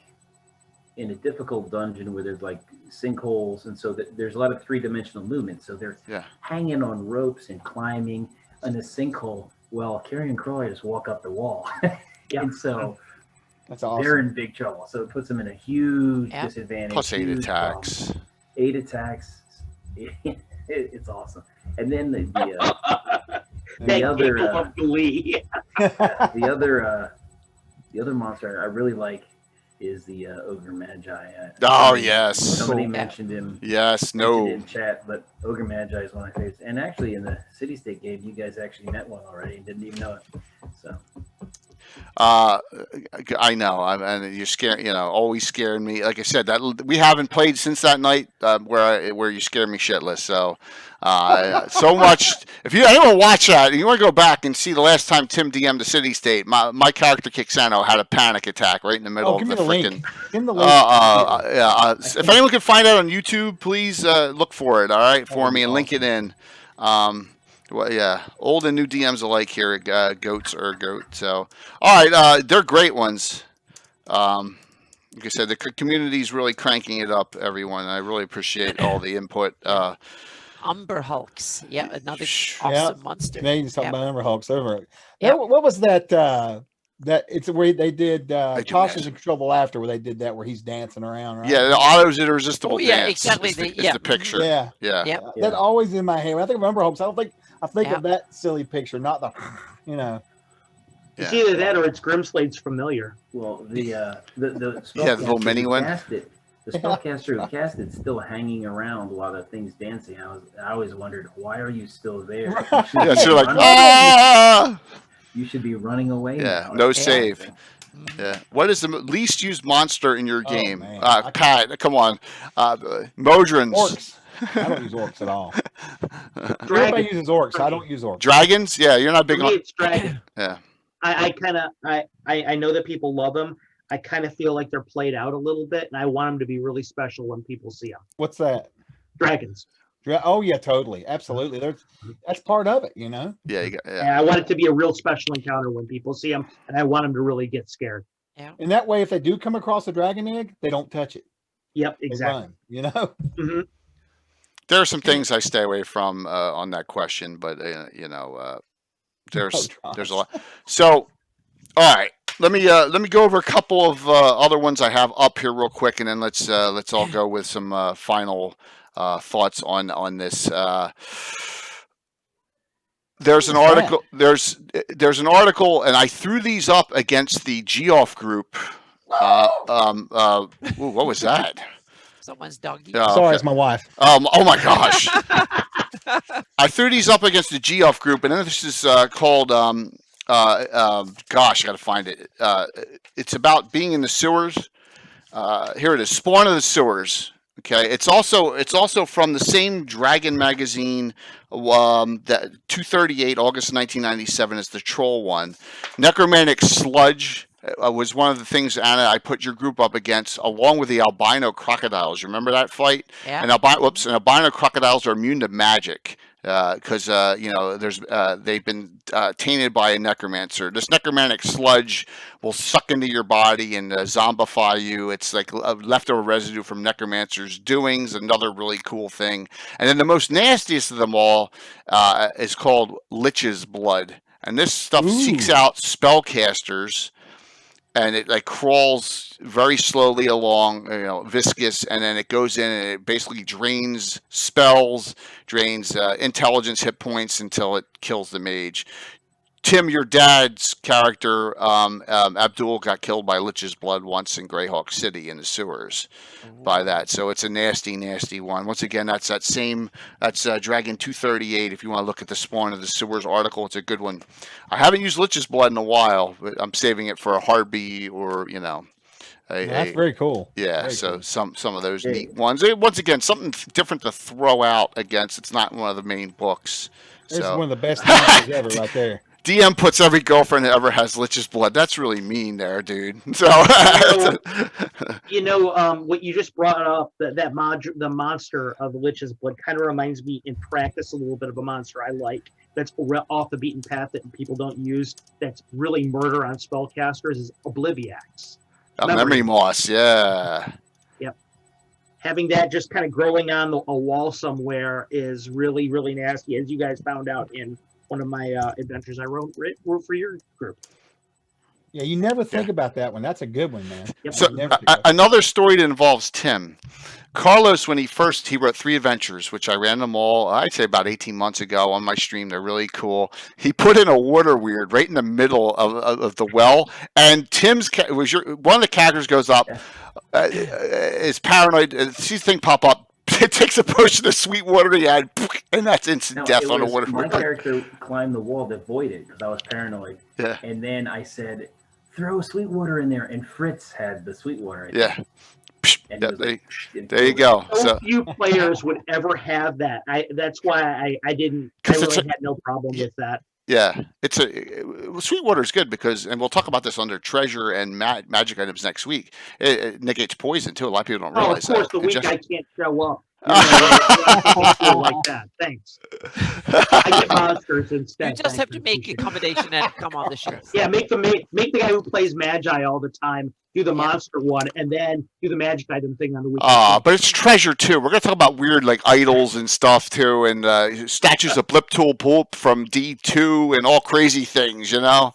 in a difficult dungeon where there's like sinkholes, and so there's a lot of three-dimensional movement. So they're hanging on ropes and climbing in a sinkhole. Well, carrion crawler just walk up the wall, and so That's awesome. they're in big trouble. So it puts them in a huge disadvantage. plus 8 huge attacks. problem. 8 attacks. It's awesome. And then the other of glee. the other monster I really like is the Ogre Magi. Yes. Somebody mentioned him. Yes. mentioned it No. in chat, but Ogre Magi is one of my favorites. And actually, in the City State game, you guys actually met one already and didn't even know it. So I know. And you're scared. Always scaring me. Like I said, that we haven't played since that night where you scared me shitless. So, so much. If you anyone watch that, and you want to go back and see the last time Tim DM'd the City State, my character Kixano had a panic attack right in the middle of the freaking. Give me the link. If anyone can find it on YouTube, please look for it. All right, for me and link it in. Old and new DMs alike here at Goats or Goat. So, all right, they're great ones. Like I said, the community's really cranking it up, everyone. I really appreciate all the input. Umber Hulks. Yeah, another awesome monster. They just talk about Umber Hulks over. What was that? That it's where they did Cautious and Controllable Laughter, where they did that, where he's dancing around. Right? Yeah, the autos irresistible. Oh, yeah, dance exactly. is the picture. Yeah. That always in my head. When I think of Umber Hulks, I think of that silly picture, not the, It's either that or it's Grimslade's familiar. well, the the little mini one. The spellcaster who cast it's still hanging around while the thing's dancing. I always wondered, why are you still there? Yeah, so you're like, You should be running away. Yeah, now. no save. Yeah. What is the least used monster in your game? man. Pat, come on. Modrons. Orcs. I don't use orcs at all. Everybody uses orcs. I don't use orcs. Dragons? Yeah, you're not big For me, on. it's dragon. Yeah. I know that people love them. I kind of feel like they're played out a little bit, and I want them to be really special when people see them. What's that? Dragons. Oh yeah, totally, absolutely. That's part of it, Yeah, And I want it to be a real special encounter when people see them, and I want them to really get scared. And that way, if they do come across a dragon egg, they don't touch it. Yep, They exactly. run, Mm-hmm. There are some things I stay away from on that question, but there's a lot. So, all right, let me go over a couple of other ones I have up here real quick, and then let's all go with some final thoughts on this. There's an article. There's an article, and I threw these up against the Geoff group. What was that? Someone's doggy. Sorry, it's my wife. Oh my gosh! I threw these up against the Geoff group, and then this is called gosh, I got to find it. It's about being in the sewers. Here it is, Spawn of the Sewers. Okay, it's also from the same Dragon magazine, that 238, August 1997 is the Troll one. Necromantic Sludge was one of the things, Anna, I put your group up against, along with the albino crocodiles. You remember that fight? Yeah. And albino crocodiles are immune to magic. Because they've been tainted by a necromancer. This necromantic sludge will suck into your body and zombify you. It's like a leftover residue from necromancer's doings. Another really cool thing. And then the most nastiest of them all is called Lich's Blood, and this stuff seeks out spellcasters. And it like crawls very slowly along, viscous, and then it goes in and it basically drains spells, drains intelligence hit points until it kills the mage. Tim, your dad's character, Abdul, got killed by Lich's Blood once in Greyhawk City in the sewers by that. So it's a nasty, nasty one. Once again, that's Dragon 238. If you want to look at the Spawn of the Sewers article, it's a good one. I haven't used Lich's Blood in a while, but I'm saving it for a Hardbee or, That's very cool. Yeah, Very so cool. some of those neat ones. Once again, something different to throw out against. It's not one of the main books. This is So one of the best monsters ever right there. DM puts every girlfriend that ever has Lich's Blood. That's really mean there, dude. So What you just brought up, the monster of the Lich's Blood kind of reminds me in practice a little bit of a monster I like. That's off the beaten path that people don't use. That's really murder on spellcasters is Obliviax. Memory Moss, yeah. Yep. Having that just kind of growing on a wall somewhere is really, really nasty, as you guys found out in one of my adventures I wrote for your group. Yeah, you never think about that one. That's a good one, man. Yep. So Never think about another story that involves Tim. Carlos, when he wrote 3 adventures, which I ran them all, I'd say about 18 months ago on my stream. They're really cool. He put in a water weird right in the middle of the well, and Tim's one of the characters goes up, is paranoid, sees the thing pop up, it takes a potion of sweet water he had, and that's instant death on a water My weird. character climbed the wall to avoid it because I was paranoid. Yeah. And then I said, throw sweet water in there. And Fritz had the sweet water. Yeah. And Yeah, he was like, there you go. So So few players would ever have that. That's why I didn't. I 'Cause it's really had no problem with that. yeah, Sweetwater is good because, and we'll talk about this under treasure and magic items next week. It negates poison too. A lot of people don't Oh, of realize course, that. the It week just- I can't show up. Like that. Thanks. I get monsters instead. You just have to make accommodation and come on the show. Yeah, make the guy who plays Magi all the time do the monster one, and then do the magic item thing on the weekend. But it's treasure too. We're gonna talk about weird like idols and stuff too, and statues of Bliptool Poop from D2 and all crazy things. All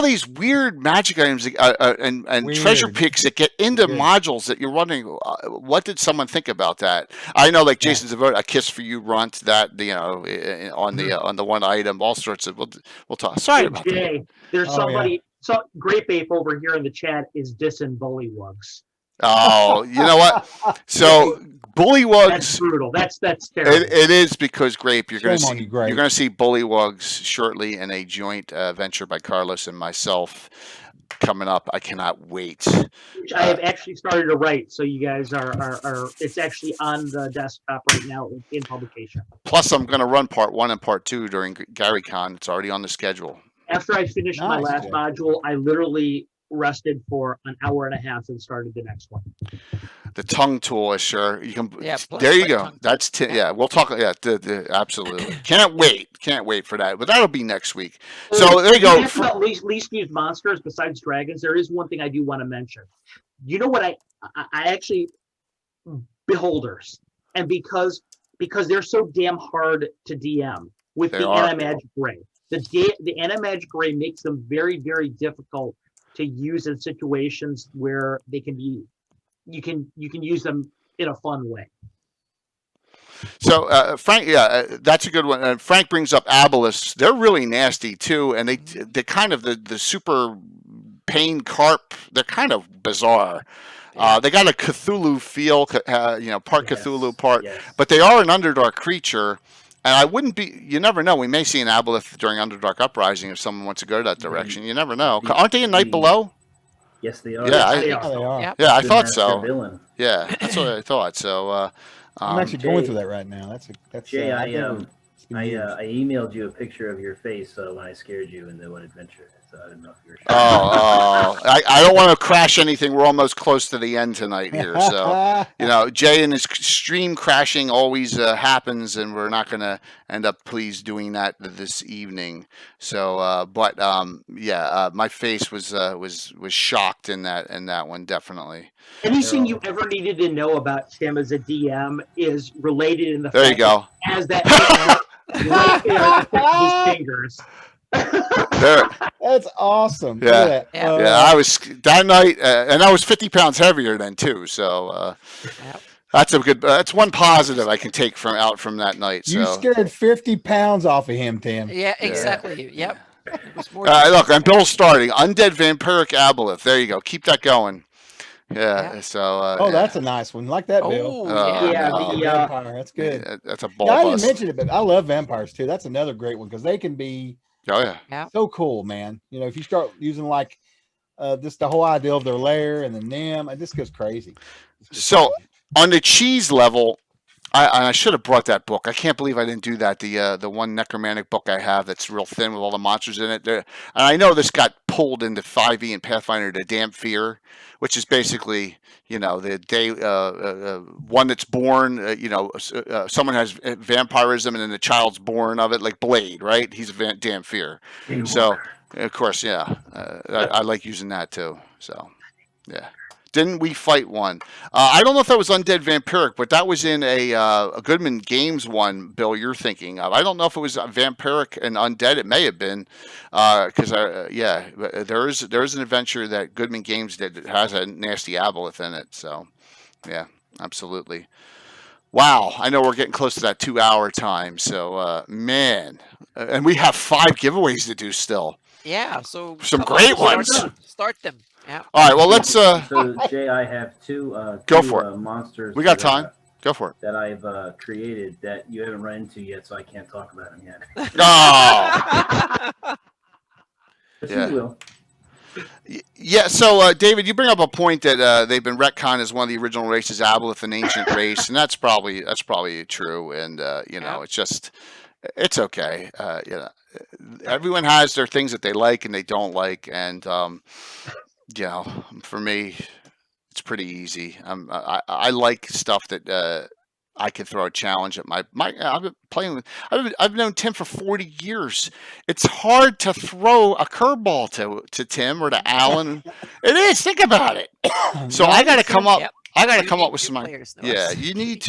these weird magic items and Weird. treasure picks that get into Good. modules that you're running. What did someone think about that? I know, like Jason Zavot, a kiss for you, runt that on the one item, all sorts of. We'll talk. Sorry about that. Jay, there's Oh, somebody. So Grape Ape over here in the chat is dissing Bullywugs. Oh, you know what? So That's Bullywugs. brutal. That's terrible. It is because Grape, you're going to Shame on see you, Grape. you're going to see Bullywugs shortly in a joint venture by Carlos and myself coming up. I cannot wait. Which I have actually started to write. So you guys are it's actually on the desktop right now in publication. Plus, I'm going to run part 1 and part 2 during GaryCon. It's already on the schedule. After I finished my Nice, last Jay. module, I literally rested for an hour and a half and started the next one. The tongue tool, sure you can. Yeah, plus there you my go. tongue That's yeah. We'll talk. Yeah, absolutely. Can't wait for that. But that'll be next week. So there you go. Talking about least used monsters besides dragons, there is one thing I do want to mention. You know what I actually beholders, and because they're so damn hard to DM with They the are. anti-magic ray. The anti-magic ray makes them very, very difficult to use in situations where they can be. You can use them in a fun way. So Frank, that's a good one. And Frank brings up Abolus. They're really nasty too, and they kind of the super pain carp. They're kind of bizarre. They got a Cthulhu feel, part Yes, Cthulhu, part, yes. but they are an Underdark creature. And I wouldn't be. You never know. We may see an Aboleth during Underdark Uprising if someone wants to go that direction. You never know. Aren't they in Night Below? Yes, they are. Yeah, They think are. so. They are. Yep. Yeah, I The thought master so. Villain. Yeah, that's what I thought. So I'm actually going Jay- through that right now. That's Jay, I've never- it's been years. I emailed you a picture of your face when I scared you in the one adventure. So I didn't know if you were. I don't want to crash anything. We're almost close to the end tonight here. So, Jay and his stream crashing always happens, and we're not going to end up doing that this evening. So, my face was shocked in that one, definitely. Anything you ever needed to know about Tim as a DM is related in the There you fact go. that as that right there at the tip of his fingers. There, That's awesome. Look Yeah. at that. Yeah. yeah, I was that night, and I was 50 pounds heavier then too. So Yep. that's a good. That's one positive I can take from that night. You So. scared 50 pounds off of him, Tim. Yeah, exactly. Yep. It was more Look, and Bill's starting Undead Vampiric Aboleth. There you go. Keep that going. Yeah. Yeah. So. Oh, that's a nice one. Like that, Bill. Oh, Yeah, no. the Vampire. That's good. Yeah, that's a Yeah, ball I didn't bust. mention it, but I love vampires too. That's another great one because they can be Oh yeah. so cool, man. If you start using like just the whole idea of their lair and the nim, it just goes crazy. So on the cheese level, I should have brought that book. I can't believe I didn't do that. The one necromantic book I have that's real thin with all the monsters in it. And I know this got pulled into 5e and Pathfinder to Damp Fear, which is basically the day one that's born. Someone has vampirism and then the child's born of it, like Blade, right? He's a Damp Fear. So of course, yeah, I like using that too. So yeah. Didn't we fight one? I don't know if that was Undead Vampiric, but that was in a Goodman Games one, Bill, you're thinking of. I don't know if it was Vampiric and Undead. It may have been, because there is an adventure that Goodman Games did that has a nasty aboleth in it. So, yeah, absolutely. Wow, I know we're getting close to that 2-hour time. So, man, and we have 5 giveaways to do still. Yeah. So Some come on, great start ones. them. Start them. Yeah. All right, well, let's So Jay, I have two for it. monsters. We got that, time. Go for it. that I've created that you haven't run into yet, so I can't talk about them yet. Oh. But Yeah. you will. Yeah, so David, you bring up a point that they've been retconned as one of the original races, Aboleth, an ancient race, and that's probably true. And it's okay. Everyone has their things that they like and they don't like, and for me, it's pretty easy. I like stuff that I could throw a challenge at my. I've been playing with. I've known Tim for 40 years. It's hard to throw a curveball to Tim or to Alan. It is. Think about it. So I got to come up. Yep. I got to You come need up with new some. players, no Yeah, less. you need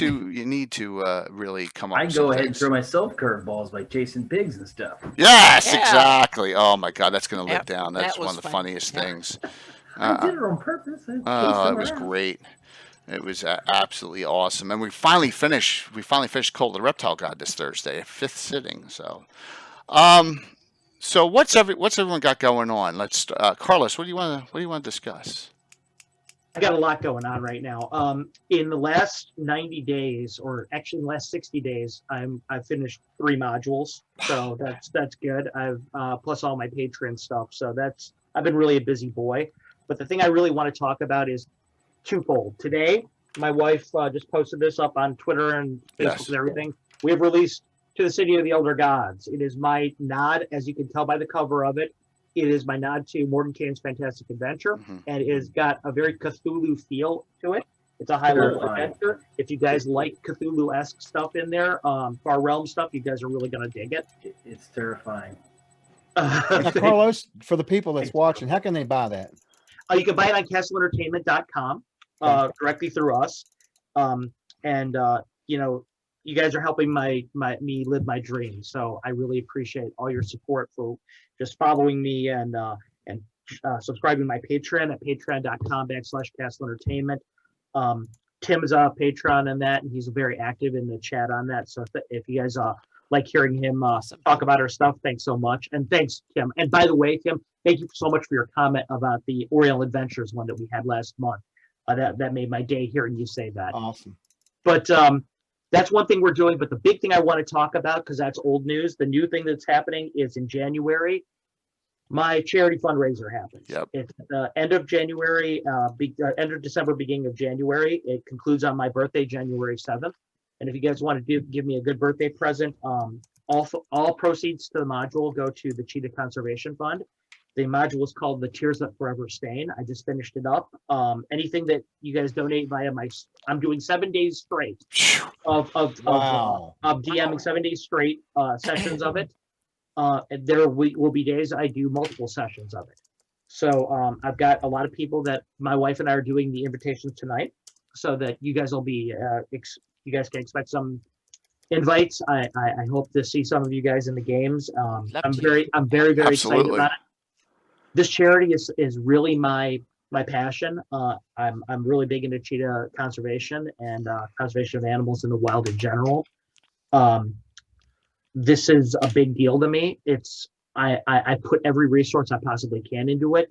to really come up. I with go some ahead and things. throw myself curveballs by chasing pigs and stuff. Yes, Yeah. exactly. Oh my God, that's going to live Yep, down. that That's one was of the fun. funniest Yeah. things. I did it on purpose. I chased Oh, them it was around. great. It was absolutely awesome, and we finally finished Cult of the Reptile God this Thursday, 5th sitting. So, so what's everyone got going on? Let's Carlos, what do you want to discuss? I got a lot going on right now. In the last 90 days, or actually in the last 60 days, I've finished 3 modules, so that's good. I've plus all my Patreon stuff, so I've been really a busy boy. But the thing I really want to talk about is twofold. Today, my wife just posted this up on Twitter and Facebook Yes. and everything. We have released To the City of the Elder Gods. It is my nod, as you can tell by the cover of it. It is my nod to Mordenkainen's Fantastic Adventure, Mhm. and it has got a very Cthulhu feel to it. It's a high-level Terrifying. adventure. If you guys like Cthulhu-esque stuff in there, Far Realm stuff, you guys are really going to dig it. It's terrifying. Now, Carlos, for the people that's watching, how can they buy that? You can buy it on castlentertainment.com directly through us. You guys are helping me live my dream. So I really appreciate all your support for just following me and subscribing to my Patreon at patreon.com/castlentertainment. Tim is a patron on that, and he's very active in the chat on that. So if you guys like hearing him Awesome. talk about our stuff, thanks so much. And thanks, Tim. And by the way, Tim, thank you so much for your comment about the Oriental Adventures one that we had last month. That made my day hearing you say that. Awesome. But that's one thing we're doing. But the big thing I want to talk about, because that's old news, the new thing that's happening is in January, my charity fundraiser happens. Yep. It's end of January, end of December, beginning of January. It concludes on my birthday, January 7th. And if you guys want to give me a good birthday present, all proceeds to the module go to the Cheetah Conservation Fund. The module is called The Tears That Forever Stain. I just finished it up. Anything that you guys donate via I'm doing 7 days straight of DMing 7 days straight sessions of it. And there will be days I do multiple sessions of it. So I've got a lot of people that my wife and I are doing the invitations tonight, so that you guys will be, you guys can expect some invites. I hope to see some of you guys in the games. I'm very excited about it. This charity is really my passion. I'm really big into cheetah conservation and conservation of animals in the wild in general. This is a big deal to me. I put every resource I possibly can into it.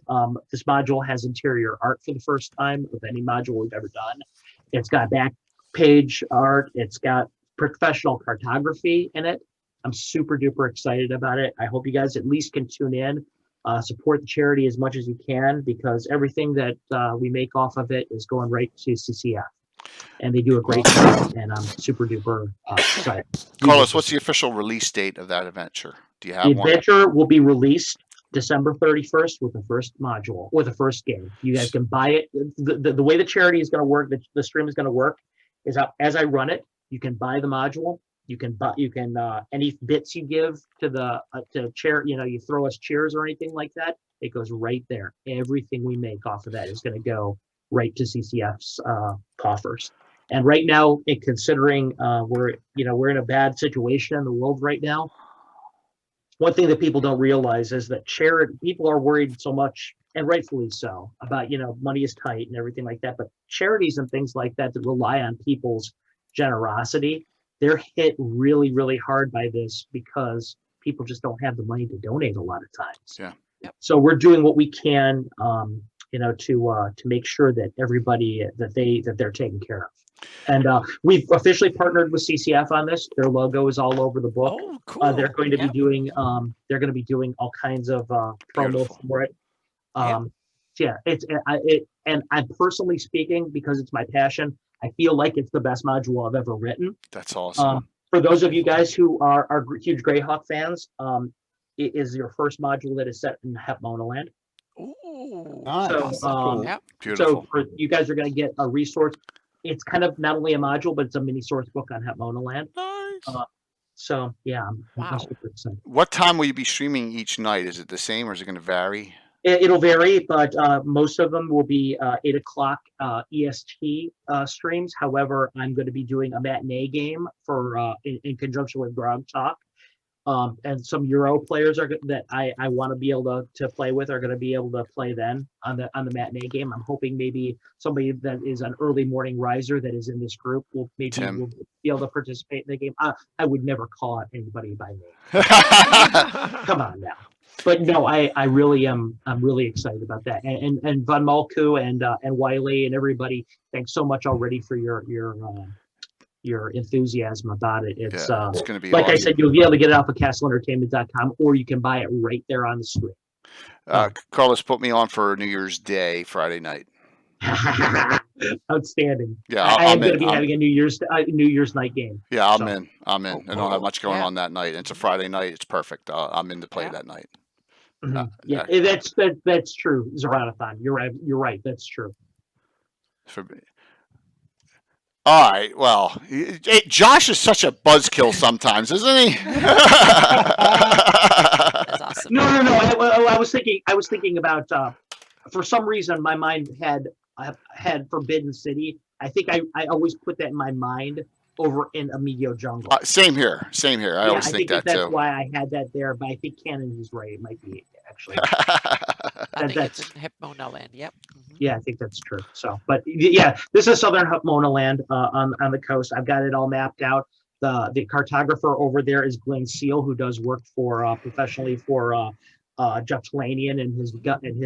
This module has interior art for the first time of any module we've ever done. It's got back page art. It's got professional cartography in it. I'm super duper excited about it. I hope you guys at least can tune in, support the charity as much as you can, because everything that we make off of it is going right to CCF. And they do a great job, and I'm super duper excited. Carlos, what's the official release date of that adventure? Do you have The one? adventure will be released December 31st with the first module, with the first game. You guys can buy it. The way the charity is going to work, the stream is going to work, is as I run it, you can buy the module. You can any bits you give to the you throw us cheers or anything like that, it goes right there. Everything we make off of that is going to go right to CCF's coffers. And right now, considering we're in a bad situation in the world right now, one thing that people don't realize is that people are worried so much, and rightfully so, about money is tight and everything like that. But charities and things like that rely on people's generosity, they're hit really, really hard by this because people just don't have the money to donate a lot of times. Yeah. Yep. So we're doing what we can, to make sure that everybody that they're taken care of. And we've officially partnered with CCF on this. Their logo is all over the book. Oh, cool. They're going to be doing all kinds of promo Beautiful. for it. And I'm personally speaking, because it's my passion, I feel like it's the best module I've ever written. That's awesome. For those of you guys who are huge Greyhawk fans, it is your first module that is set in Hepmona Land. Ooh. Nice. So, Yep. Beautiful. so you guys are going to get a resource. It's kind of not only a module, but it's a mini source book on Hepmona Land. Nice. So yeah, I'm Wow. super excited. What time will you be streaming each night? Is it the same or is it going to vary? It'll vary, but most of them will be 8 o'clock EST streams. However, I'm going to be doing a matinee game for in conjunction with Grog Talk. And some Euro players that I want to be able to play with are going to be able to play then on the matinee game. I'm hoping maybe somebody that is an early morning riser that is in this group will be able to participate in the game. I would never call out anybody by name. Come on now. But no, I really am. I'm really excited about that. And Von Malku and Wiley and everybody, thanks so much already for your enthusiasm about it. It's going to be like awesome. I said, you'll be able to get it off of castlentertainment.com, or you can buy it right there on the screen. Carlos, put me on for New Year's Day, Friday night. Outstanding. Yeah, I am I'm going to in. be having a New Year's night game. Yeah, I'm So- in. I'm in. I don't have much going Yeah. on that night. It's a Friday night. It's perfect. I'm in to play Yeah. that night. Yeah, that's true. Zeratothon. You're right. That's true. For me. All right. Well, Josh is such a buzzkill sometimes, isn't he? That's awesome. No. I was thinking about. For some reason, my mind had Forbidden City. I think I always put that in my mind over in Amigo Jungle. Same here. I always think that that's too. why I had that there. But I think Cannon is right. It might be actually. I think that's- it's in Hepmona Land. Yep. Mhm. Yeah, I think that's true. So, but yeah, this is Southern Hepmona Land on the coast. I've got it all mapped out. The cartographer over there is Glenn Seal, who does work for professionally for Jeff Talanian and his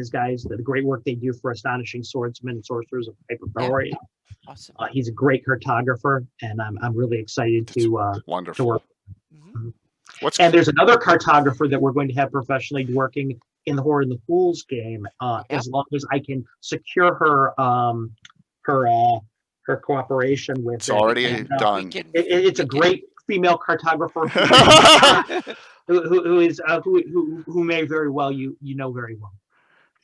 guys, the great work they do for Astonishing Swordsmen and Sorcerers of Hyperborea. Awesome. He's a great cartographer, and I'm really excited to Wonderful. work. Mhm. And there's another cartographer that we're going to have professionally working in the Horror in the Fools game, as long as I can secure her her cooperation with It's it. already And, done. it's a great female cartographer who may very well you know very well.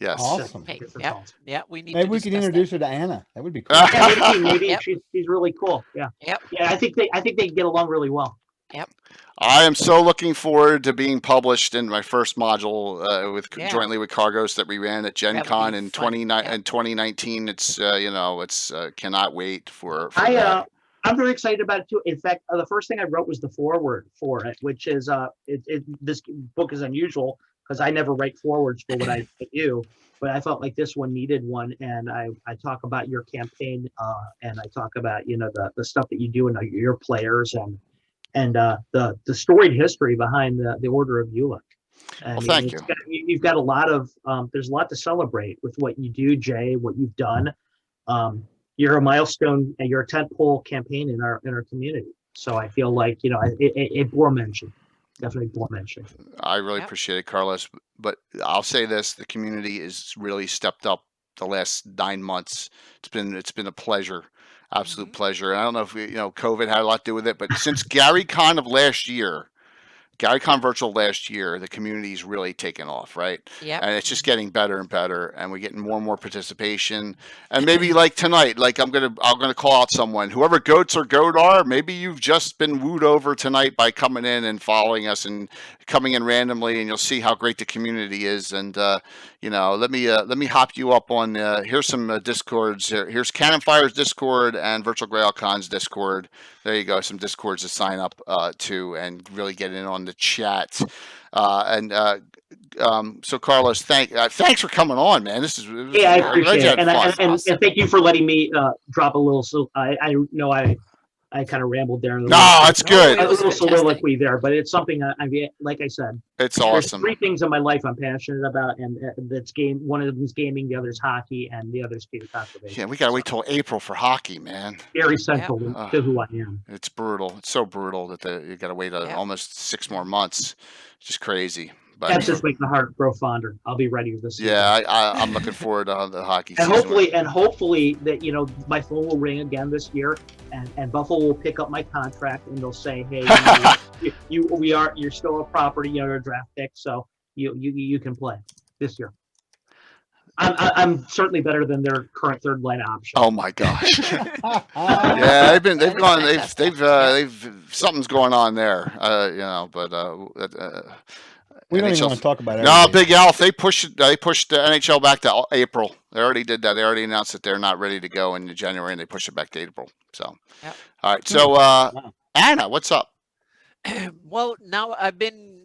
Yes. Awesome. Hey, That's yeah, awesome. yeah, we need Maybe to we could discuss introduce that. her to Anna. That would be cool. Yeah, maybe Yep. she's really cool. Yeah. Yep. Yeah, I think they get along really well. I am so looking forward to being published in my first module with Yeah. jointly with Cargos that we ran at Gen That would Con be in fun. Yeah. 2019. It's it's cannot wait for that. I'm very excited about it too. In fact, the first thing I wrote was the foreword for it, which is this book is unusual because I never write forewords for what I do, but I felt like this one needed one, and I talk about your campaign, and I talk about the stuff that you do and your players and the storied history behind the Order of Ulick. Well, thank you. You've got a lot of there's a lot to celebrate with what you do, Jay, what you've done. You're a milestone and you're a tentpole campaign in our community. So I feel like it bore mention. Definitely bore mention. I really Yep. appreciate it, Carlos. But I'll say this: the community has really stepped up the last 9 months. It's been a pleasure, absolute Mhm. pleasure. And I don't know if COVID had a lot to do with it, but since Gary Con Virtual last year, the community's really taken off, right? Yep. And it's just getting better and better, and we're getting more and more participation. And maybe like tonight, like I'm gonna call out someone, whoever Goats or Goat are. Maybe you've just been wooed over tonight by coming in and following us and coming in randomly, and you'll see how great the community is. And let me hop you up on here's some Discords. Here's Cannon Fire's Discord and Virtual Grail Con's Discord. There you go, some Discords to sign up to and really get in on the chat. So Carlos, thanks for coming on, man. Yeah, I appreciate it, and fun. and thank you for letting me drop a little. So I know I kind of rambled there. No, it's good. A It was little fantastic. soliloquy there, but it's something I mean, like I said, It's there's awesome. 3 things in my life I'm passionate about, and that's one of them is gaming, the other is hockey, and the other is community conservation. Yeah, we gotta wait till April for hockey, man. Very central Yeah. to who I am. It's brutal. It's so brutal that you gotta wait Yeah. almost 6 more months. It's just crazy. But That's just make the heart grow fonder. I'll be ready this season. yeah, I'm looking forward to the hockey And season. hopefully that my phone will ring again this year, and Buffalo will pick up my contract, and they'll say, hey, you're still a property, you're a draft pick, so you can play this year. I'm certainly better than their current third line option. Oh my gosh. Ah, Yeah, they've That's gone. fantastic. They've something's going on there. we don't even NHL want to talk about it. No, Big Alf. They pushed the NHL back to April. They already did that. They already announced that they're not ready to go in January, and they pushed it back to April. So, Yep. all right. So, Wow. Anna, what's up? Well, now I've been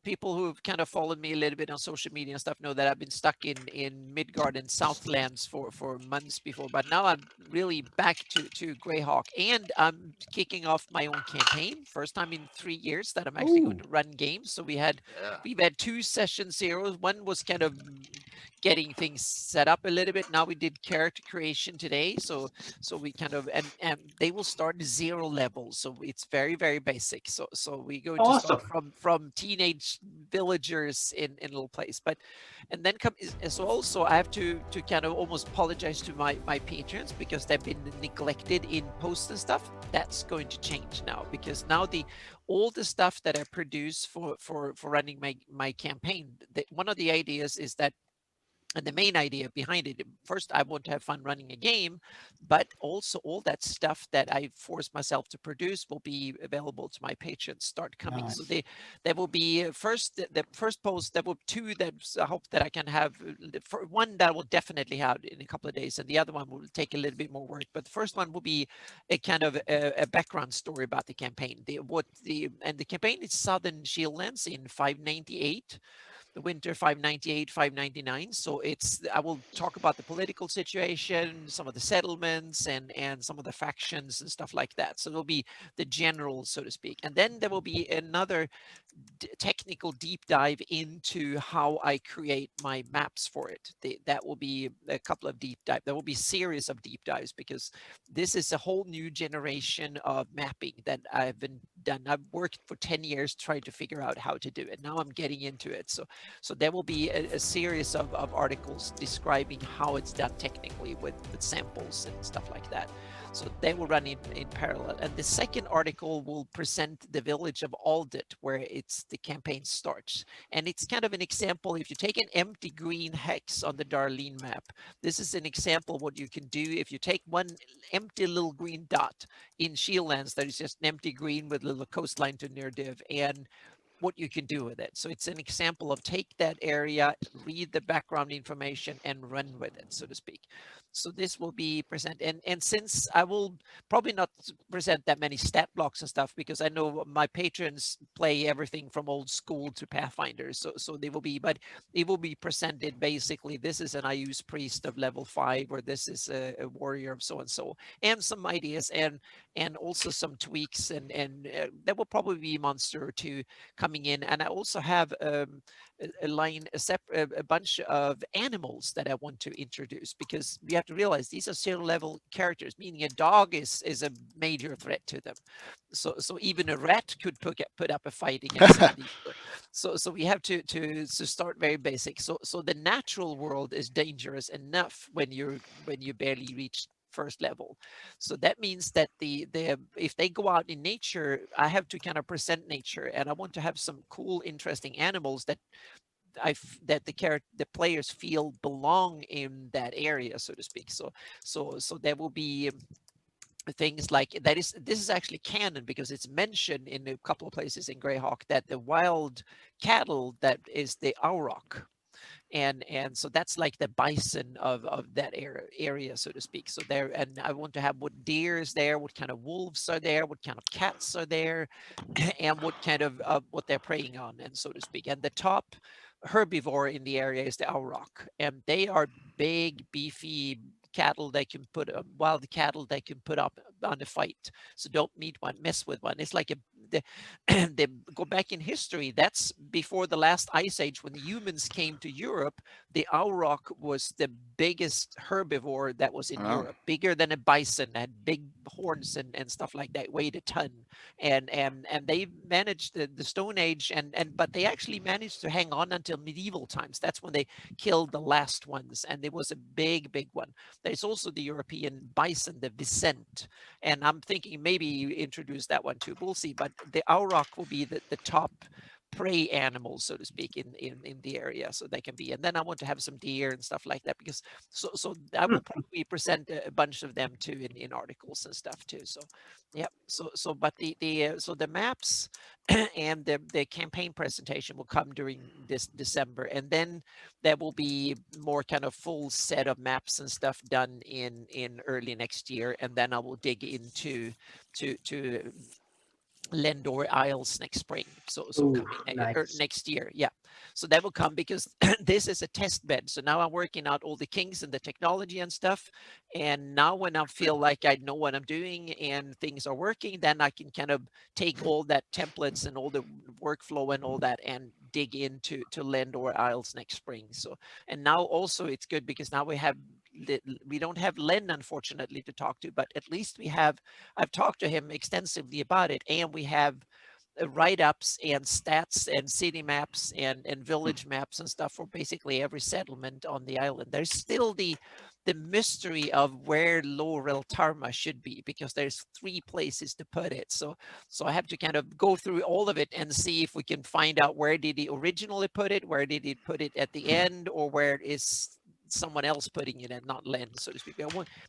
people who've kind of followed me a little bit on social media and stuff know that I've been stuck in Midgard and Southlands for months before, but now I'm really back to Greyhawk, and I'm kicking off my own campaign. First time in 3 years that I'm actually going to run games. So we've had 2 session zeros. One was kind of getting things set up a little bit. Now we did character creation today, so we kind of and they will start 0 levels, so it's very, very basic. So we go to start from teenage villagers in a little place, and then so also I have to kind of almost apologize to my patrons because they've been neglected in posts and stuff. That's going to change now, because now all the stuff that I produce for running my campaign, one of the ideas is that, and the main idea behind it, first, I want to have fun running a game, but also all that stuff that I force myself to produce will be available to my patrons start coming. Nice. So there will be the first post, there will 2 that I hope that I can have. For one that I will definitely have in a couple of days, and the other one will take a little bit more work. But the first one will be a kind of a background story about the campaign. The campaign is Southern Shieldlands in 598. the winter 598, 599. So I will talk about the political situation, some of the settlements, and some of the factions and stuff like that. So it'll be the general, so to speak. And then there will be another technical deep dive into how I create my maps for it. That will be a couple of deep dive. There will be series of deep dives because this is a whole new generation of mapping that I've been done. I've worked for 10 years trying to figure out how to do it. Now I'm getting into it. So there will be a series of articles describing how it's done technically with samples and stuff like that. So they will run in parallel. And the second article will present the village of Aldit, where the campaign starts. And it's kind of an example. If you take an empty green hex on the Darlene map, this is an example of what you can do if you take one empty little green dot in Shieldlands that is just an empty green with a little coastline to near div, and what you can do with it. So it's an example of take that area, read the background information, and run with it, so to speak. So this will be presented. And since I will probably not present that many stat blocks and stuff, because I know my patrons play everything from old school to Pathfinder. So they will be, but it will be presented basically, this is an Ius priest of level 5, or this is a warrior of so-and-so, and some ideas, and also some tweaks, and there will probably be a monster or two coming in. And I also have a bunch of animals that I want to introduce, because we have to realize these are 0-level characters, meaning a dog is a major threat to them. So even a rat could put up a fight against some of these. So we have to start very basic. So the natural world is dangerous enough when you barely reach first level. So that means that if they go out in nature, I have to kind of present nature, and I want to have some cool, interesting animals that the players feel belong in that area, so to speak. So there will be things like that. This is actually canon, because it's mentioned in a couple of places in Greyhawk that the wild cattle that is the auroch. And so that's like the bison of that area, so to speak. So there, and I want to have what deer is there, what kind of wolves are there, what kind of cats are there, and what kind of what they're preying on, and so to speak. And the top herbivore in the area is the auroch, and they are big, beefy cattle they can put wild cattle they can put up on a fight. So don't meet one, mess with one. It's like they go back in history. That's before the last ice age, when the humans came to Europe. The auroch was the biggest herbivore that was in Europe, bigger than a bison, had big horns and stuff like that, weighed a ton. And they managed the Stone Age, but they actually managed to hang on until medieval times. That's when they killed the last ones, and it was a big one. There's also the European bison, the Vicent, and I'm thinking maybe you introduce that one too. We'll see. But the auroch will be the top prey animals, so to speak, in the area, so they can be. And then I want to have some deer and stuff like that, because so I will probably present a bunch of them too in articles and stuff too. So yeah, but the maps and the campaign presentation will come during this December, and then there will be more kind of full set of maps and stuff done in early next year, and then I will dig into to Lendor Isles next spring. So coming nice. next year, yeah. So that will come, because this is a test bed. So now I'm working out all the kinks and the technology and stuff. And now when I feel like I know what I'm doing and things are working, then I can kind of take all that templates and all the workflow and all that and dig into Lendor Isles next spring. So, and now also it's good because now we don't have Len, unfortunately, to talk to, but at least I've talked to him extensively about it, and we have write-ups and stats and city maps and village maps and stuff for basically every settlement on the island. There's still the mystery of where Laurel Tarma should be, because there's 3 places to put it. So I have to kind of go through all of it and see if we can find out where did he originally put it, where did he put it at the end, or where it is someone else putting it and not Len, so to speak.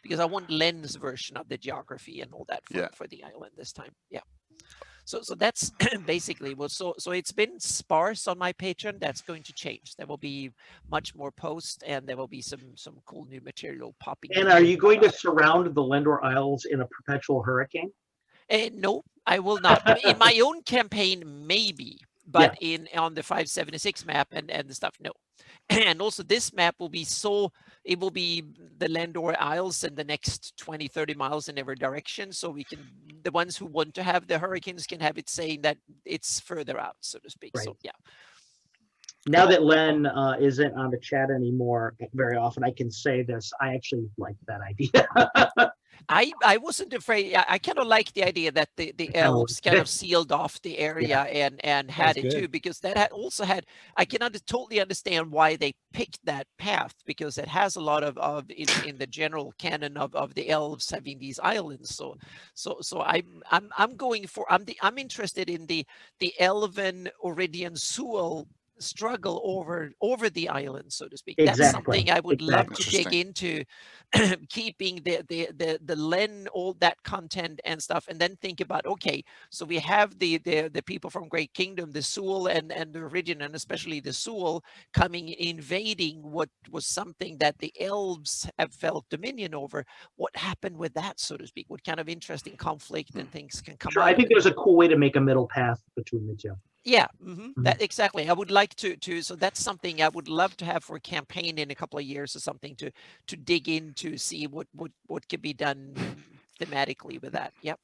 Because I want Len's version of the geography and all that for the island this time. Yeah. So that's basically what. So it's been sparse on my Patreon. That's going to change. There will be much more posts, and there will be some cool new material popping. And are you going to surround the Lendor Isles in a perpetual hurricane? No, I will not. In my own campaign, maybe. but on the 576 map and the stuff, no. And also this map will be it will be the Landor Isles in the next 20-30 miles in every direction, so the ones who want to have the hurricanes can have it saying that it's further out, so to speak. Right. So yeah. Now that Len isn't on the chat anymore very often, I can say this. I actually like that idea. I wasn't afraid. I kind of like the idea that the elves kind of sealed off the area and had it too, because that also had. I can totally understand why they picked that path, because it has a lot of in the general canon of the elves having these islands. So I'm going for I'm interested in the elven Oridian Suel struggle over the island, so to speak. That's something I would love to dig into, keeping the Len, all that content and stuff, and then think about, okay, so we have the people from Great Kingdom, the Suel and the Oridian, and especially the Suel coming, invading what was something that the elves have felt dominion over. What happened with that, so to speak? What kind of interesting conflict and things can come out? I think there's a cool way to make a middle path between the two. Yeah, that exactly. I would like to. So that's something I would love to have for a campaign in a couple of years or something to dig into, see what could be done thematically with that. Yep.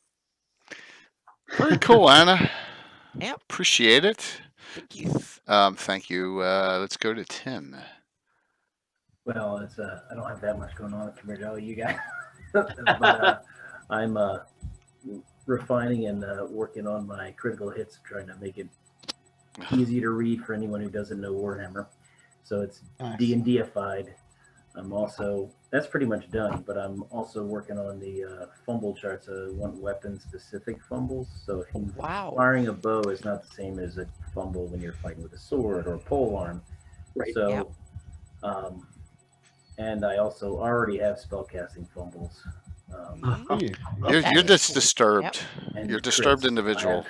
Very cool, Anna. Yeah. Appreciate it. Thank you. Thank you. Let's go to Tim. Well, I don't have that much going on compared to all you guys, but I'm refining and working on my critical hits, trying to make it easy to read for anyone who doesn't know Warhammer. So it's D&D-ified. I'm also, that's pretty much done, but I'm also working on the fumble charts. I want weapon-specific fumbles. So if you're firing a bow is not the same as a fumble when you're fighting with a sword or a polearm. Right. So, and I also already have spellcasting fumbles. You're just disturbed. You're a disturbed individual.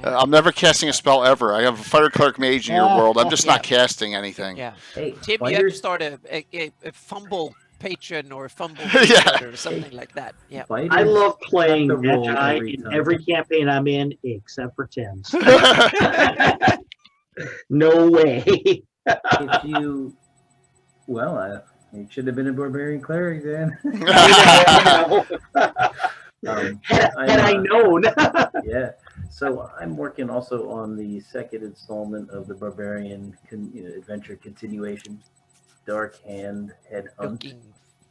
I'm never casting a spell ever. I have a fire clerk mage in your world. I'm just not casting anything. Yeah. Hey, Tim, you have to start a fumble patron or fumble or something like that. Yeah. I love playing Magi in every campaign I'm in, except for Tim's. No way. If you, you should have been a barbarian cleric then. Had I known. Yeah. So I'm working also on the second installment of the barbarian adventure continuation, Dark Hand Head Hunt. Looking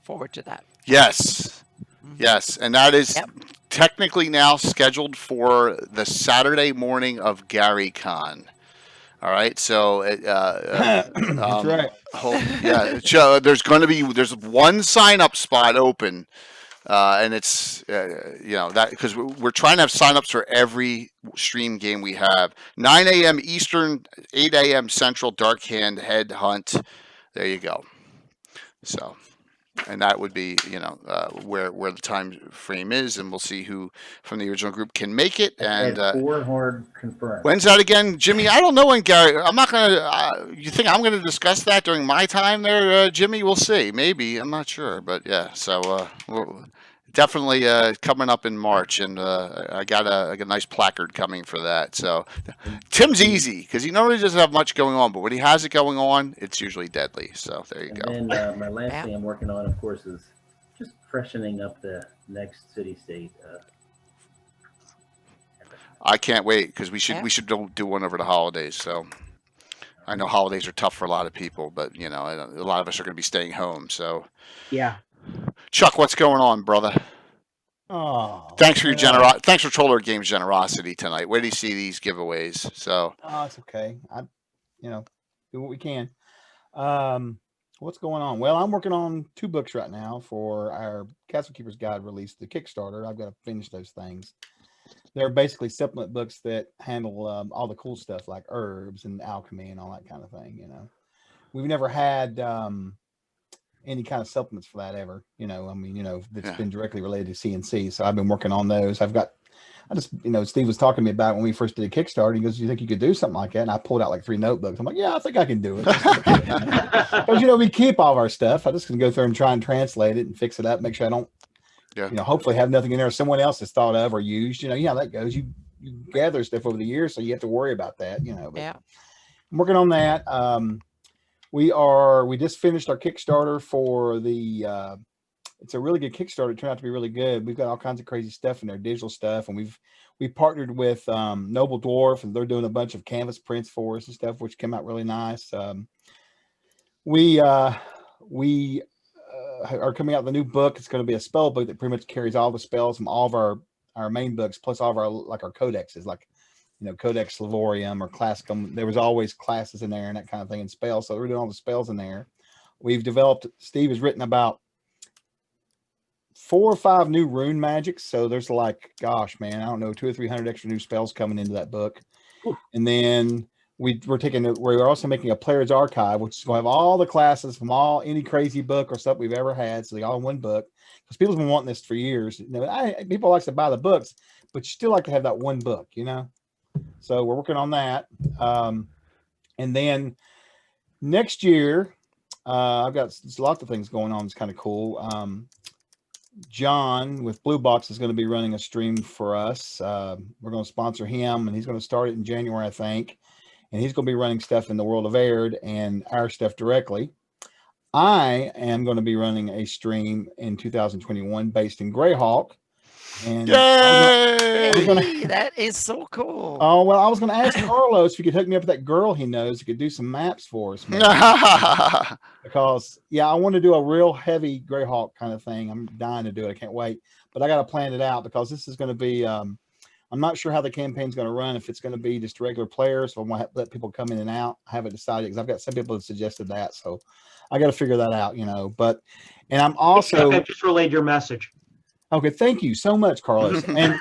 forward to that. Yes. Yes, and that is technically now scheduled for the Saturday morning of GaryCon. All right, so that's right. There's one sign-up spot open, and it's that because we're trying to have sign-ups for every stream game we have. 9 a.m. Eastern, 8 a.m. Central. Dark Hand Head Hunt. There you go. So, and that would be where the time frame is, and we'll see who from the original group can make it. And 4 hard confirmed. When's that again, Jimmy? I don't know when, Gary. I'm not gonna. You think I'm gonna discuss that during my time there, Jimmy? We'll see. Maybe, I'm not sure, but yeah. So we're definitely coming up in March, and I got a nice placard coming for that. So Tim's easy because he normally doesn't have much going on, but when he has it going on, it's usually deadly. So there you go. And then my last thing I'm working on, of course, is just freshening up the next city-state. I can't wait because we should do one over the holidays. So I know holidays are tough for a lot of people, but a lot of us are going to be staying home. So yeah. Chuck, what's going on, brother? Oh, thanks for your Thanks for Troller Games generosity tonight. Where do you see these giveaways? So, it's okay. Do what we can. What's going on? Well, I'm working on 2 books right now for our Castle Keeper's Guide release, the Kickstarter. I've got to finish those things. They're basically supplement books that handle all the cool stuff like herbs and alchemy and all that kind of thing. We've never had any kind of supplements for that ever, that's been directly related to CNC. So I've been working on those. Steve was talking to me about when we first did a Kickstarter. He goes, "You think you could do something like that?" And I pulled out like 3 notebooks. I'm like, "Yeah, I think I can do it." Because, we keep all of our stuff. I just can go through and try and translate it and fix it up, make sure I don't, hopefully have nothing in there someone else has thought of or used. You know how that goes. You you gather stuff over the years, so you have to worry about that, you know. But Yeah. I'm working on that. We just finished our Kickstarter for the. It's a really good Kickstarter. It turned out to be really good. We've got all kinds of crazy stuff in there, digital stuff, and we partnered with Noble Dwarf, and they're doing a bunch of canvas prints for us and stuff, which came out really nice. We are coming out with a new book. It's going to be a spell book that pretty much carries all the spells from all of our main books, plus all of our codexes, like, you know, Codex Slavorium or Classicum. There was always classes in there and that kind of thing, and spells. So we're doing all the spells in there. Steve has written about 4 or 5 new rune magics. So there's like, gosh, man, I don't know, 200 or 300 extra new spells coming into that book. Ooh. And then we're also making a player's archive, which is going to have all the classes from any crazy book or stuff we've ever had. So they all in one book, because people have been wanting this for years. You know, people like to buy the books, but you still like to have that one book, you know? So we're working on that. And then next year, I've got lots of things going on. It's kind of cool. John with Blue Box is going to be running a stream for us. We're going to sponsor him, and he's going to start it in January, I think. And he's going to be running stuff in the World of Aird and our stuff directly. I am going to be running a stream in 2021 based in Greyhawk. And Yay! That is so cool. Oh, well, I was going to ask Carlos if he could hook me up with that girl he knows who could do some maps for us. Because, yeah, I want to do a real heavy Greyhawk kind of thing. I'm dying to do it. I can't wait. But I got to plan it out, because this is going to be, I'm not sure how the campaign's going to run, if it's going to be just regular players, or I want to let people come in and out. I haven't decided, because I've got some people that suggested that. So I got to figure that out, you know. And I'm also. I just relayed your message. Okay, thank you so much, Carlos. And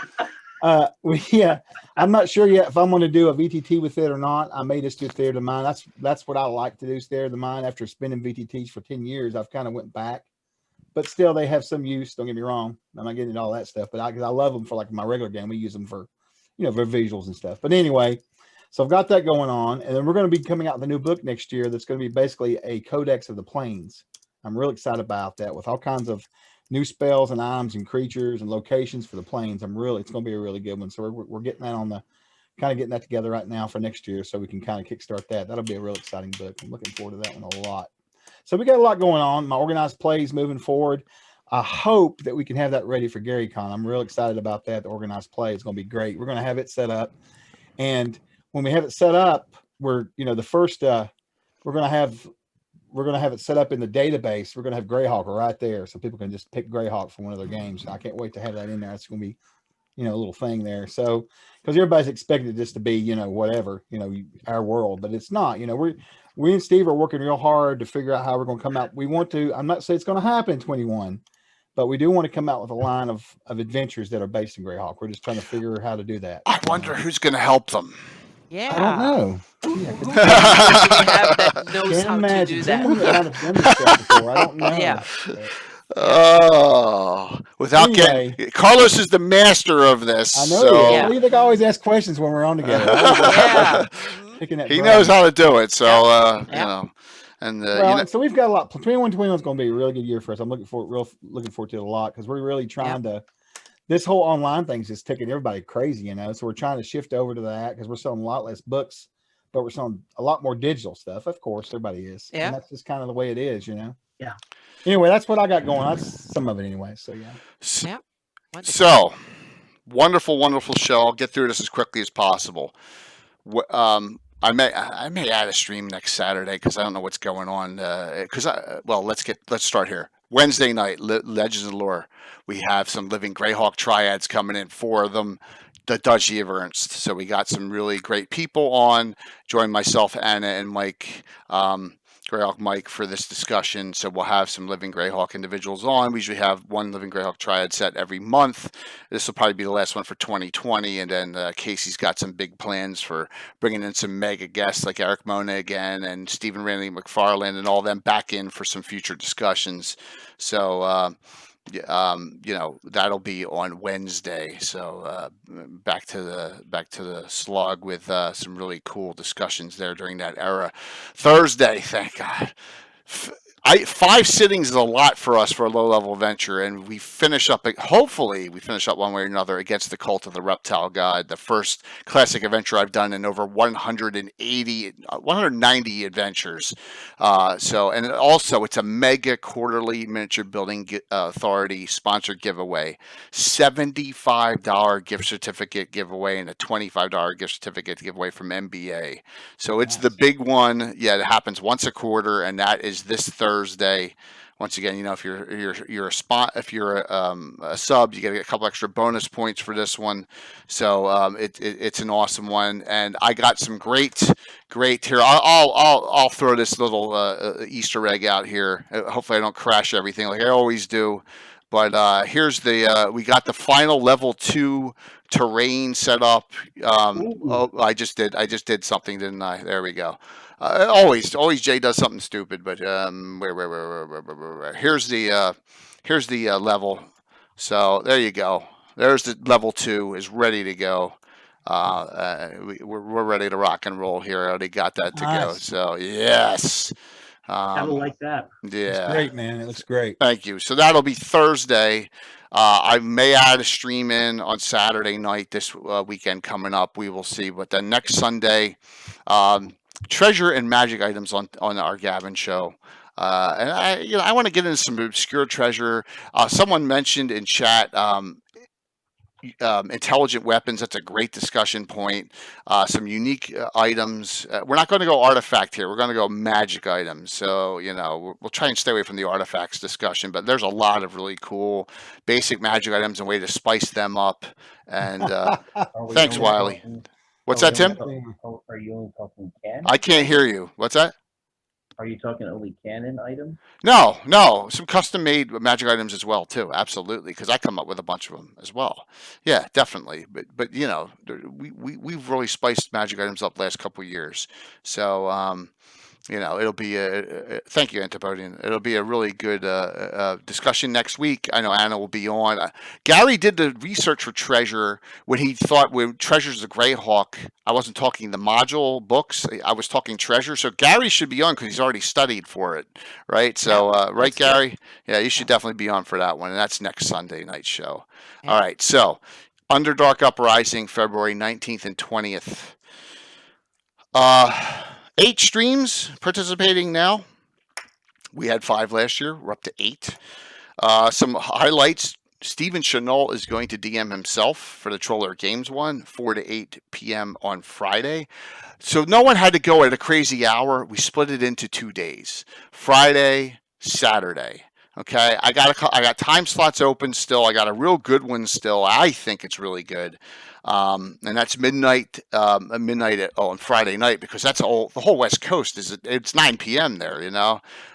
I'm not sure yet if I'm going to do a VTT with it or not. I may just do Theater of the Mind. That's what I like to do, Theater of the Mind. After spending VTTs for 10 years, I've kind of went back. But still, they have some use. Don't get me wrong. I'm not getting into all that stuff, but I love them for like my regular game. We use them for, you know, for visuals and stuff. But anyway, so I've got that going on, and then we're going to be coming out with a new book next year that's going to be basically a Codex of the Plains. I'm real excited about that, with all kinds of new spells and items and creatures and locations for the plains. It's going to be a really good one. So we're getting that getting that together right now for next year, so we can kind of kickstart that. That'll be a real exciting book. I'm looking forward to that one a lot. So we got a lot going on. My organized plays moving forward. I hope that we can have that ready for GaryCon. I'm real excited about that. The organized play is going to be great. We're going to have it set up, and when we have it set up, we're going to have it set up in the database. We're going to have Greyhawk right there, so people can just pick Greyhawk for one of their games. I can't wait to have that in there. It's going to be, you know, a little thing there. So, because everybody's expected this to be, you know, whatever, you know, our world, but it's not. You know, we and Steve are working real hard to figure out how we're going to come out. We want to. I'm not saying it's going to happen in 21, but we do want to come out with a line of adventures that are based in Greyhawk. We're just trying to figure how to do that. I wonder who's going to help them. Yeah. I don't know. Who do we have that knows how to do Someone that? that might have done this stuff before. I don't know. Yeah. Oh, without Anyway. getting Carlos is the master of this. I know. So Yeah. Well, you think I always ask questions when we're on together. Yeah. Picking that he brain. knows how to do it. So Yeah. you know, and Well, you know, so we've got a lot. 21 is going to be a really good year for us. I'm looking forward to it a lot, because we're really trying to. This whole online thing is just taking everybody crazy, you know. So we're trying to shift over to that, because we're selling a lot less books, but we're selling a lot more digital stuff. Of course, everybody is. Yeah. And that's just kind of the way it is, you know. Yeah. Anyway, that's what I got going. That's some of it anyway. So yeah. Yeah. Wonderful. so wonderful, wonderful show. I'll get through this as quickly as possible. I may add a stream next Saturday, because I don't know what's going on. Let's start here. Wednesday night, Legends of Lore. We have some Living Greyhawk triads coming in, 4 of them. The Duchy of Ernst. So we got some really great people on. Join myself, Anna, and Mike, Greyhawk Mike, for this discussion. So we'll have some Living Greyhawk individuals on. We usually have one Living Greyhawk triad set every month. This will probably be the last one for 2020. And then Casey's got some big plans for bringing in some mega guests like Eric Mona again, and Stephen Randy McFarland, and all them back in for some future discussions. So, you know, that'll be on Wednesday. So back to the slog with some really cool discussions there during that era. Thursday, thank God. 5 sittings is a lot for us for a low level adventure, and we finish up. Hopefully, we finish up one way or another against the Cult of the Reptile God, the first classic adventure I've done in over 190 adventures. And also it's a mega quarterly miniature building authority sponsored giveaway, $75 gift certificate giveaway, and a $25 gift certificate giveaway from MBA. So it's the big one. Yeah, it happens once a quarter, and that is this Thursday. Once again, if you're a spot, if you're a sub, you get a couple extra bonus points for this one. So it's an awesome one, and I got some great here. I'll throw this little Easter egg out here. Hopefully, I don't crash everything like I always do. But here's we got the final level 2 terrain set up. I just did something, didn't I? There we go. Always Jay does something stupid, but here's the level. So there you go. There's the level 2 is ready to go. We're ready to rock and roll here. I already got that to go. So yes. I like that. Yeah. It's great, man. It looks great. Thank you. So that'll be Thursday. I may add a stream in on Saturday night this weekend coming up. We will see. But then next Sunday, treasure and magic items on our Gabbin show. And I want to get into some obscure treasure. Someone mentioned in chat intelligent weapons. That's a great discussion point. Some unique items. We're not going to go artifact here. We're going to go magic items. So we'll try and stay away from the artifacts discussion. But there's a lot of really cool basic magic items and way to spice them up. And thanks, Wiley. What's that, Tim? Are you only talking canon? I can't hear you. What's that? Are you talking only canon items? No, some custom-made magic items as well too. Absolutely, because I come up with a bunch of them as well. Yeah, definitely. But we've really spiced magic items up last couple of years. So it'll be thank you, Antipodian. It'll be a really good discussion next week. I know Anna will be on. Gary did the research for treasure when he thought treasure's the Greyhawk. I wasn't talking the module books. I was talking treasure. So Gary should be on because he's already studied for it, right? So right, Gary? Good. Yeah, you should definitely be on for that one, and that's next Sunday night show. Yeah. All right, so Underdark Uprising, February 19th and 20th. 8 streams participating now. We had 5 last year. We're up to 8. Some highlights. Stephen Chenault is going to DM himself for the Troller Games one, 4 to 8 p.m. on Friday. So no one had to go at a crazy hour. We split it into 2 days. Friday, Saturday. Okay, I got time slots open still. I got a real good one still. I think it's really good. And that's midnight on Friday night, because that's the whole West Coast it's 9 p.m. there,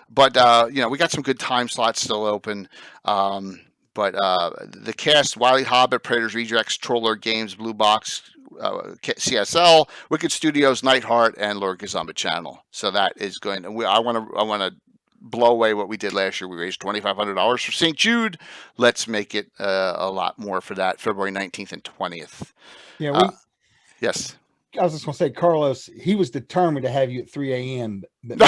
But we got some good time slots still open. But the cast: Wily Hobbit, Praetors Rejects, Troller Games, Blue Box, CSL, Wicked Studios, Nightheart, and Lord Gazamba Channel. So that is going. I want to blow away what we did last year. We raised $2,500 for St. Jude. Let's make it a lot more for that, February 19th and 20th. Yeah. Yes. I was just going to say, Carlos, he was determined to have you at 3 a.m. But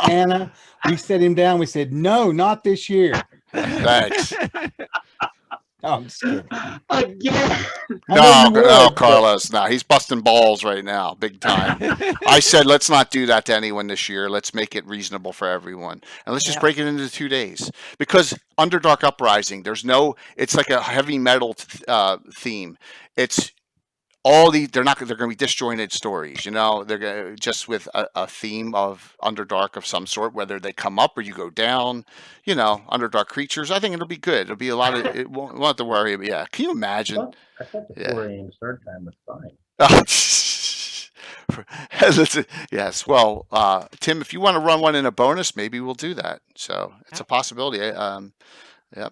Anna, we set him down. We said, no, not this year. Thanks. I'm just kidding. Again. No, Carlos. No, he's busting balls right now, big time. I said, let's not do that to anyone this year. Let's make it reasonable for everyone. And let's just break it into 2 days. Because Underdark Uprising, it's like a heavy metal theme. It's they're going to be disjointed stories, they're going just with a theme of Underdark of some sort, whether they come up or you go down, Underdark creatures. I think it'll be good. It'll be a lot of, it won't have to worry about, yeah. Can you imagine? I thought the 4 a.m. start time was fine. Yes. Well, Tim, if you want to run one in a bonus, maybe we'll do that. So it's a possibility. Yeah,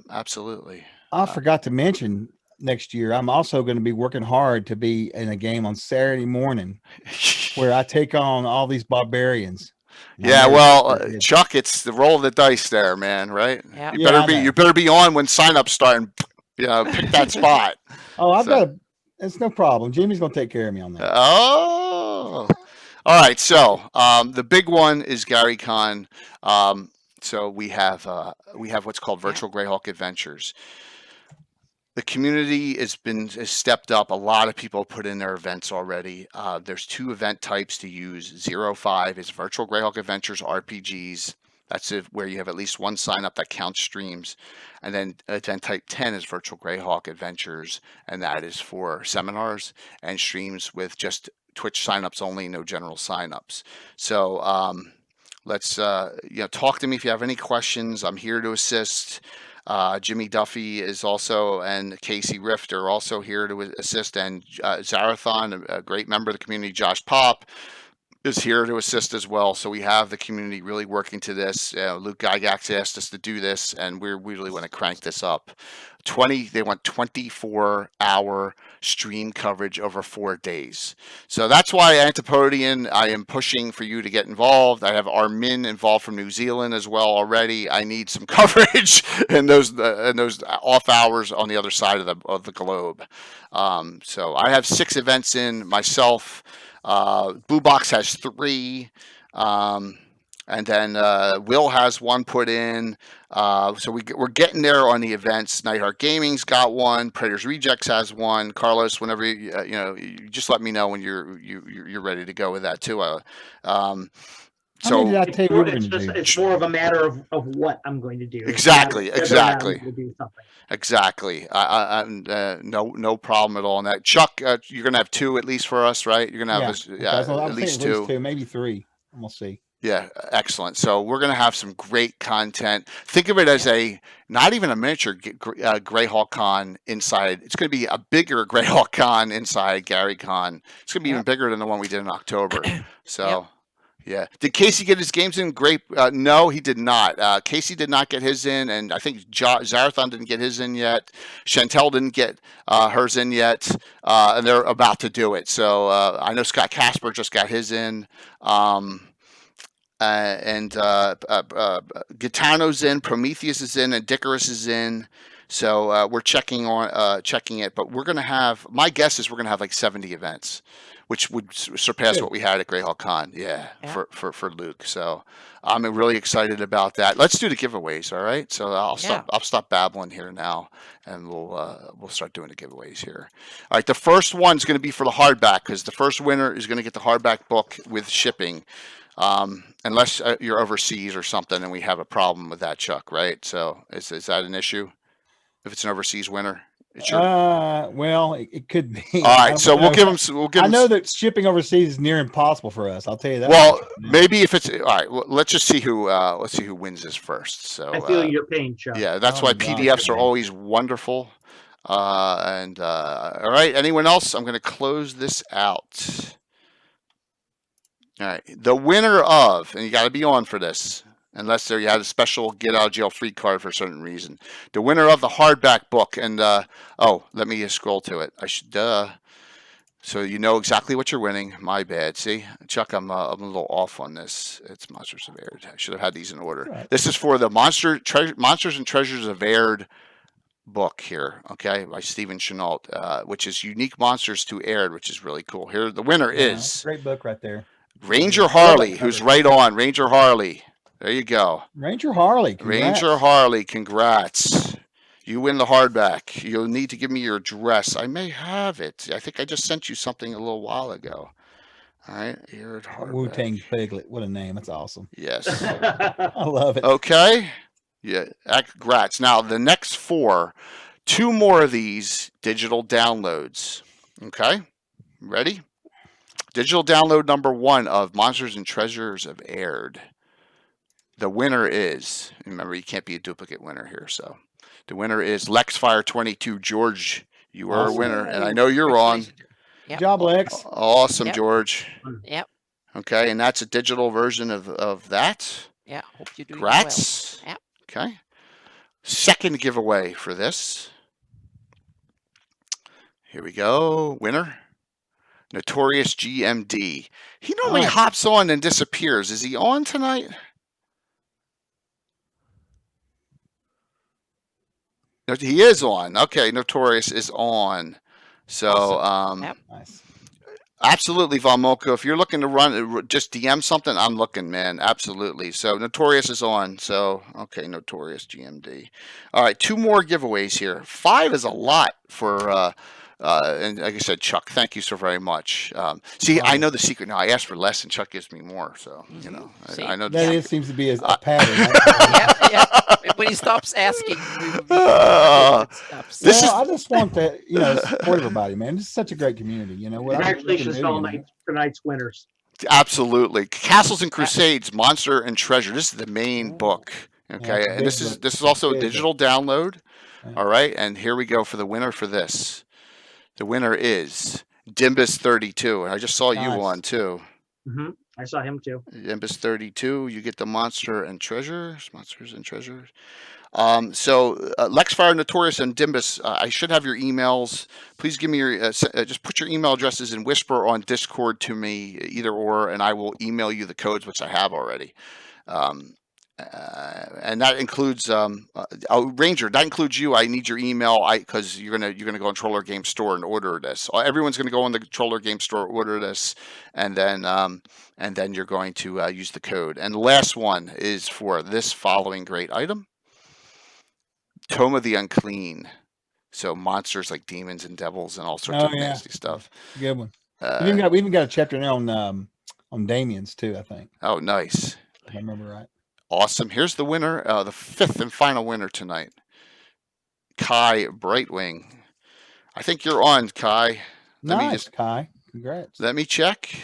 absolutely. I forgot to mention, next year, I'm also going to be working hard to be in a game on Saturday morning where I take on all these barbarians. Yeah, well, Chuck, it's the roll of the dice there, man, right? Yeah. You better be on when signups start and pick that spot. It's no problem. Jimmy's going to take care of me on that. Oh. All right, so the big one is Gary Con. So we have what's called Virtual Greyhawk Adventures. The community has stepped up. A lot of people put in their events already. There's 2 event types to use. 05 is Virtual Greyhawk Adventures RPGs. That's where you have at least 1 sign up that counts streams. And then event type 10 is Virtual Greyhawk Adventures, and that is for seminars and streams with just Twitch signups only, no general signups. So let's talk to me if you have any questions. I'm here to assist. Jimmy Duffy is also, and Casey Rift are also here to assist, and Zarathon, a great member of the community, Josh Pop, is here to assist as well. So we have the community really working to this. Luke Gygax asked us to do this, and we really want to crank this up. They want 24-hour stream coverage over 4 days. So that's why, Antipodian, I am pushing for you to get involved. I have Armin involved from New Zealand as well already. I need some coverage in those off hours on the other side of the globe. So I have 6 events in myself. Blue Box has 3, and then Will has 1 put in. So we're getting there on the events. Nightheart Gaming's got 1. Predators Rejects has 1. Carlos, whenever you just let me know when you're ready to go with that too. How many did I tell you we were going to do? It's more of a matter of what I'm going to do. Exactly. To do something. Exactly. No problem at all on that. Chuck, you're going to have 2 at least for us, right? You're going to have at least 2, maybe 3. We'll see. Yeah, excellent. So we're going to have some great content. Think of it as not even a miniature Greyhawk Con inside. It's going to be a bigger Greyhawk Con inside Gary Con. It's going to be even bigger than the one we did in October. So. Yeah. Did Casey get his games in? Great. No, he did not. Casey did not get his in, and I think Zarathon didn't get his in yet. Chantel didn't get hers in yet, and they're about to do it. So I know Scott Casper just got his in, and Gitano's in, Prometheus is in, and Dickerus is in. So we're checking it, but we're going to have, my guess is we're going to have like 70 events, which would surpass what we had at Greyhawk Con. Yeah. For Luke. So I'm really excited about that. Let's do the giveaways. All right. So I'll stop babbling here now, and we'll start doing the giveaways here. All right. The first one's going to be for the hardback, because the first winner is going to get the hardback book with shipping. Unless you're overseas or something and we have a problem with that, Chuck, right? So is that an issue? If it's an overseas winner, it's your... well, it could be. All right, so we'll give them. I know that shipping overseas is near impossible for us. I'll tell you that. Well, maybe if it's all right. Well, let's just see who. Let's see who wins this first. So I feel your pain, Chuck. Yeah, that's why PDFs are always wonderful. All right, anyone else? I'm going to close this out. All right, the winner of, and you got to be on for this. Unless you had a special get out of jail free card for a certain reason. The winner of the hardback book, and let me scroll to it. I should so you know exactly what you're winning. My bad. See, Chuck, I'm a little off on this. It's Monsters of Aird. I should have had these in order. Right. This is for the Monsters and Treasures of Aird book here, okay, by Stephen Chenault, which is Unique Monsters to Aird, which is really cool. Here, the winner is great book right there. Ranger Harley, who's right on. Ranger Harley. There you go. Ranger Harley. Congrats. Ranger Harley, congrats. You win the hardback. You'll need to give me your address. I may have it. I think I just sent you something a little while ago. All right. Here, Wu-Tang Piglet. What a name. That's awesome. Yes. I love it. Okay. Yeah. Congrats. Now, the next 4, 2 more of these digital downloads. Okay. Ready? Digital download number 1 of Monsters and Treasures of Aird. The winner is, remember, you can't be a duplicate winner here. So the winner is LexFire22. George, you are a winner, and I know you're on. Yep. Good job, Lex. Awesome, George. Yep. Okay, and that's a digital version of that. Yeah, hope you do. Congrats. Well. Yep. Okay. Second giveaway for this. Here we go. Winner. Notorious GMD. He normally hops on and disappears. Is he on tonight? He is on. Okay, Notorious is on. So, awesome. Nice. Absolutely, Valmoko. If you're looking to run, just DM something. I'm looking, man. Absolutely. So Notorious is on. So okay, Notorious GMD. All right, 2 more giveaways here. 5 is a lot for. And like I said, Chuck, thank you so very much. See, I know the secret now. I ask for less, and Chuck gives me more. So you know, I know the That secret. seems to be a pattern. Yeah. When he stops asking, it stops. I just want to, support everybody, man. This is such a great community. You know what? Congratulations to all tonight's winners. Absolutely. Castles and Crusades, Monster and Treasure. This is the main book. Okay, Yeah, and this is also a digital download. All right, and here we go for the winner for this. The winner is Dimbus 32, and I just saw you on too. Mm-hmm. I saw him too. Dimbus 32, you get the Monsters and Treasures. So Lexfire, Notorious, and Dimbus, I should have your emails. Please give me your just put your email addresses and whisper on Discord to me, either or, and I will email you the codes, which I have already. And that includes Ranger. That includes you. I need your email, because you're gonna go on Troller Game Store and order this. Everyone's gonna go on the Troller Game Store, order this, and then you're going to use the code. And the last one is for this following great item: Tome of the Unclean. So monsters like demons and devils and all sorts of nasty stuff. Good one. We even got a chapter now on Damien's too, I think. Oh, nice. If I remember right. Awesome. Here's the winner, the 5th and final winner tonight, Kai Brightwing. I think you're on, Kai. Kai. Congrats. Let me check.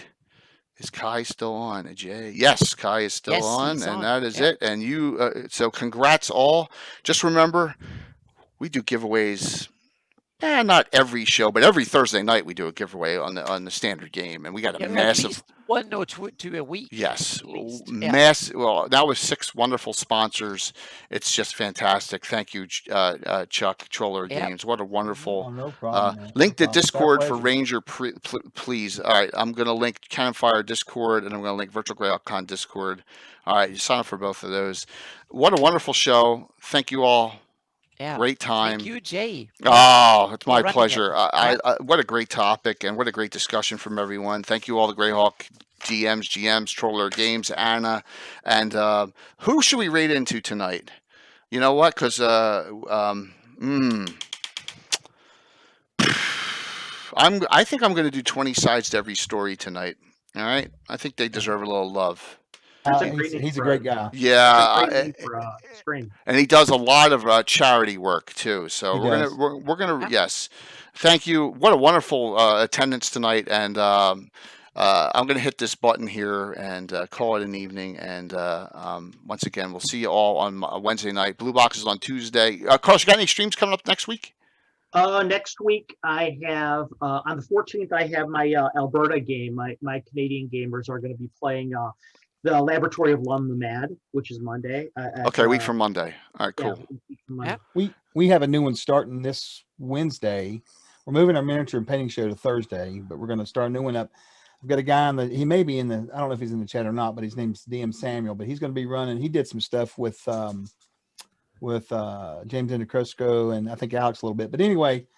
Is Kai still on, Jay? Yes, Kai is still on, and that is it. And you, so congrats all. Just remember, we do giveaways. Not every show, but every Thursday night we do a giveaway on the standard game, and we got a massive. One or two a week. Yes, massive. Well, that was 6 wonderful sponsors. It's just fantastic. Thank you, Chuck, Troller Games. What a wonderful. No problem, link the Discord for Ranger, please. All right, I'm going to link Cannon Fire Discord, and I'm going to link Virtual GreyHawk Discord. All right, you sign up for both of those. What a wonderful show. Thank you all. Yeah. Great time. Thank you, Jay. Oh, it's my pleasure. What a great topic, and what a great discussion from everyone. Thank you all, the Greyhawk GMs, Troller Games, Anna, and who should we raid into tonight? You know what? Because I think I'm going to do 20 sides to every story tonight. All right, I think they deserve a little love. He's a great guy. Yeah, and he does a lot of charity work too. So we're gonna yes, thank you. What a wonderful attendance tonight, and I'm gonna hit this button here and call it an evening. And once again, we'll see you all on Wednesday night. Blue Box is on Tuesday. Carlos, you got any streams coming up next week? Next week I have on the 14th I have my Alberta game. My Canadian gamers are going to be playing. The Laboratory of Lum the Mad, which is Monday. Okay, a week from Monday. All right, cool. Yeah, we have a new one starting this Wednesday. We're moving our miniature and painting show to Thursday, but we're going to start a new one up. I've got a guy he may be in the, I don't know if he's in the chat or not, but his name's DM Samuel, but he's going to be running. He did some stuff with James Endicrosco and I think Alex a little bit. But anyway,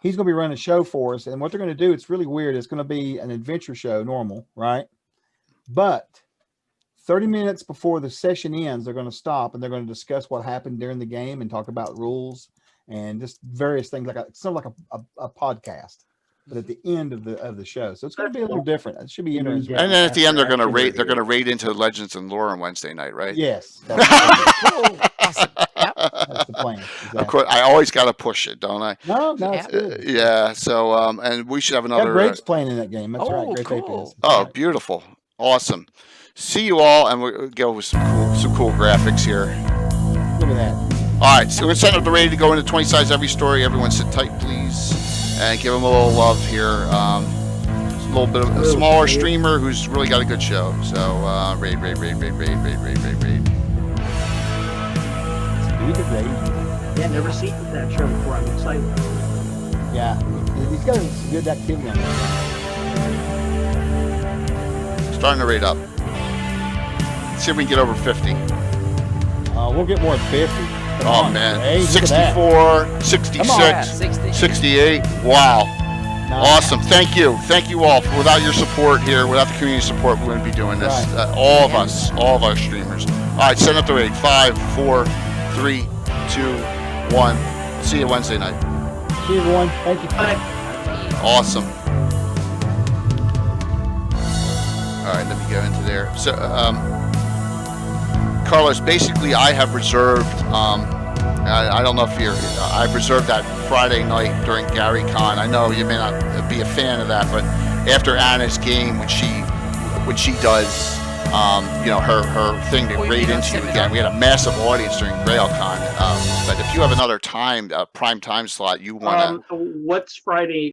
he's going to be running a show for us. And what they're going to do, it's really weird. It's going to be an adventure show, normal, right? But 30 minutes before the session ends, they're going to stop and they're going to discuss what happened during the game and talk about rules and just various things, sort of like a podcast, but at the end of the show. So it's going to be a little different. It should be interesting. And then at the end, they're going to raid. They're going to raid into Legends and Lore on Wednesday night, right? Yes. Awesome. That's the plan. Exactly. Of course, I always got to push it, don't I? No, it's good. Yeah. So, and we should have another. Greg's playing in that game. That's right. Greg cool. Oh, beautiful. Awesome. See you all, and we'll go with some cool graphics here. Look at that. All right, so we're set up to ready to go into 20 sides every story. Everyone sit tight, please, and give them a little love here. A little bit of a smaller streamer who's really got a good show. So raid. Dude, Yeah, never seen that show before. I'm excited. Yeah, he's got some good activity on there. Starting to raid up. See if we can get over 50. We'll get more than 50. Oh, man. 64, 66, 68. Wow. Awesome. Thank you all. Without your support here, without the community support, we wouldn't be doing this. Right. All of us, all of our streamers. All right, send up the rating. 5, 4, 3, 2, 1. See you Wednesday night. See you, everyone. Thank you. Awesome. All right, let me go into there. So, Carlos, basically, I have reserved. I don't know if I've reserved that Friday night during Gary Con. I know you may not be a fan of that, but after Anna's game, when she does, her thing to raid into you again. We had a massive audience during GrailCon. But if you have another time, prime time slot, you want to. What's Friday